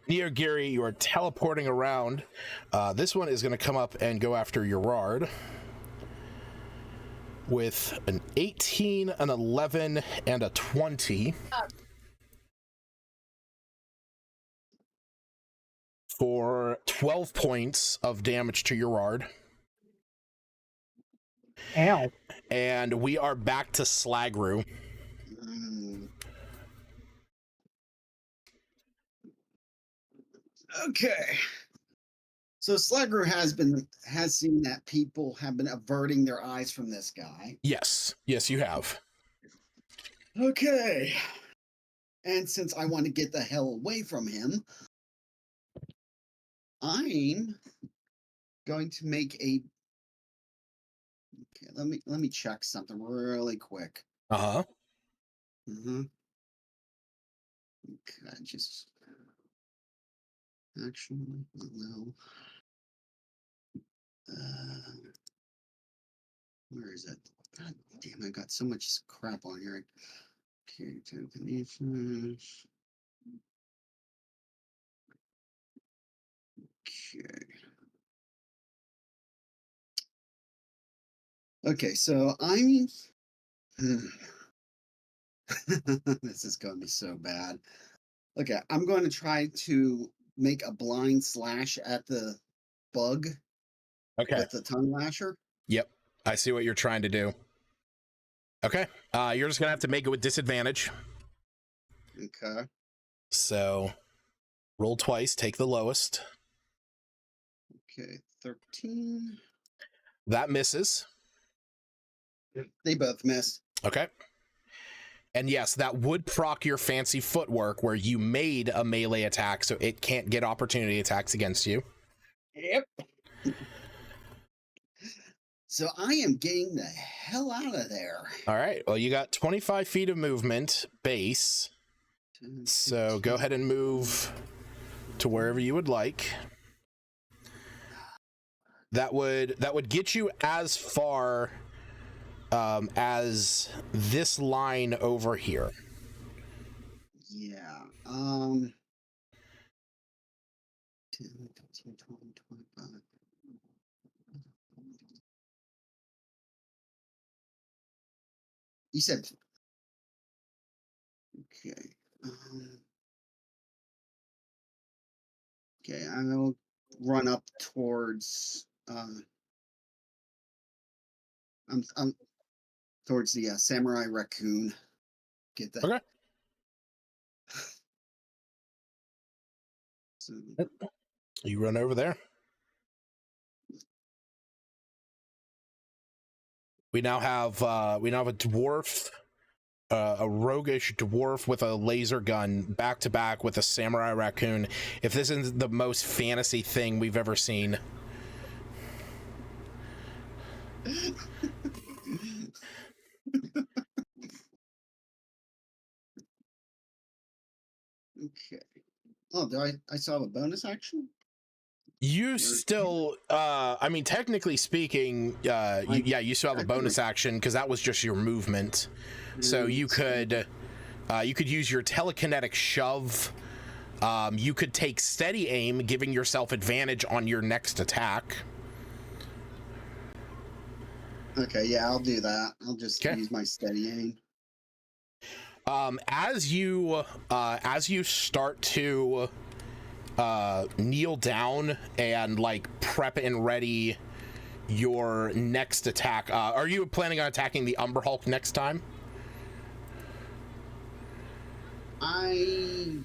Neogiri, you are teleporting around, this one is going to come up and go after Gerard with an 18, an 11, and a 20. For 12 points of damage to Gerard. Ow. And we are back to Slagru. Okay. So Slagru has seen that people have been averting their eyes from this guy. Yes. Yes, you have. Okay. And since I want to get the hell away from him, I'm going to make a. Okay, let me check something really quick. Uh-huh. Okay, just actually no. Where is it? God damn, I got so much crap on here. Okay, definitions. Okay. Okay, so I'm. This is going to be so bad. Okay, I'm going to try to make a blind slash at the bug. Okay. With the tongue lasher. Yep. I see what you're trying to do. Okay. You're just going to have to make it with disadvantage. Okay. So roll twice, take the lowest. Okay, 13. That misses. They both miss. Okay. And yes, that would proc your fancy footwork where you made a melee attack, so it can't get opportunity attacks against you. Yep. So I am getting the hell out of there. All right. Well, you got 25 feet of movement base. So go ahead and move to wherever you would like. That would get you as far as this line over here. Yeah. 10, 15, 20, 25. You said. Okay. Okay, I will run up towards. I'm towards the samurai raccoon. Get that. Okay. So, You run over there. We now have a dwarf, a roguish dwarf with a laser gun back to back with a samurai raccoon. If this isn't the most fantasy thing we've ever seen, Okay. Oh, do I still have a bonus action? You still, I mean, technically speaking, you still have a bonus action because that was just your movement. So you could use your telekinetic shove. You could take steady aim, giving yourself advantage on your next attack. Okay, yeah, I'll do that. I'll just use my steady aim. As you start to kneel down and like prep and ready your next attack, are you planning on attacking the Umber Hulk next time? I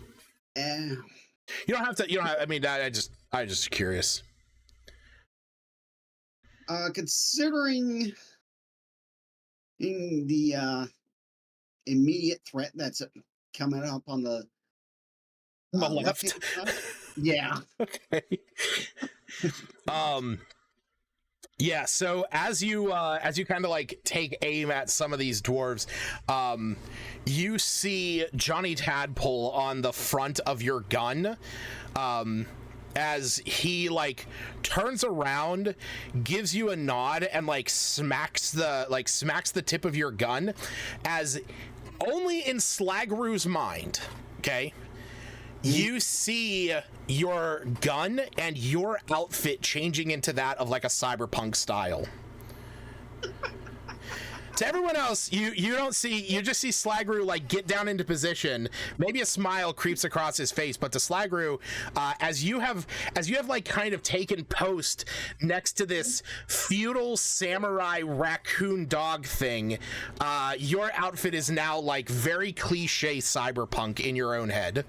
am. You don't have to. You don't have, I mean, I just curious. Considering the immediate threat that's coming up on the left. Yeah. Okay. Yeah, so as you kind of like take aim at some of these dwarves, you see Johnny Tadpole on the front of your gun, as he like turns around, gives you a nod, and like smacks the tip of your gun, as only in Slagru's mind, okay? You see your gun and your outfit changing into that of like a cyberpunk style. To everyone else, you don't see, you just see Slagru like get down into position. Maybe a smile creeps across his face, but to Slagru, as you have like kind of taken post next to this feudal samurai raccoon dog thing, your outfit is now like very cliche cyberpunk in your own head.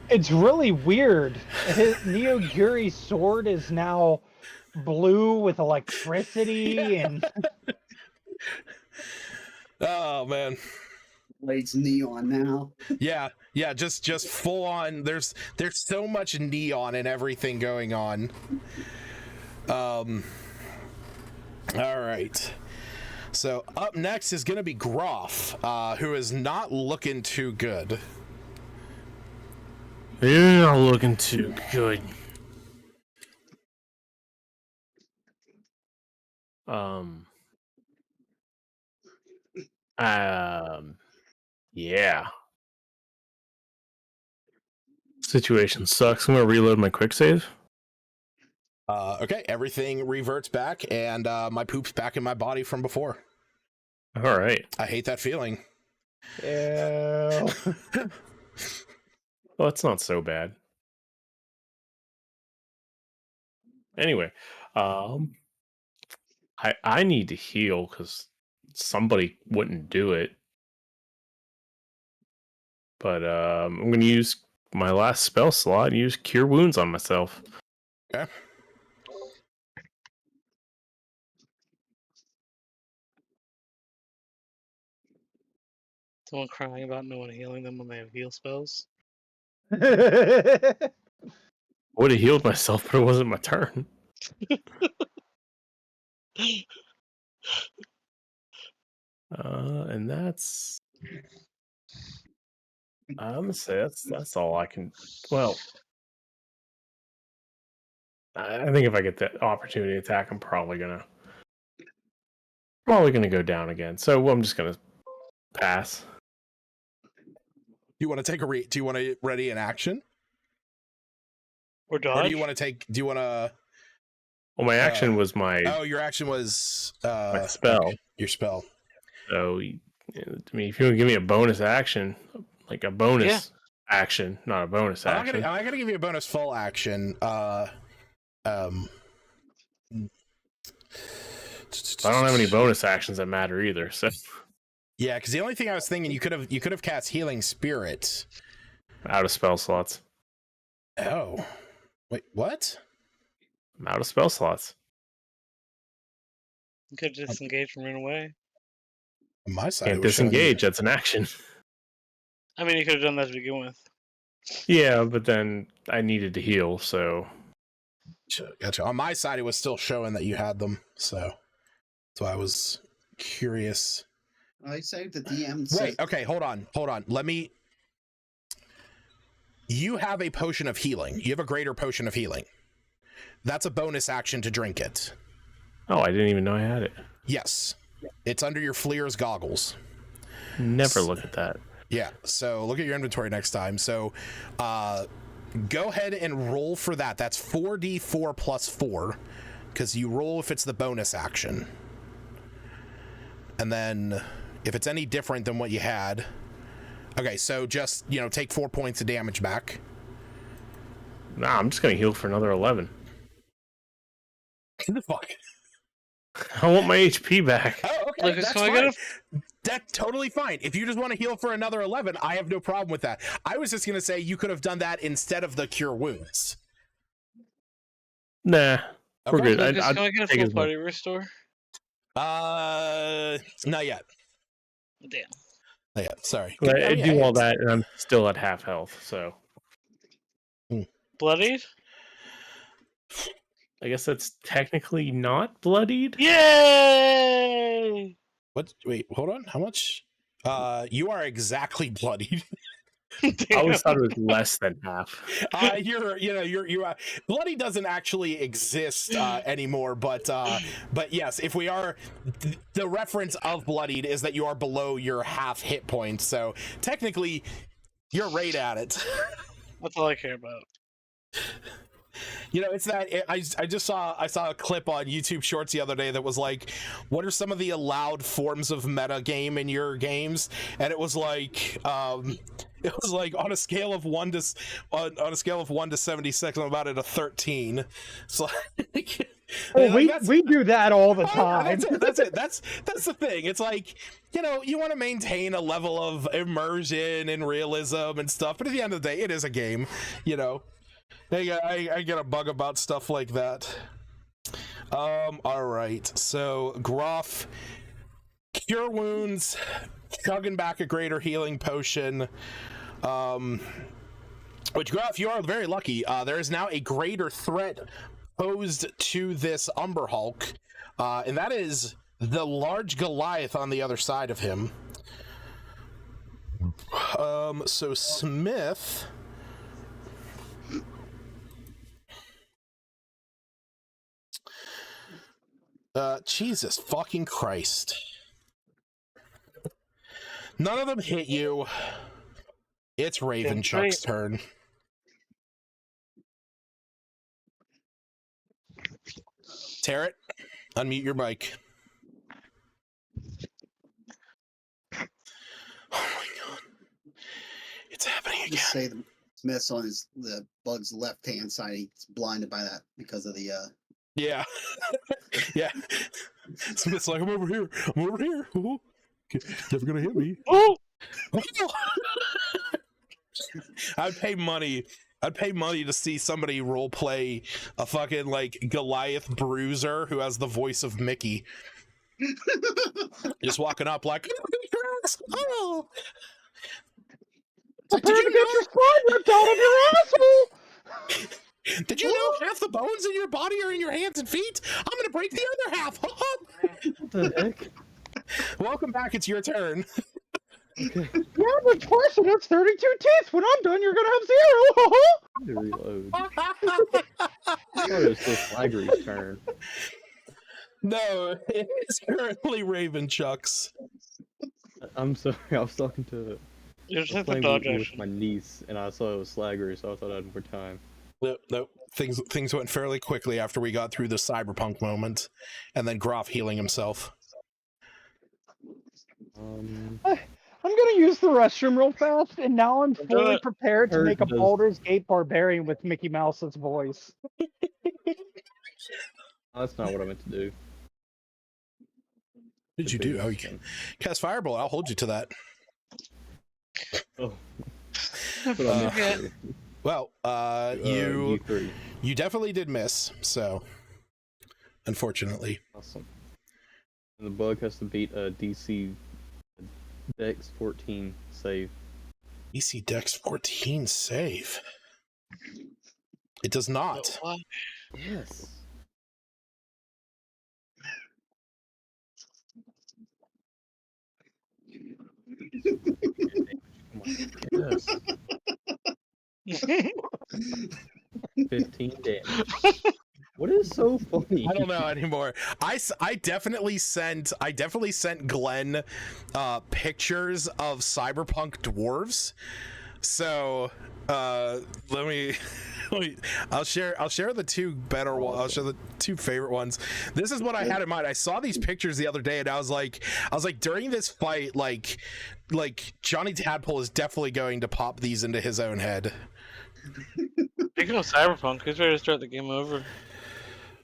It's really weird. Neoguri's sword is now blue with electricity and oh man, it's neon now. Yeah, just full on. There's so much neon and everything going on. All right. So up next is going to be Groff, who is not looking too good. You're not looking too good. Yeah. Situation sucks. I'm gonna reload my quick save. Okay, everything reverts back, and my poop's back in my body from before. All right. I hate that feeling. Ew. Well, it's not so bad. Anyway, I need to heal because somebody wouldn't do it. But I'm gonna use my last spell slot and use Cure Wounds on myself. Okay. Someone crying about no one healing them when they have heal spells. I would have healed myself, but it wasn't my turn. And that's... I'm gonna say that's all I can... Well, I think if I get the opportunity to attack, I'm probably gonna go down again. So I'm just gonna pass. Do you want to take do you want to ready an action? Or dodge? Or do you want to take? Do you want to? Well, my action was my. Oh, your action was my spell. Your spell. So, I mean, if you want to give me a bonus action, like a bonus action, not a bonus action. I'm gonna give you a bonus full action. I don't have any bonus actions that matter either. So. Yeah, because the only thing I was thinking, you could have cast Healing Spirit. Out of spell slots. Oh, wait, what? I'm out of spell slots. You could disengage and run away. On my side, can't disengage. That's an action. I mean, you could have done that to begin with. Yeah, but then I needed to heal, so Gotcha. On my side, it was still showing that you had them, so I was curious. I saved the DM. Wait, okay, hold on. Let me. You have a potion of healing. You have a greater potion of healing. That's a bonus action to drink it. Oh, I didn't even know I had it. Yes. It's under your Fleer's goggles. Never look at that. Yeah, so look at your inventory next time. So go ahead and roll for that. That's 4d4 plus 4, because you roll if it's the bonus action. And then if it's any different than what you had... Okay, so just, take 4 points of damage back. Nah, I'm just going to heal for another 11. What the fuck? I want my HP back. Oh, okay, Lucas, that's fine. That's totally fine. If you just want to heal for another 11, I have no problem with that. I was just going to say you could have done that instead of the cure wounds. Nah, we're good. Lucas, can I get a full party restore? Not yet. Damn. Not yet. Sorry. I do all that, and I'm still at half health, so. Bloodied? I guess that's technically not bloodied. Yay! What? Wait, hold on. How much? You are exactly bloodied. I always thought it was less than half. You're bloody doesn't actually exist anymore, but yes, if we are, the reference of bloodied is that you are below your half hit points, so technically you're right at it. That's all I care about. It's that I saw a clip on YouTube Shorts the other day that was like, what are some of the allowed forms of meta game in your games? And it was like on a scale of 1 to 76, I'm about at a 13. So we do that all the time. That's it. That's the thing. It's like, you want to maintain a level of immersion and realism and stuff, but at the end of the day, it is a game, I get a bug about stuff like that. All right. So Groff, cure wounds, chugging back a greater healing potion. Which, Groff, you are very lucky. There is now a greater threat posed to this Umber Hulk, and that is the large Goliath on the other side of him. So Smith. Jesus fucking Christ. None of them hit you. It's Raven Chuck's turn. Tarrant, unmute your mic. Oh my god. It's happening again. Just say the Smith's on the bug's left-hand side. He's blinded by that because of the... Yeah. Yeah. Smith's like, I'm over here. Ooh. Never gonna hit me. Oh! I'd pay money to see somebody role play a fucking like Goliath bruiser who has the voice of Mickey. Just walking up like, oh. Did you get your spine ripped out of your asshole? Did you know half the bones in your body are in your hands and feet? I'm gonna break the other half. What the heck? Welcome back. It's your turn. Okay. Yeah, but question, it's 32 teeth. When I'm done, you're gonna have 0. To reload. I thought it was still Flaggery's turn. No, it's currently Raven Chuck's. I'm sorry, I was talking to... You just hit the playing dodge with action. my niece, and I saw it was Slaggery, so I thought I had more time. Nope. Things went fairly quickly after we got through the cyberpunk moment, and then Groff healing himself. I'm gonna use the restroom real fast, and now I'm fully prepared to make a Baldur's Gate barbarian with Mickey Mouse's voice. That's not what I meant to do. What did you do? Oh, you can cast Fireball. I'll hold you to that. Oh. Well, you U3. you definitely did miss, so unfortunately. Awesome. And the bug has to beat a DC Dex 14 save. DC Dex 14 save. It does not. Yes. Yes. 15 damage. What is so funny? I don't know anymore. I definitely sent Glenn pictures of cyberpunk dwarves. So let me I'll share the two better ones. I'll share the two favorite ones. This is what I had in mind. I saw these pictures the other day and I was like during this fight, like Johnny Tadpole is definitely going to pop these into his own head. Speaking of Cyberpunk, who's ready to start the game over?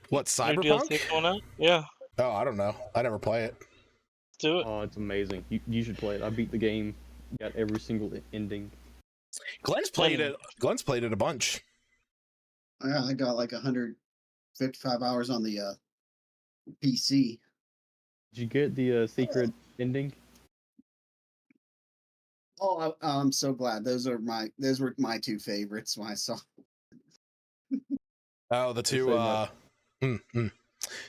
What, New Cyberpunk? DLC coming out? Yeah. Oh, I don't know. I never play it. Let's do it. Oh, it's amazing. You should play it. I beat the game. Got every single ending. Glenn's played it. Glenn's played it a bunch. Yeah, I got like 155 hours on the PC. Did you get the secret ending? Oh, I'm so glad. Those were my two favorites when I saw. Oh, the two.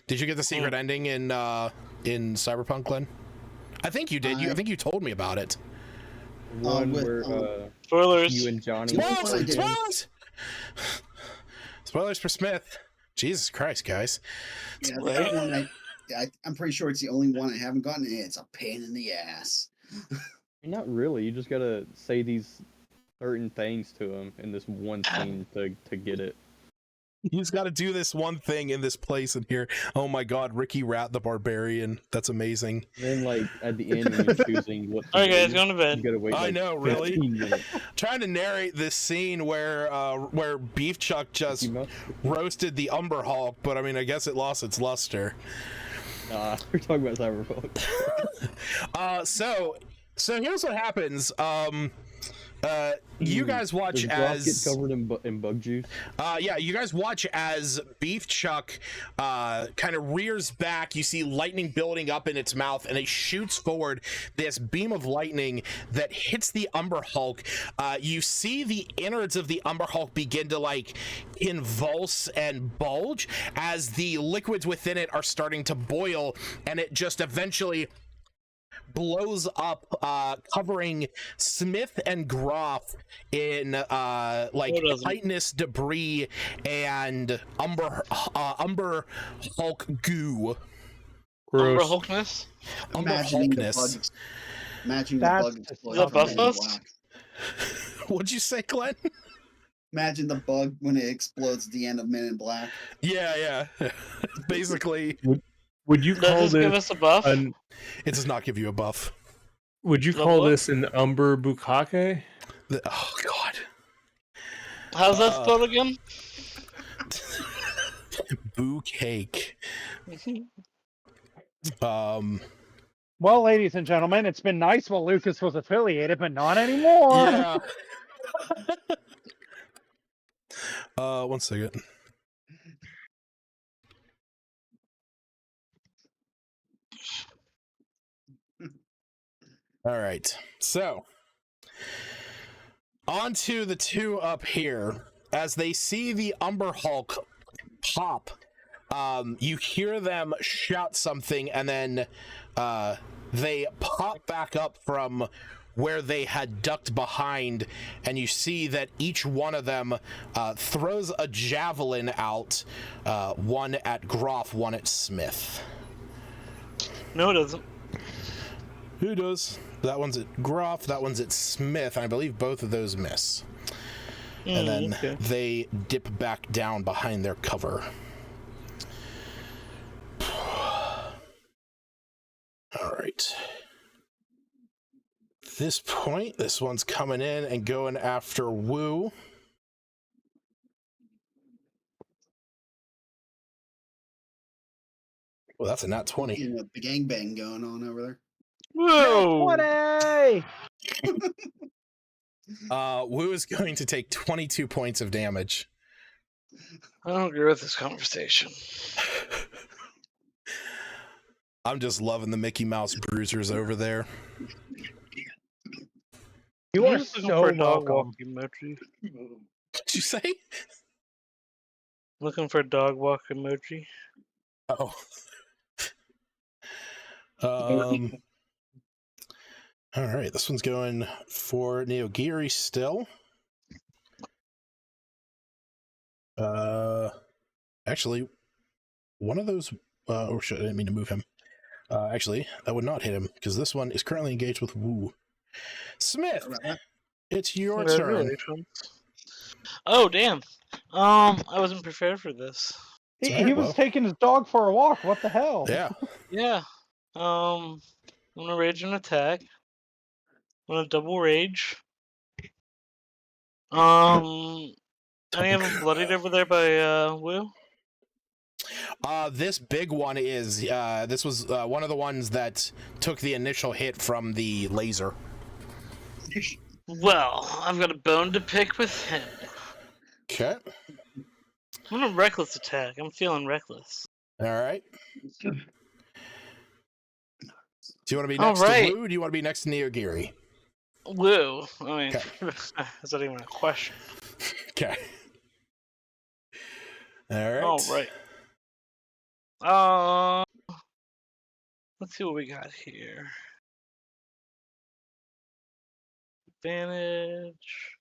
Did you get the secret ending in Cyberpunk, Glenn? I think you did. I think you told me about it. One where spoilers. You and Johnny. Spoilers for Smith. Jesus Christ, guys. Yeah, that one I'm pretty sure it's the only one I haven't gotten. And it's a pain in the ass. Not really. You just gotta say these certain things to him in this one scene to get it. You just got to do this one thing in this place in here. Oh my God, Ricky Rat the Barbarian. That's amazing. Then, like at the end, when you're choosing what. All right, guys, going to bed. You gotta wait. I know, really. Minutes. Trying to narrate this scene where Beef Chuck just roasted the Umber Hulk, but I mean, I guess it lost its luster. We're talking about Cyberpunk. So here's what happens. You guys watch as get covered in bug juice. Yeah, you guys watch as Beef Chuck kind of rears back. You see lightning building up in its mouth, and it shoots forward this beam of lightning that hits the Umber Hulk. You see the innards of the Umber Hulk begin to like convulse and bulge as the liquids within it are starting to boil, and it just eventually blows up, covering Smith and Groff in like chitinous debris and Umber Hulk goo. Umber Hulkness? Umber Hulkness. Imagine the bug. Is that Buffus? What'd you say, Glenn? Imagine the bug when it explodes at the end of Men in Black. Yeah. Basically. Would you call this give us a buff? It does not give you a buff. Would you call this an Umber Bukake? Oh God. How's that spelled again? Boo cake. Well, ladies and gentlemen, it's been nice while Lucas was affiliated, but not anymore. Yeah. 1 second. All right, so on to the two up here. As they see the Umber Hulk pop, you hear them shout something, and then they pop back up from where they had ducked behind, and you see that each one of them throws a javelin out, one at Groff, one at Smith. No, it doesn't. Who does? That one's at Groff, that one's at Smith, and I believe both of those miss. And then they dip back down behind their cover. All right. At this point, this one's coming in and going after Wu. Well, that's a nat 20. The gangbang going on over there. Whoa! 20! Wu is going to take 22 points of damage. I don't agree with this conversation. I'm just loving the Mickey Mouse bruisers over there. You are so welcome. What'd you say? Looking for a dog walk emoji. Oh. All right, this one's going for Neogiri still. Actually, one of those. Oh shit! I didn't mean to move him. Actually, that would not hit him because this one is currently engaged with Woo. Smith, it's your turn. Oh damn! I wasn't prepared for this. He was taking his dog for a walk. What the hell? Yeah. Yeah. I'm gonna rage an attack. I'm gonna double rage. Any of them bloodied over there by Woo? This big one is this was one of the ones that took the initial hit from the laser. Well, I've got a bone to pick with him. Okay. I'm gonna reckless attack. I'm feeling reckless. All right. Do you want to be next to Woo, or do you want to be next to Neogiri? Woo. I mean, is that even a question? Okay. All right. All right. Let's see what we got here. Advantage.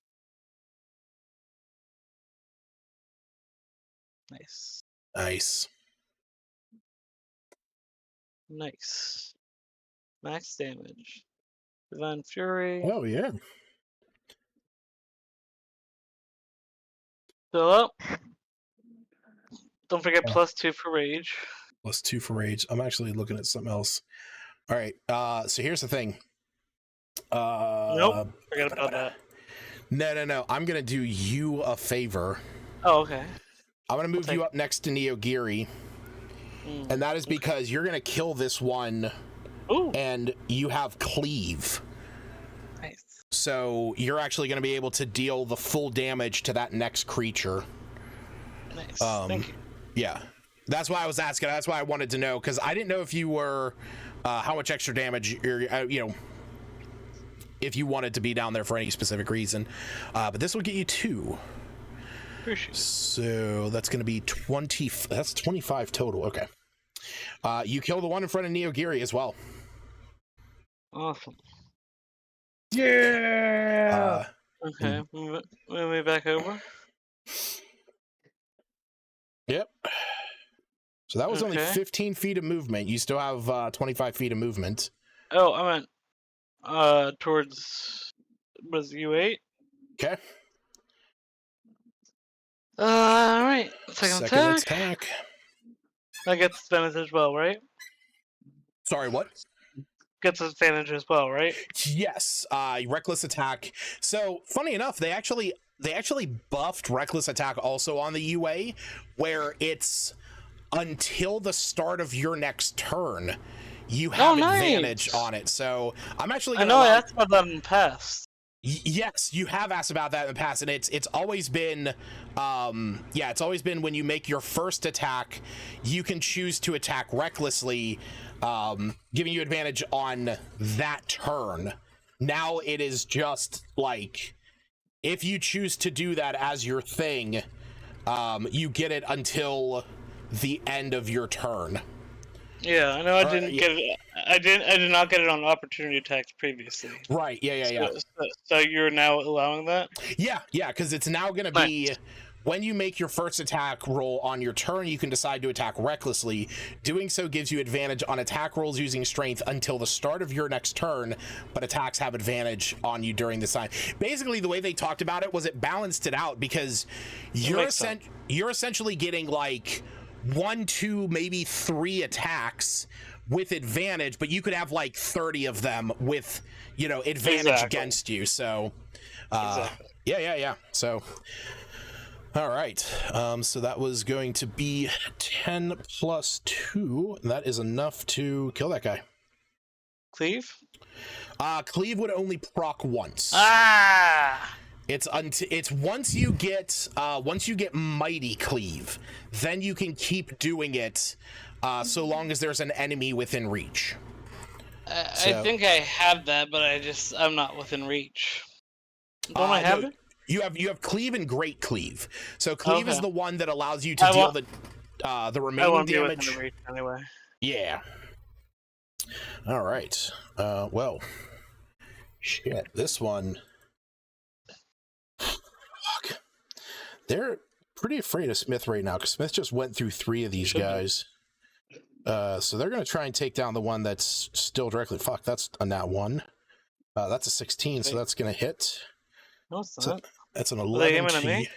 Nice. Nice. Nice. Max damage. Divine Fury. Oh, yeah. Fill up. Don't forget +2 for rage. +2 for rage. I'm actually looking at something else. All right. So here's the thing. Nope. Forget about that. No. I'm going to do you a favor. Oh, okay. I'm going to move you up next to Neogiri. And that is because you're going to kill this one. Ooh. And you have cleave. Nice. So you're actually going to be able to deal the full damage to that next creature. Nice. Thank you. Yeah. That's why I was asking. That's why I wanted to know, because I didn't know if you were how much extra damage you're, if you wanted to be down there for any specific reason. But this will get you 2. Appreciate it. So that's going to be 20. That's 25 total. Okay. You kill the one in front of Neogiri as well. Awesome. Yeah. Okay. Move me back over. Yep. So that was only 15 feet of movement. You still have 25 feet of movement. Oh, I meant towards, was U8? Okay. All right. Second attack. That gets advantage as well, right? Sorry, what? Gets advantage as well, right? Yes. Reckless attack. So funny enough, they actually buffed reckless attack also on the UA, where it's until the start of your next turn you have advantage on it. So I'm actually gonna I asked about that in the past. Yes, you have asked about that in the past, and it's always been it's always been when you make your first attack, you can choose to attack recklessly, giving you advantage on that turn. Now it is just like, if you choose to do that as your thing, you get it until the end of your turn. Yeah, I know. I didn't get it. I did not get it on opportunity attacks previously. Right. Yeah. So you're now allowing that? Yeah. Because it's now going to be, when you make your first attack roll on your turn, you can decide to attack recklessly. Doing so gives you advantage on attack rolls using strength until the start of your next turn, but attacks have advantage on you during this time. Basically, the way they talked about it was it balanced it out, because you're essentially getting like 1, 2, maybe 3 attacks with advantage, but you could have like 30 of them with, advantage against you. So, yeah. So, all right. So that was going to be 10 plus 2. That is enough to kill that guy. Cleave? Cleave would only proc once. It's once you get mighty cleave, then you can keep doing it, so long as there's an enemy within reach. I think I have that, but I'm not within reach. Don't I have it? You have cleave and great cleave. So cleave is the one that allows you to deal the remaining damage. Within reach anyway. Yeah. All right. Well, shit. This one. Fuck. They're pretty afraid of Smith right now because Smith just went through 3 of these guys. So they're going to try and take down the one that's still directly. Fuck, that's a nat 1. That's a 16, so that's going to hit. No, it's not. That's an 11. Are they aiming at me?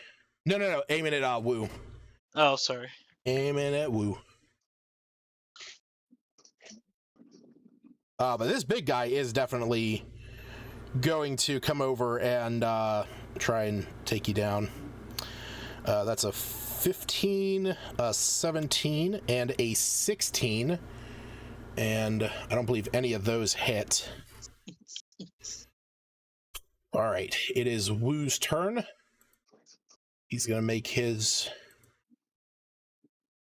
No. Aiming at Wu. Oh, sorry. Aiming at Wu. But this big guy is definitely going to come over and try and take you down. That's a 15, a 17, and a 16. And I don't believe any of those hit. All right, it is Wu's turn. He's going to make his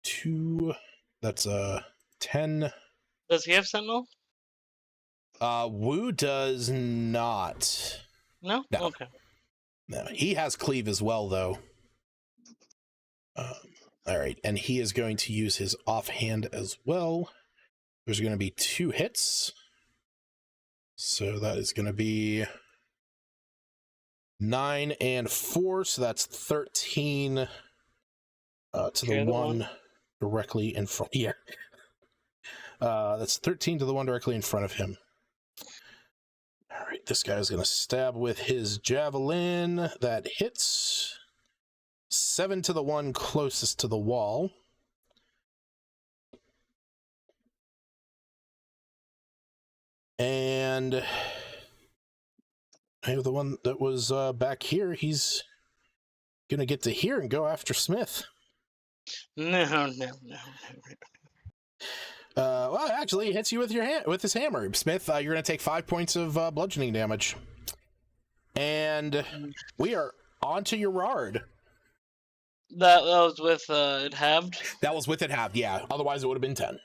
2. That's a 10. Does he have Sentinel? Wu does not. No? Okay. No, he has cleave as well, though. All right, and he is going to use his offhand as well. There's going to be 2 hits. So that is going to be 9 and 4, so that's 13 to the one directly in front. Yeah. That's 13 to the one directly in front of him. All right, this guy's going to stab with his javelin. That hits. 7 to the one closest to the wall. And I have the one that was back here. He's going to get to here and go after Smith. No. Well, actually, he hits you with with his hammer. Smith, you're going to take 5 points of bludgeoning damage. And we are on to Gerard. That was with it halved? That was with it halved, yeah. Otherwise, it would have been 10.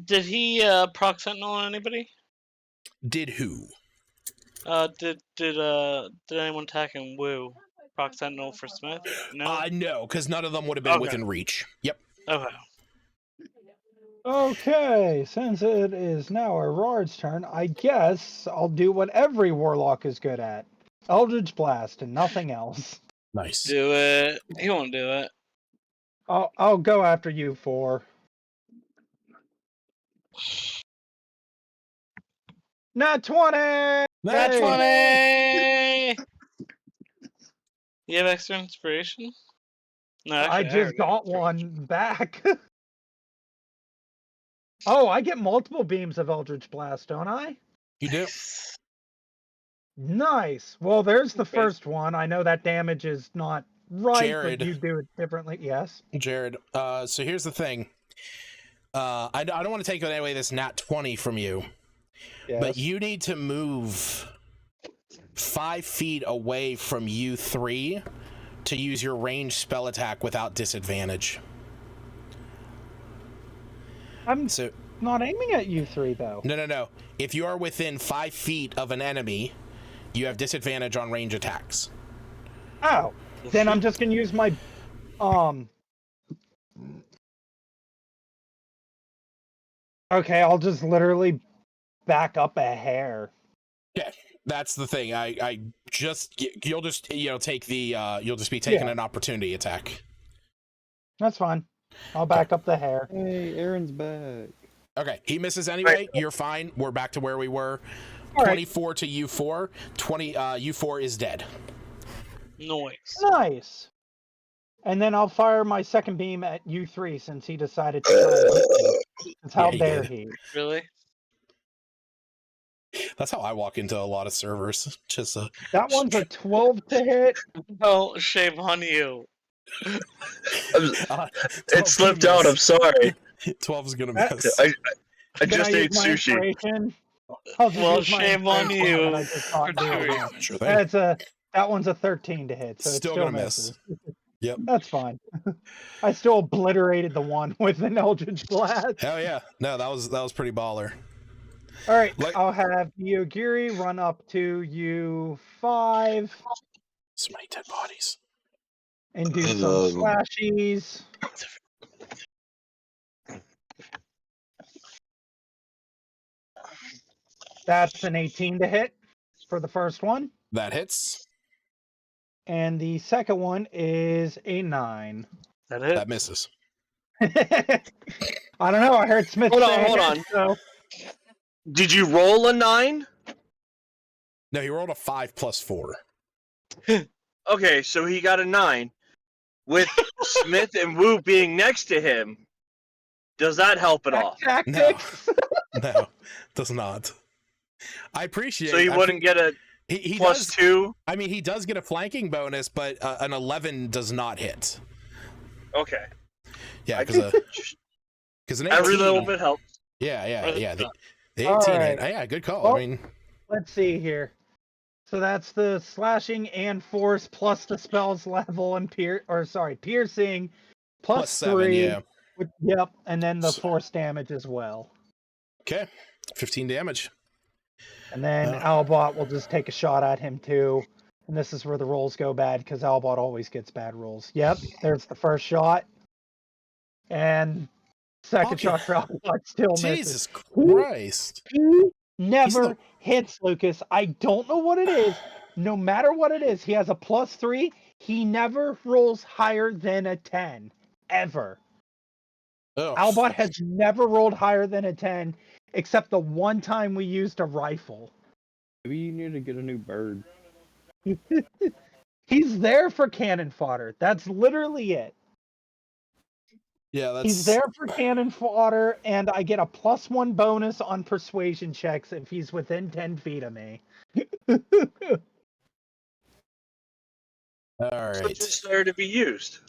Did he proc Sentinel on anybody? Did who? Did anyone attacking Wu proc Sentinel for Smith? No? No, because none of them would have been within reach. Yep. Okay. Okay, since it is now Gerard's turn, I guess I'll do what every warlock is good at. Eldritch Blast and nothing else. Nice. Do it. He won't do it. I'll go after you 4. Nat 20! Nat 20! You have extra inspiration? No, actually, I just got one back. Oh, I get multiple beams of Eldritch Blast, don't I? You do. Nice. Well, there's the first one. I know that damage is not right, Jared. but you do it differently. Yes. Jared, so here's the thing. I don't want to take away this nat 20 from you, but you need to move 5 feet away from you 3 to use your ranged spell attack without disadvantage. I'm not aiming at you 3, though. No. If you are within 5 feet of an enemy, you have disadvantage on range attacks. Oh, then I'm just gonna use my Okay, I'll just literally back up a hair. Yeah, that's the thing. You'll just take the you'll just be taking an opportunity attack. That's fine. I'll back up the hair. Hey, Aaron's back. Okay, he misses anyway. You're fine. We're back to where we were. 24 to U4. 20 U4 is dead. Nice. And then I'll fire my second beam at U3 since he decided to try and hit me. How dare he? Really? That's how I walk into a lot of servers. Just that one's a 12 to hit. Oh, shame on you. It slipped out. I'm sorry. 12 is gonna miss. I just ate sushi. Well, shame on you. Sure thing. That one's a 13 to hit, so it's still gonna misses. miss. Yep. That's fine. I still obliterated the one with an Eldritch Blast. Hell yeah. No, that was pretty baller. All right, I'll have Yogiri run up to U5. So many dead bodies. And do some slashies. That's an 18 to hit for the first one. That hits. And the second one is a 9. That misses. I don't know. I heard Smith say Hold on. So. Did you roll a 9? No, he rolled a 5 plus 4. Okay, so he got a 9. With Smith and Wu being next to him, does that help at all? Tactics? No, does not. I appreciate. So he wouldn't get a he plus does, 2. I mean, he does get a flanking bonus, but an 11 does not hit. Okay. Yeah, because an 18, every little bit helps. Yeah. The 18. Right. Yeah, good call. Well, I mean, let's see here. So that's the slashing and force plus the spell's level and piercing plus 7, 3. yeah. Yep, and then the force damage as well. Okay, 15 damage. And then Albot will just take a shot at him too. And this is where the rolls go bad because Albot always gets bad rolls. Yep, there's the first shot. And second shot for Albot still Jesus misses. Christ. He never hits, Lucas. I don't know what it is. No matter what it is, he has a plus 3. He never rolls higher than a 10. Ever. Ugh. Albot has never rolled higher than a 10, except the one time we used a rifle. Maybe you need to get a new bird. He's there for cannon fodder. That's literally it. Yeah, He's there for cannon fodder, and I get a +1 bonus on persuasion checks if he's within 10 feet of me. All right. So just there to be used.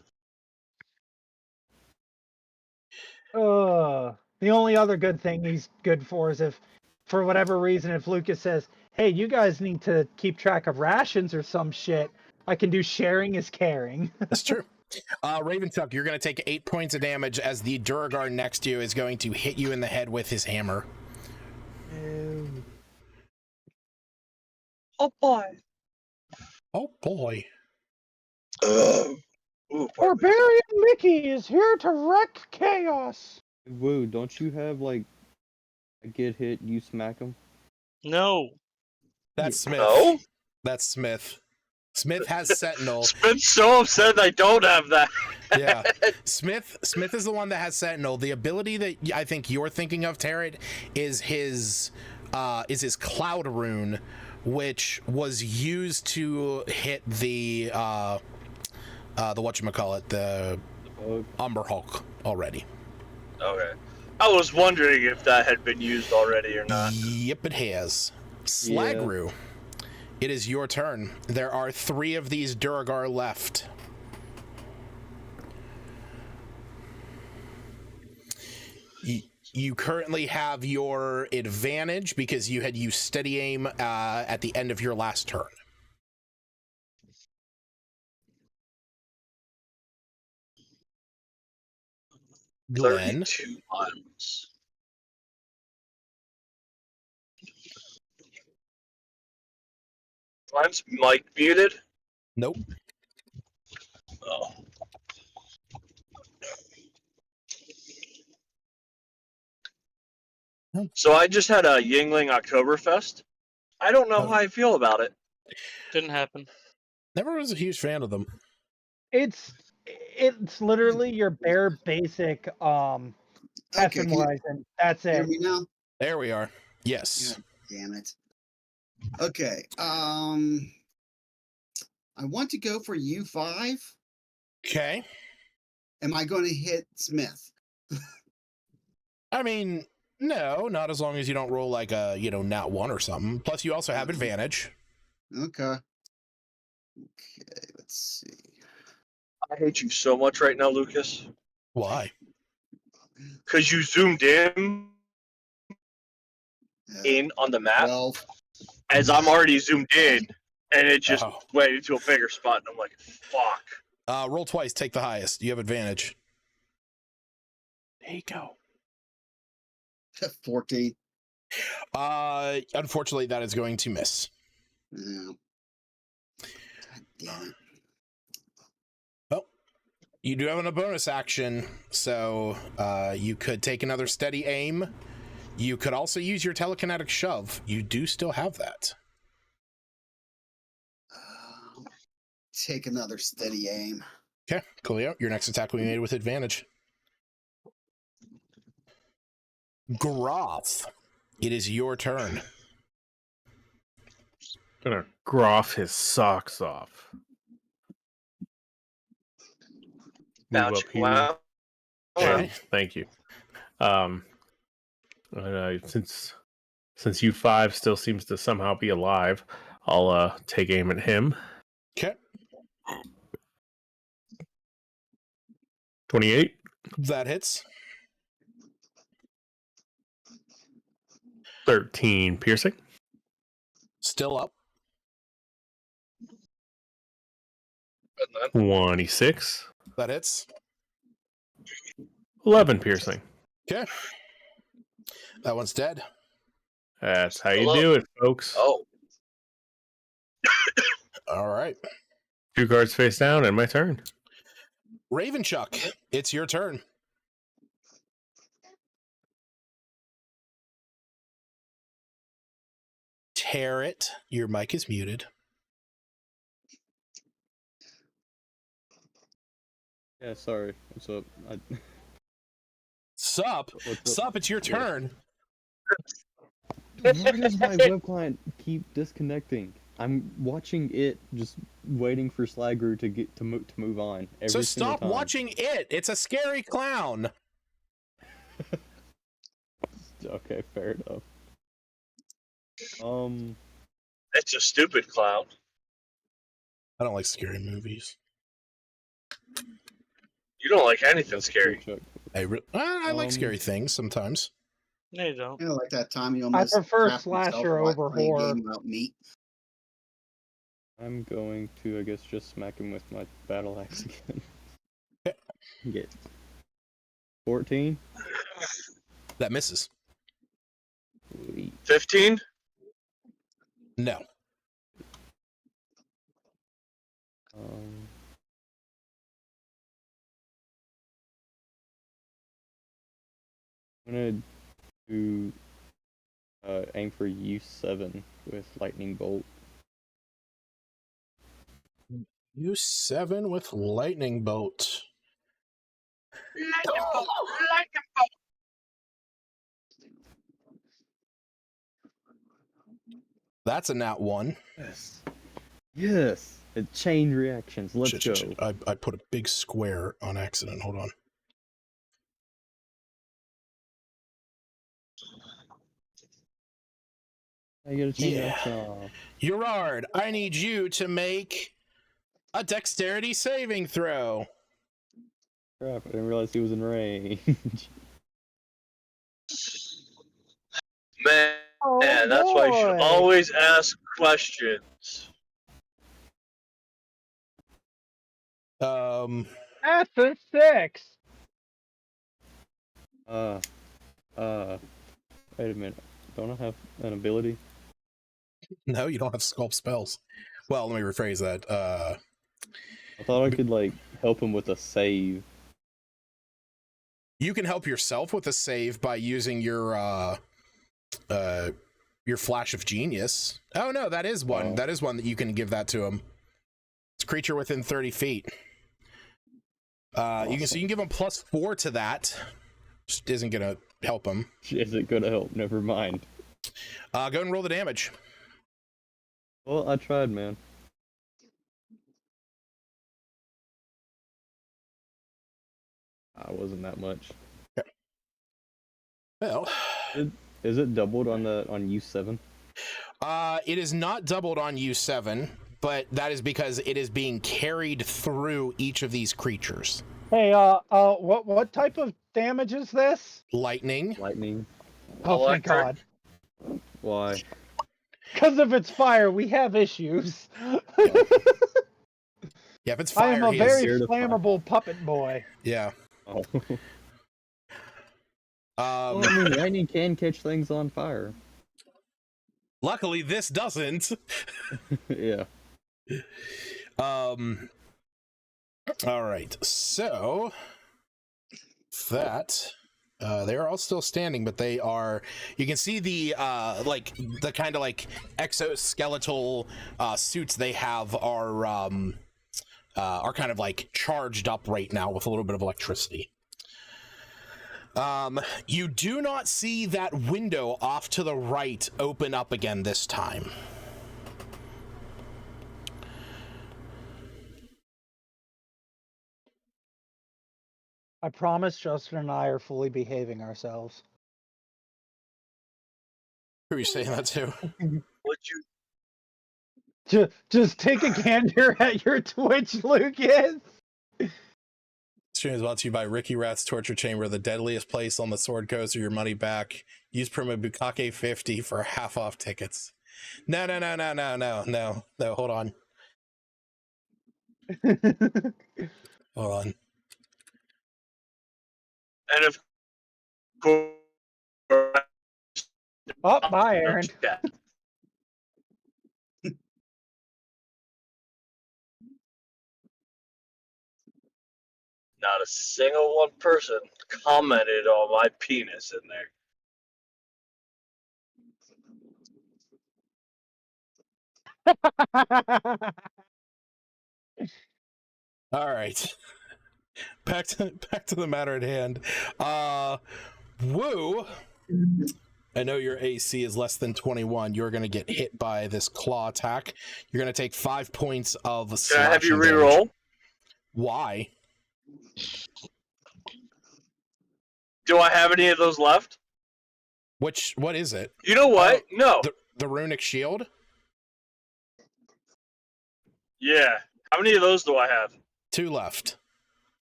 The only other good thing he's good for is if, for whatever reason, if Lucas says, hey, you guys need to keep track of rations or some shit, I can do sharing is caring. That's true. Raventuck, you're going to take 8 points of damage as the Duragar next to you is going to hit you in the head with his hammer. Oh boy. Oh boy. Barbarian Mickey is here to wreck chaos. Woo, don't you have like a get hit, you smack him? No. That's Smith. No? That's Smith. Smith has Sentinel. Smith's so upset I don't have that. Yeah. Smith is the one that has Sentinel. The ability that I think you're thinking of, Tarot, is his Cloud Rune, which was used to hit the whatchamacallit, the Umber Hulk already. Okay. I was wondering if that had been used already or not. Yep, it has. Slagru, it is your turn. There are 3 of these Duragar left. You currently have your advantage because you had used steady aim at the end of your last turn. Glenn. 32 miles. Glenn's mic muted? Nope. Oh. So I just had a Yingling Oktoberfest. I don't know how I feel about it. Didn't happen. Never was a huge fan of them. It's literally your bare basic Hefenweisen. That's Hear it. me now? There we are. Yes. God damn it. Okay. I want to go for U5. Okay. Am I going to hit Smith? I mean, no, not as long as you don't roll like a, nat 1 or something. Plus, you also have advantage. Okay. Okay, let's see. I hate you so much right now, Lucas. Why? Because you zoomed in on the map 12. as I'm already zoomed in, and it just went into a bigger spot, and I'm like, fuck. Roll twice, take the highest. You have advantage. There you go. 14. Unfortunately, that is going to miss. Yeah. God Damn it. Well, you do have a bonus action, so you could take another steady aim. You could also use your telekinetic shove. You do still have that. Take another steady aim. Okay, Coolio, your next attack will be made with advantage. Groff, it is your turn. Gonna groff his socks off. Move up here. Wow. Yeah, thank you. Since U5 still seems to somehow be alive, I'll take aim at him. Okay. 28. That hits. 13 piercing. Still up. 26. That hits. 11 piercing. Okay. That one's dead. That's how you do it, folks. Oh. All right. 2 cards face down, and my turn. Ravenchuck, it's your turn. Tarot, your mic is muted. Yeah, sorry. What's up? Sup? Sup, it's your turn. Why does my web client keep disconnecting? I'm watching it, just waiting for Slagru to get to move on. So stop watching it. It's a scary clown. Okay, fair enough. It's a stupid clown. I don't like scary movies. You don't like anything scary. I like scary things sometimes. No, you don't. You know, like that time you almost. I prefer crapped yourself slasher while over playing a horror. game about meat. I'm going to, I guess, just smack him with my battle axe again. Get 14. That misses. 15? No. I'm gonna do aim for U7 with lightning bolt. U7 with lightning bolt. That's a nat 1. Yes. Yes. Chain reactions. Let's go. I put a big square on accident. Hold on. I get a chain reaction. Gerard, I need you to make a dexterity saving throw. Crap, I didn't realize he was in range. Man, that's why you should always ask questions. That's a 6. Wait a minute. Don't I have an ability? No, you don't have sculpt spells. Well, let me rephrase that. I thought I could, like, help him with a save. You can help yourself with a save by using your flash of genius. Oh no, that is one. Oh. That is one that you can give that to him. It's a creature within 30 feet. Awesome. You can give him +4 to that. Just isn't gonna help him. Is it gonna help? Never mind. Go ahead and roll the damage. Well, I tried, man. Wasn't that much. Okay. Well, is it doubled on U7? It is not doubled on U7, but that is because it is being carried through each of these creatures. Hey, what type of damage is this? Lightning. Lightning. Oh, thank God. Why? Because if it's fire, we have issues. Yeah, if it's fire, I am a very flammable puppet boy. Yeah. Oh. Well, I mean, lightning can catch things on fire. Luckily, this doesn't. Yeah. All right, so that they're all still standing, but they are. You can see the like the kind of like exoskeletal suits they have are kind of like charged up right now with a little bit of electricity. You do not see that window off to the right open up again this time. I promise Justin and I are fully behaving ourselves. Who are you saying that to? What you? Just take a gander at your Twitch, Lucas. Stream is brought to you by Ricky Rat's Torture Chamber, the deadliest place on the Sword Coast, or your money back. Use promo Bukake50 for half off tickets. No, hold on. Hold on. And of course, oh, bye, Aaron. Not a single one person commented on my penis in there. All right. Back to the matter at hand. Woo. I know your AC is less than 21. You're going to get hit by this claw attack. You're going to take 5 points of slashing Can I have you damage. reroll? Why? Do I have any of those left? What is it? You know what? No. The runic shield? Yeah. How many of those do I have? 2 left.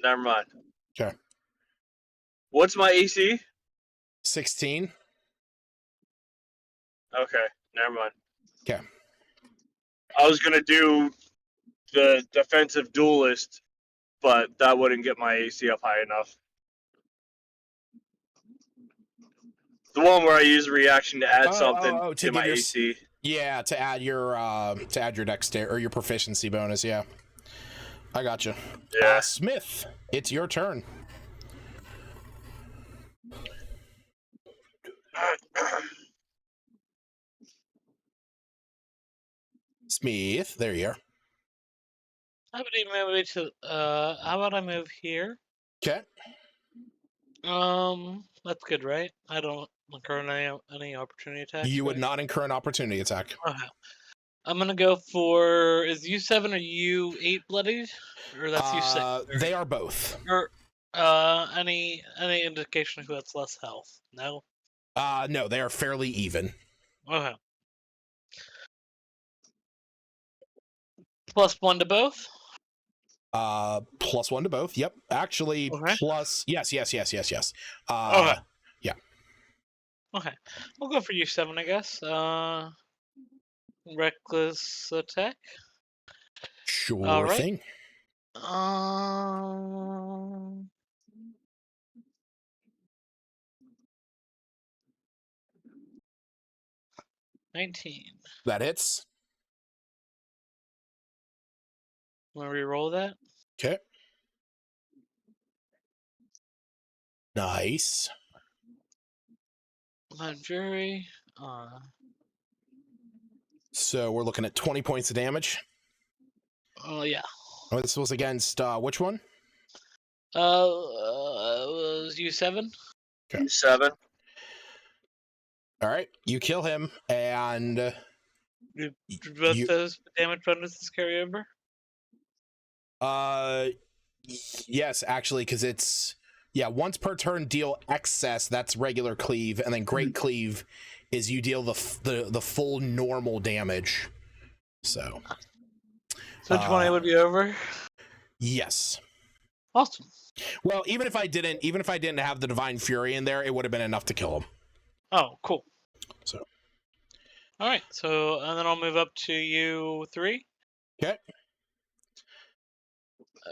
Never mind. Okay. What's my AC? 16. Okay. Never mind. Okay. I was going to do the defensive duelist, but that wouldn't get my AC up high enough. The one where I use a reaction to add something to my AC. Yeah, to add your dexterity or your proficiency bonus. Yeah, I got you. Yeah. Smith, it's your turn. Smith, there you are. How about I move here? Okay. That's good, right? I don't incur any opportunity attacks. You would not incur an opportunity attack. Okay. I'm gonna go for, is U7 or U8 bloodied? Or that's U6? They are both. Or any indication who has less health? No? No, they are fairly even. Okay. +1 to both? +1 to both. Yep. Actually, okay. plus. Yes. Okay. Yeah. Okay. We'll go for U7, I guess. Reckless attack. Sure thing. 19. That hits. Want to re-roll that? Okay. Nice. Jury. So we're looking at 20 points of damage. Oh yeah. Oh, this was against which one? Was U7. Okay. U7. All right, you kill him, and Do both those damage bonuses carry over? Yes, actually, because it's once per turn deal excess. That's regular cleave, and then great cleave is you deal the full normal damage. So 20 would be over. Yes. Awesome. Well, even if I didn't have the Divine Fury in there, it would have been enough to kill him. Oh, cool. So. All right. So, and then I'll move up to U3. Okay.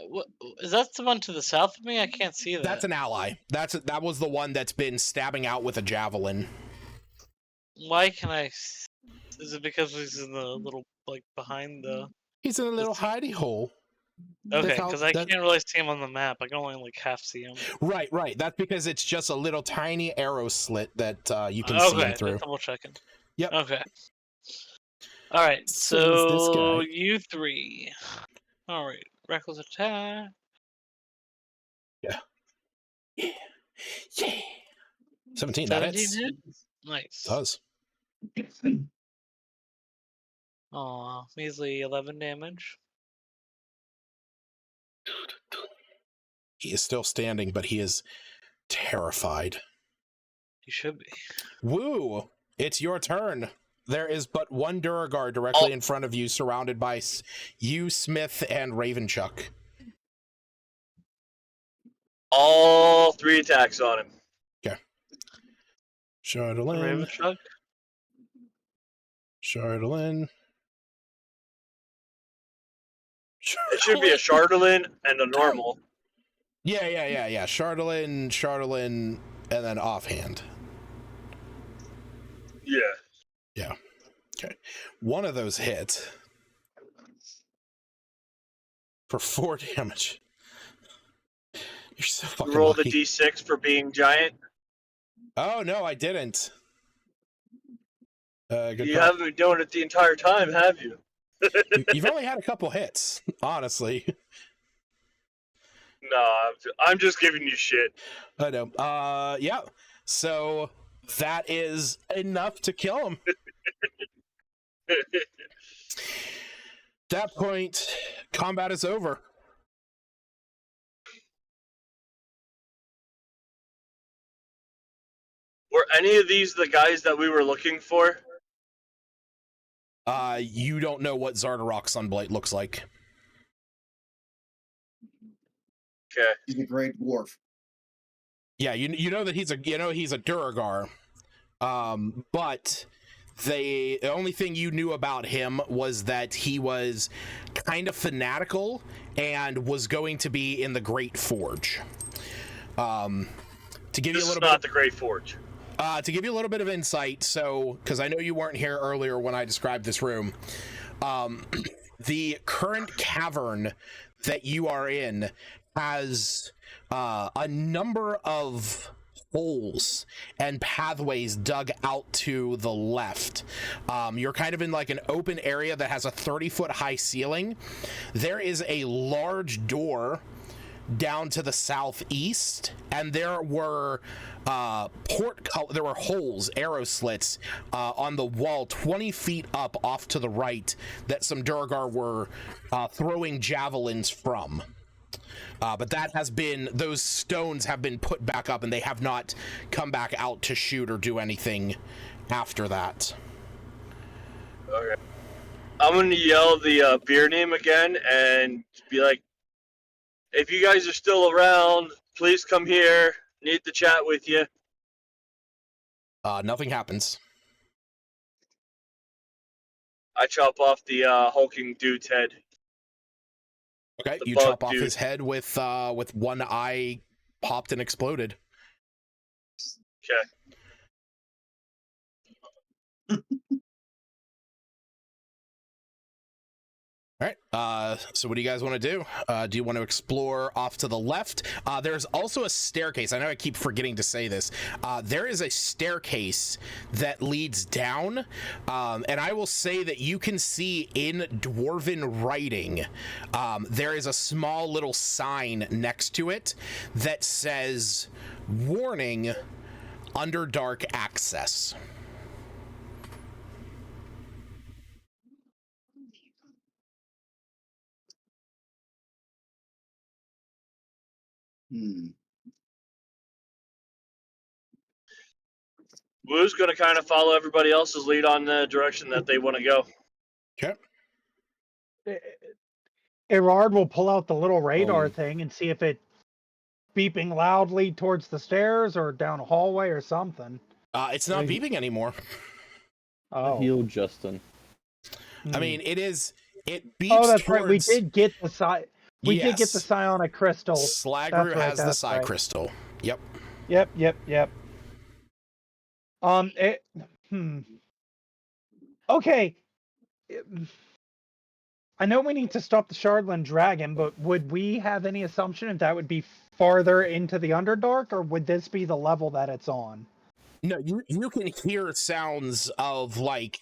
What is that? The one to the south of me? I can't see that. That's an ally. That was the one that's been stabbing out with a javelin. Why can I Is it because he's in the little like behind the? He's in a little hidey hole. Okay, because I can't really see him on the map. I can only like half see him. Right. That's because it's just a little tiny arrow slit that you can see him through. Okay, double checking. Yep. Okay. All right. So you three. All right. Reckless attack. Yeah. 17. That hits. Hits. Nice. Does. Aw, measly 11 damage. He is still standing, but he is terrified. He should be. Woo! It's your turn. There is but one Duragar directly in front of you, surrounded by you, Smith, and Ravenchuck. All 3 attacks on him. Okay. Chardolin. Ravenchuck? Chardolin. It should be a Chardolin and a normal. Yeah. Chardolin, and then offhand. Yeah. Okay. One of those hit for 4 damage. You're so fucking You rolled lucky. a d6 for being giant. Oh, no, I didn't. Good You call. haven't been doing it the entire time, have you? You've only had a couple hits, honestly. No, I'm just giving you shit. I know. Yeah. So that is enough to kill him. That point, combat is over. Were any of these the guys that we were looking for? You don't know what Zardarok Sunblight looks like. Okay. He's a great dwarf. Yeah, you know that he's a Duragar. But the only thing you knew about him was that he was kind of fanatical and was going to be in the Great Forge. To give you a little bit, the Great Forge. To give you a little bit of insight, so because I know you weren't here earlier when I described this room, the current cavern that you are in has a number of holes and pathways dug out to the left. You're kind of in like an open area that has a 30-foot high ceiling. There is a large door down to the southeast, and there were there were holes, arrow slits on the wall 20 feet up off to the right that some Duragar were throwing javelins from. But those stones have been put back up, and they have not come back out to shoot or do anything after that. Okay. I'm going to yell the beer name again and be like, if you guys are still around, please come here. Need to chat with you. Nothing happens. I chop off the hulking dude's head. Okay, you chop off his head with one eye popped and exploded. Okay. All right, so what do you guys want to do? Do you want to explore off to the left? There's also a staircase. I know I keep forgetting to say this. There is a staircase that leads down, and I will say that you can see in Dwarven writing, there is a small little sign next to it that says, "Warning, Underdark access." Woo's going to kind of follow everybody else's lead on the direction that they want to go. Okay. Erard will pull out the little radar thing and see if it's beeping loudly towards the stairs or down a hallway or something. It's not beeping anymore. Oh. Heal Justin. I mean, it beeps. Oh, that's right. We did get the We did get the psionic crystal. Slagru has the psi crystal. Yep. Yep. Okay. I know we need to stop the Shardland Dragon, but would we have any assumption if that would be farther into the Underdark, or would this be the level that it's on? No, you can hear sounds of like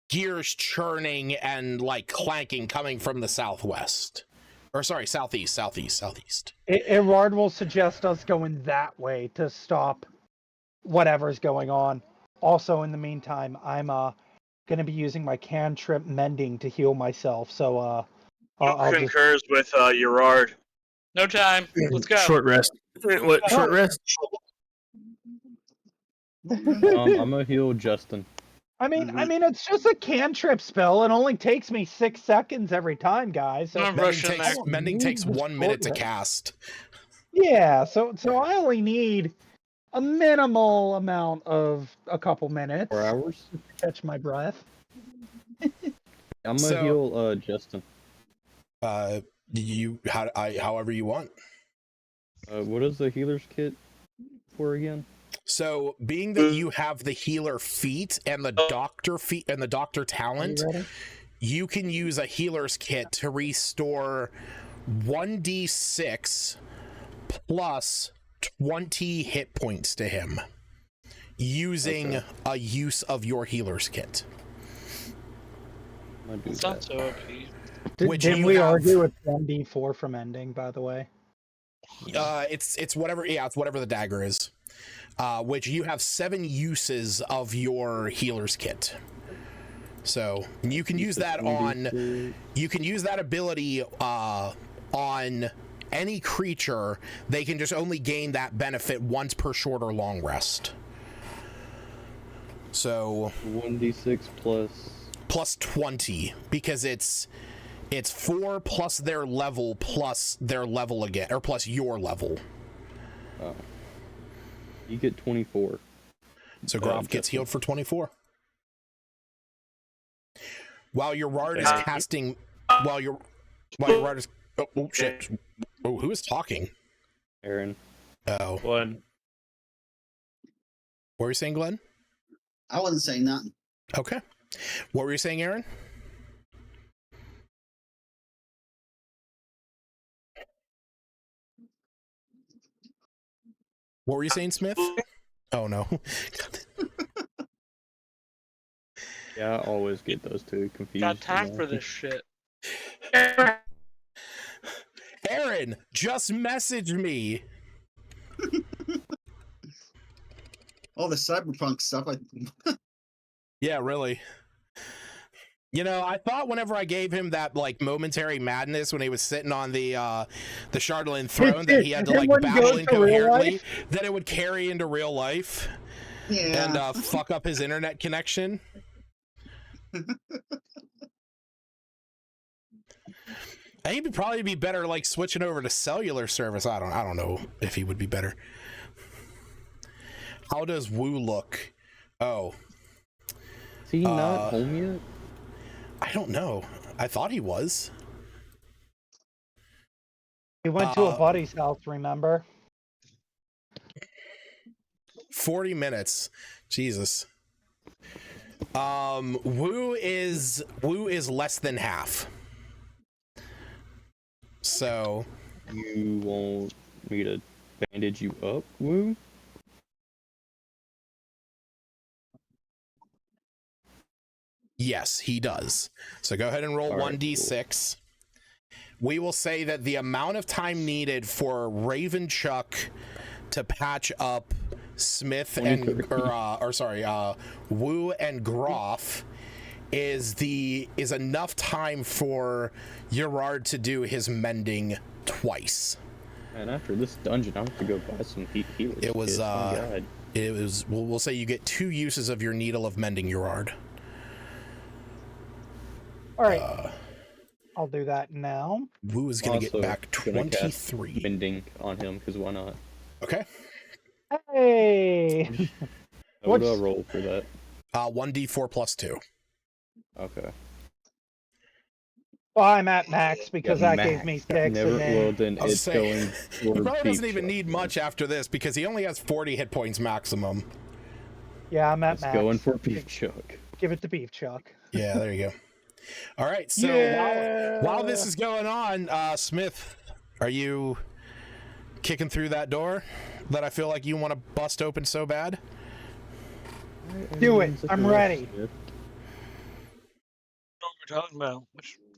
gears churning and like clanking coming from the southwest. Or sorry, southeast. Erard will suggest us going that way to stop whatever's going on. Also, in the meantime, I'm going to be using my cantrip mending to heal myself. So I'll concurs with Gerard. No time. Let's go. Short rest. What? Short rest? I'm gonna heal Justin. I mean, it's just a cantrip spell. It only takes me 6 seconds every time, guys. So Mending takes 1 minute to cast. Yeah, so I only need a minimal amount of a couple minutes. 4 hours? To catch my breath. I'm gonna heal Justin. However you want. What is the healer's kit for again? So, being that you have the healer feat and the doctor feat and the doctor talent, you can use a healer's kit to restore 1d6 plus 20 hit points to him using a use of your healer's kit. It's not so OP. Did we argue with 1d4 from ending, by the way? It's whatever. Yeah, it's whatever the dagger is. Which you have 7 uses of your healer's kit. So you can use that on. You can use that ability on any creature. They can just only gain that benefit once per short or long rest. So 1d6 plus 20, because it's 4 plus their level again, or plus your level. Oh. You get 24. So Groff gets healed for 24. While your Rard is casting, while your Rard is, oh shit, who is talking? Aaron. Oh. Glenn. What were you saying, Glenn? I wasn't saying nothing. Okay. What were you saying, Aaron? What were you saying, Smith? Oh no. Yeah, I always get those two confused. Got time for this shit. Aaron, just message me. All the cyberpunk stuff. Yeah, really. You know, I thought whenever I gave him that like momentary madness when he was sitting on the Shardland throne that he had to like babble incoherently, that it would carry into real life. Yeah. And fuck up his internet connection. I think he'd probably be better like switching over to cellular service. I don't know if he would be better. How does Wu look? Oh. Is he not home yet? I don't know. I thought he was. He went to a buddy's house, remember? 40 minutes. Jesus. Wu is less than half. So you want me to bandage you up, Wu? Yes, he does. So go ahead and roll 1d6. Cool. We will say that the amount of time needed for Ravenchuck to patch up Smith and Wu and Groff is enough time for Gerard to do his mending twice. And after this dungeon, I have to go buy some healers. It was we'll say you get 2 uses of your needle of mending, Gerard. All right, I'll do that now. Wu is going to get back 23. Mending on him, because why not? Okay. Hey! What do I roll for that? 1d4 plus 2. Okay. Well, I'm at max because that gave me 6. Well, then it's going. He probably doesn't even need much after this because he only has 40 hit points maximum. Yeah, I'm at max. Going for Beef Chuck. Give it the beef, Chuck. Yeah, there you go. All right, so while this is going on, Smith, are you kicking through that door that I feel like you want to bust open so bad? Do it. I'm ready. What we're talking about?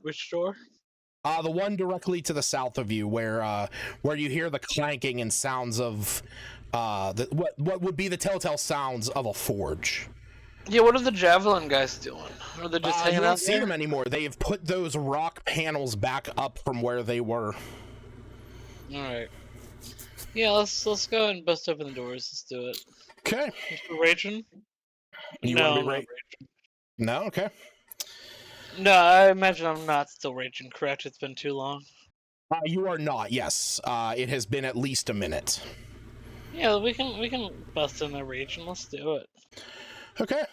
Which door? The one directly to the south of you, where you hear the clanking and sounds of what would be the telltale sounds of a forge. Yeah, what are the javelin guys doing? Are they just hanging out? You don't see there? them anymore. They have put those rock panels back up from where they were. All right. Yeah, let's go and bust open the doors. Let's do it. Okay. Raging? No, no. Okay. No, I imagine I'm not still raging. Correct? It's been too long. You are not. Yes. It has been at least a minute. Yeah, we can bust in the raging. Let's do it. Okay.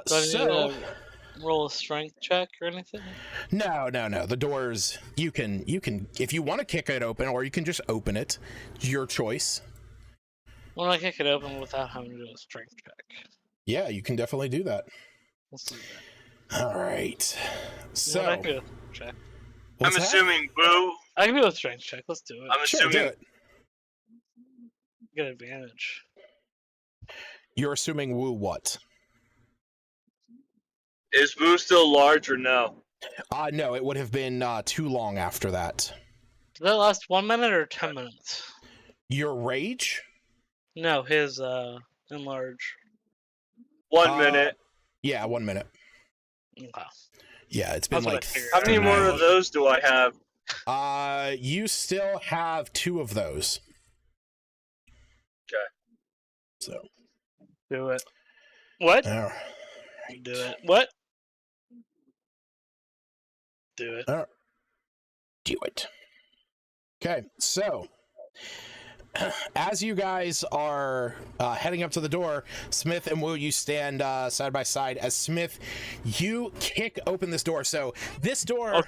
So roll a strength check or anything? No. The doors, you can if you want to kick it open, or you can just open it. Your choice. Well, I kick it open without having to do a strength check. Yeah, you can definitely do that. Let's do that. All right. So I can do a check. I'm assuming Boo. I can do a strength check. Let's do it. I'm assuming do it. Get advantage. You're assuming Woo what? Is Boo still large or no? No, it would have been too long after that. Did that last 1 minute or 10 minutes? Your rage? No, his enlarge. 1 minute. Yeah, 1 minute. Okay. Yeah, it's been like. How many more of those do I have? You still have 2 of those. Okay. So. Do it. What? All right. Do it. What? Do it. Do it. Okay, so as you guys are heading up to the door, Smith and Wu, you stand side by side. As Smith, you kick open this door. So this door. I'll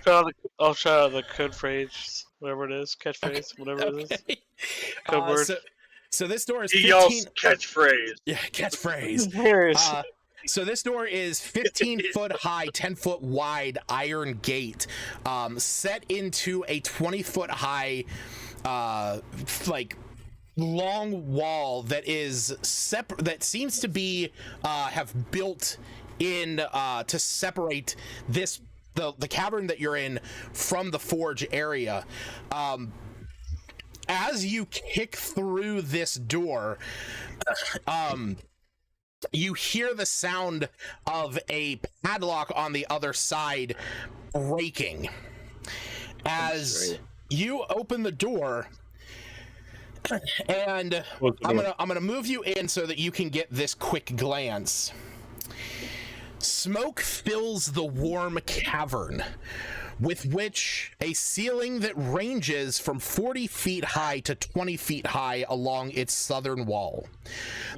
try out the code phrase, whatever it is, catchphrase, whatever it is. Code word. So this door is 15... He yells catchphrase. Yeah, catchphrase. So this door is 15 foot high, 10 foot wide iron gate, set into a 20 foot high, like long wall that is that seems to be have built in to separate this the cavern that you're in from the forge area. As you kick through this door, you hear the sound of a padlock on the other side breaking. As you open the door, and I'm gonna move you in so that you can get this quick glance. Smoke fills the warm cavern, with which a ceiling that ranges from 40 feet high to 20 feet high along its southern wall.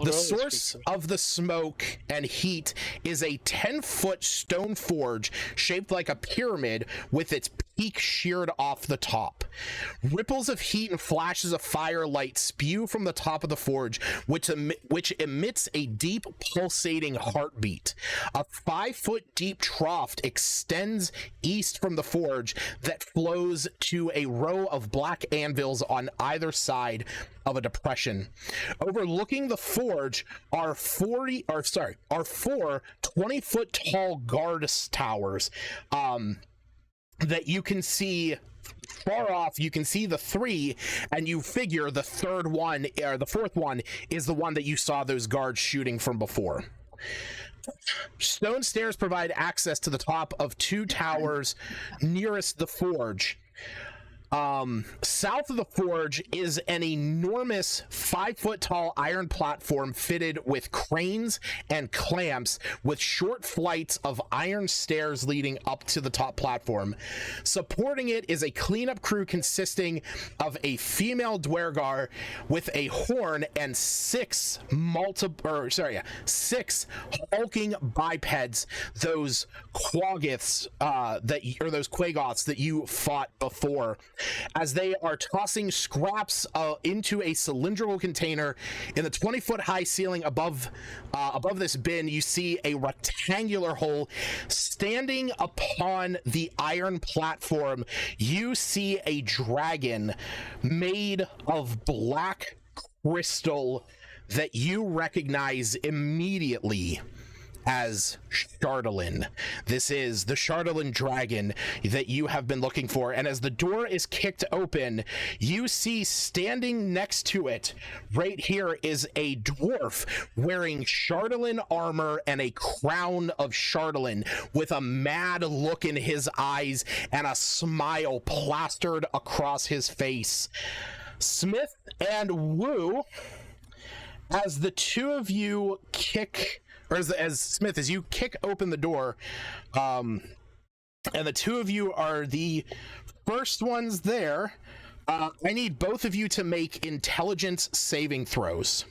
The source of the smoke and heat is a 10-foot stone forge shaped like a pyramid with its peak sheared off the top. Ripples of heat and flashes of firelight spew from the top of the forge, which emits a deep pulsating heartbeat. A 5-foot deep trough extends east from the forge that flows to a row of black anvils on either side of a depression. Overlooking the forge are 4 20-foot tall guard towers that you can see far off. You can see the 3, and you figure the third one, or the fourth one, is the one that you saw those guards shooting from before. Stone stairs provide access to the top of 2 towers nearest the forge. South of the forge is an enormous 5-foot tall iron platform fitted with cranes and clamps, with short flights of iron stairs leading up to the top platform. Supporting it is a cleanup crew consisting of a female Dwergar with a horn and 6 hulking bipeds, those quagoths those quagoths that you fought before as they are tossing scraps into a cylindrical container. In the 20-foot high ceiling above this bin, you see a rectangular hole. Standing upon the iron platform, you see a dragon made of black crystal that you recognize immediately as Chardalyn. This is the Chardalyn dragon that you have been looking for, and as the door is kicked open, you see standing next to it right here is a dwarf wearing Chardalyn armor and a crown of Chardalyn with a mad look in his eyes and a smile plastered across his face. Smith and Wu, as the two of you kick, or as Smith, as you kick open the door, and the two of you are the first ones there, I need both of you to make intelligence saving throws.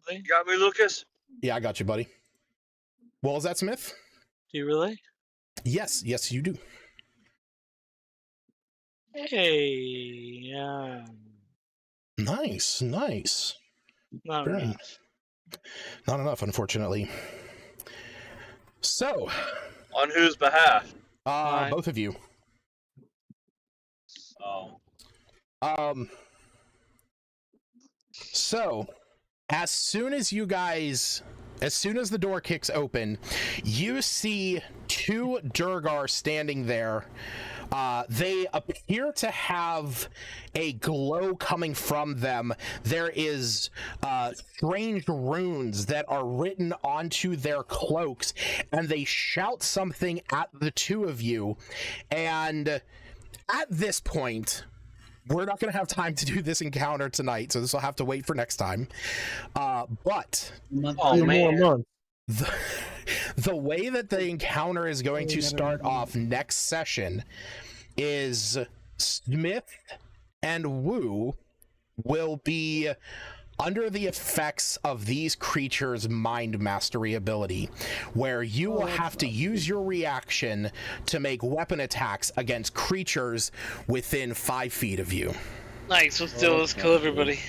You got me, Lucas? Yeah, I got you, buddy. What was that, Smith? Do you really? Yes, you do. Hey, Nice. not Very- enough. Not enough, unfortunately. So, On whose behalf? Mine. both of you. Oh. So, as soon as the door kicks open, you see two Durgar standing there. They appear to have a glow coming from them. There is strange runes that are written onto their cloaks, and they shout something at the two of you. And at this point, we're not going to have time to do this encounter tonight, so this will have to wait for next time. But Oh, man. the way that the encounter is going to start off next session is Smith and Wu will be under the effects of these creatures' mind mastery ability, where you will have to use your reaction to make weapon attacks against creatures within 5 feet of you. Nice, let's do it. Let's kill everybody.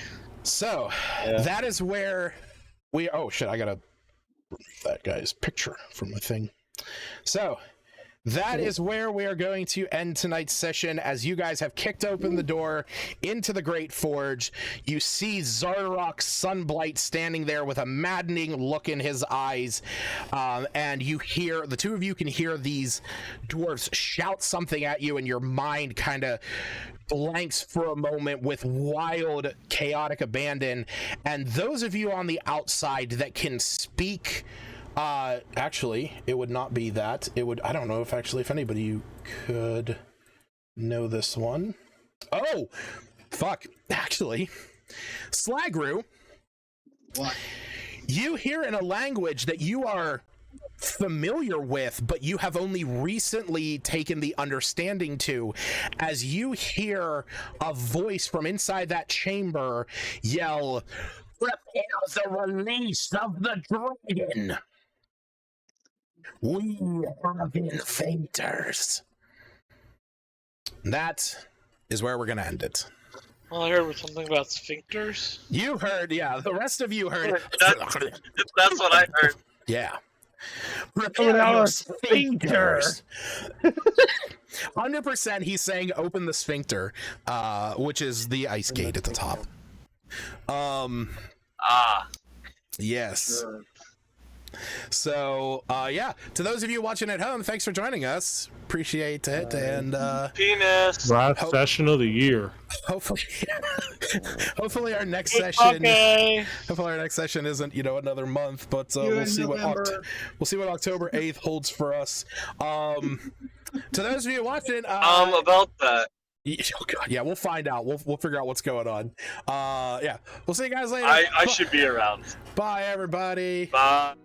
So that is where we... Oh shit, I gotta remove that guy's picture from my thing. So that is where we are going to end tonight's session, as you guys have kicked open the door into the Great Forge. You see Zardarok Sunblight standing there with a maddening look in his eyes, and you hear, the two of you can hear these dwarves shout something at you, and your mind kind of blanks for a moment with wild, chaotic abandon. And those of you on the outside that can speak... actually, it would not be that. It would, I don't know if anybody could know this one. Oh, fuck. Actually, Slagru. What? You hear in a language that you are familiar with, but you have only recently taken the understanding to, as you hear a voice from inside that chamber yell, "Prepare the release of the dragon! We have invaders." That is where we're going to end it. Well, I heard something about sphincters. You heard, yeah. The rest of you heard. That's what I heard. Yeah. Prepare your sphincters. 100% he's saying open the sphincter, which is the ice gate at the top. Yes. Sure. So, yeah, to those of you watching at home, thanks for joining us. Appreciate it. And Penis. Last session of the year. hopefully our next session isn't, another month, but we'll see what October 8th holds for us. To those of you watching, About that. oh God, yeah, we'll find out. We'll figure out what's going on. Yeah, we'll see you guys later. I should be around. Bye, everybody. Bye.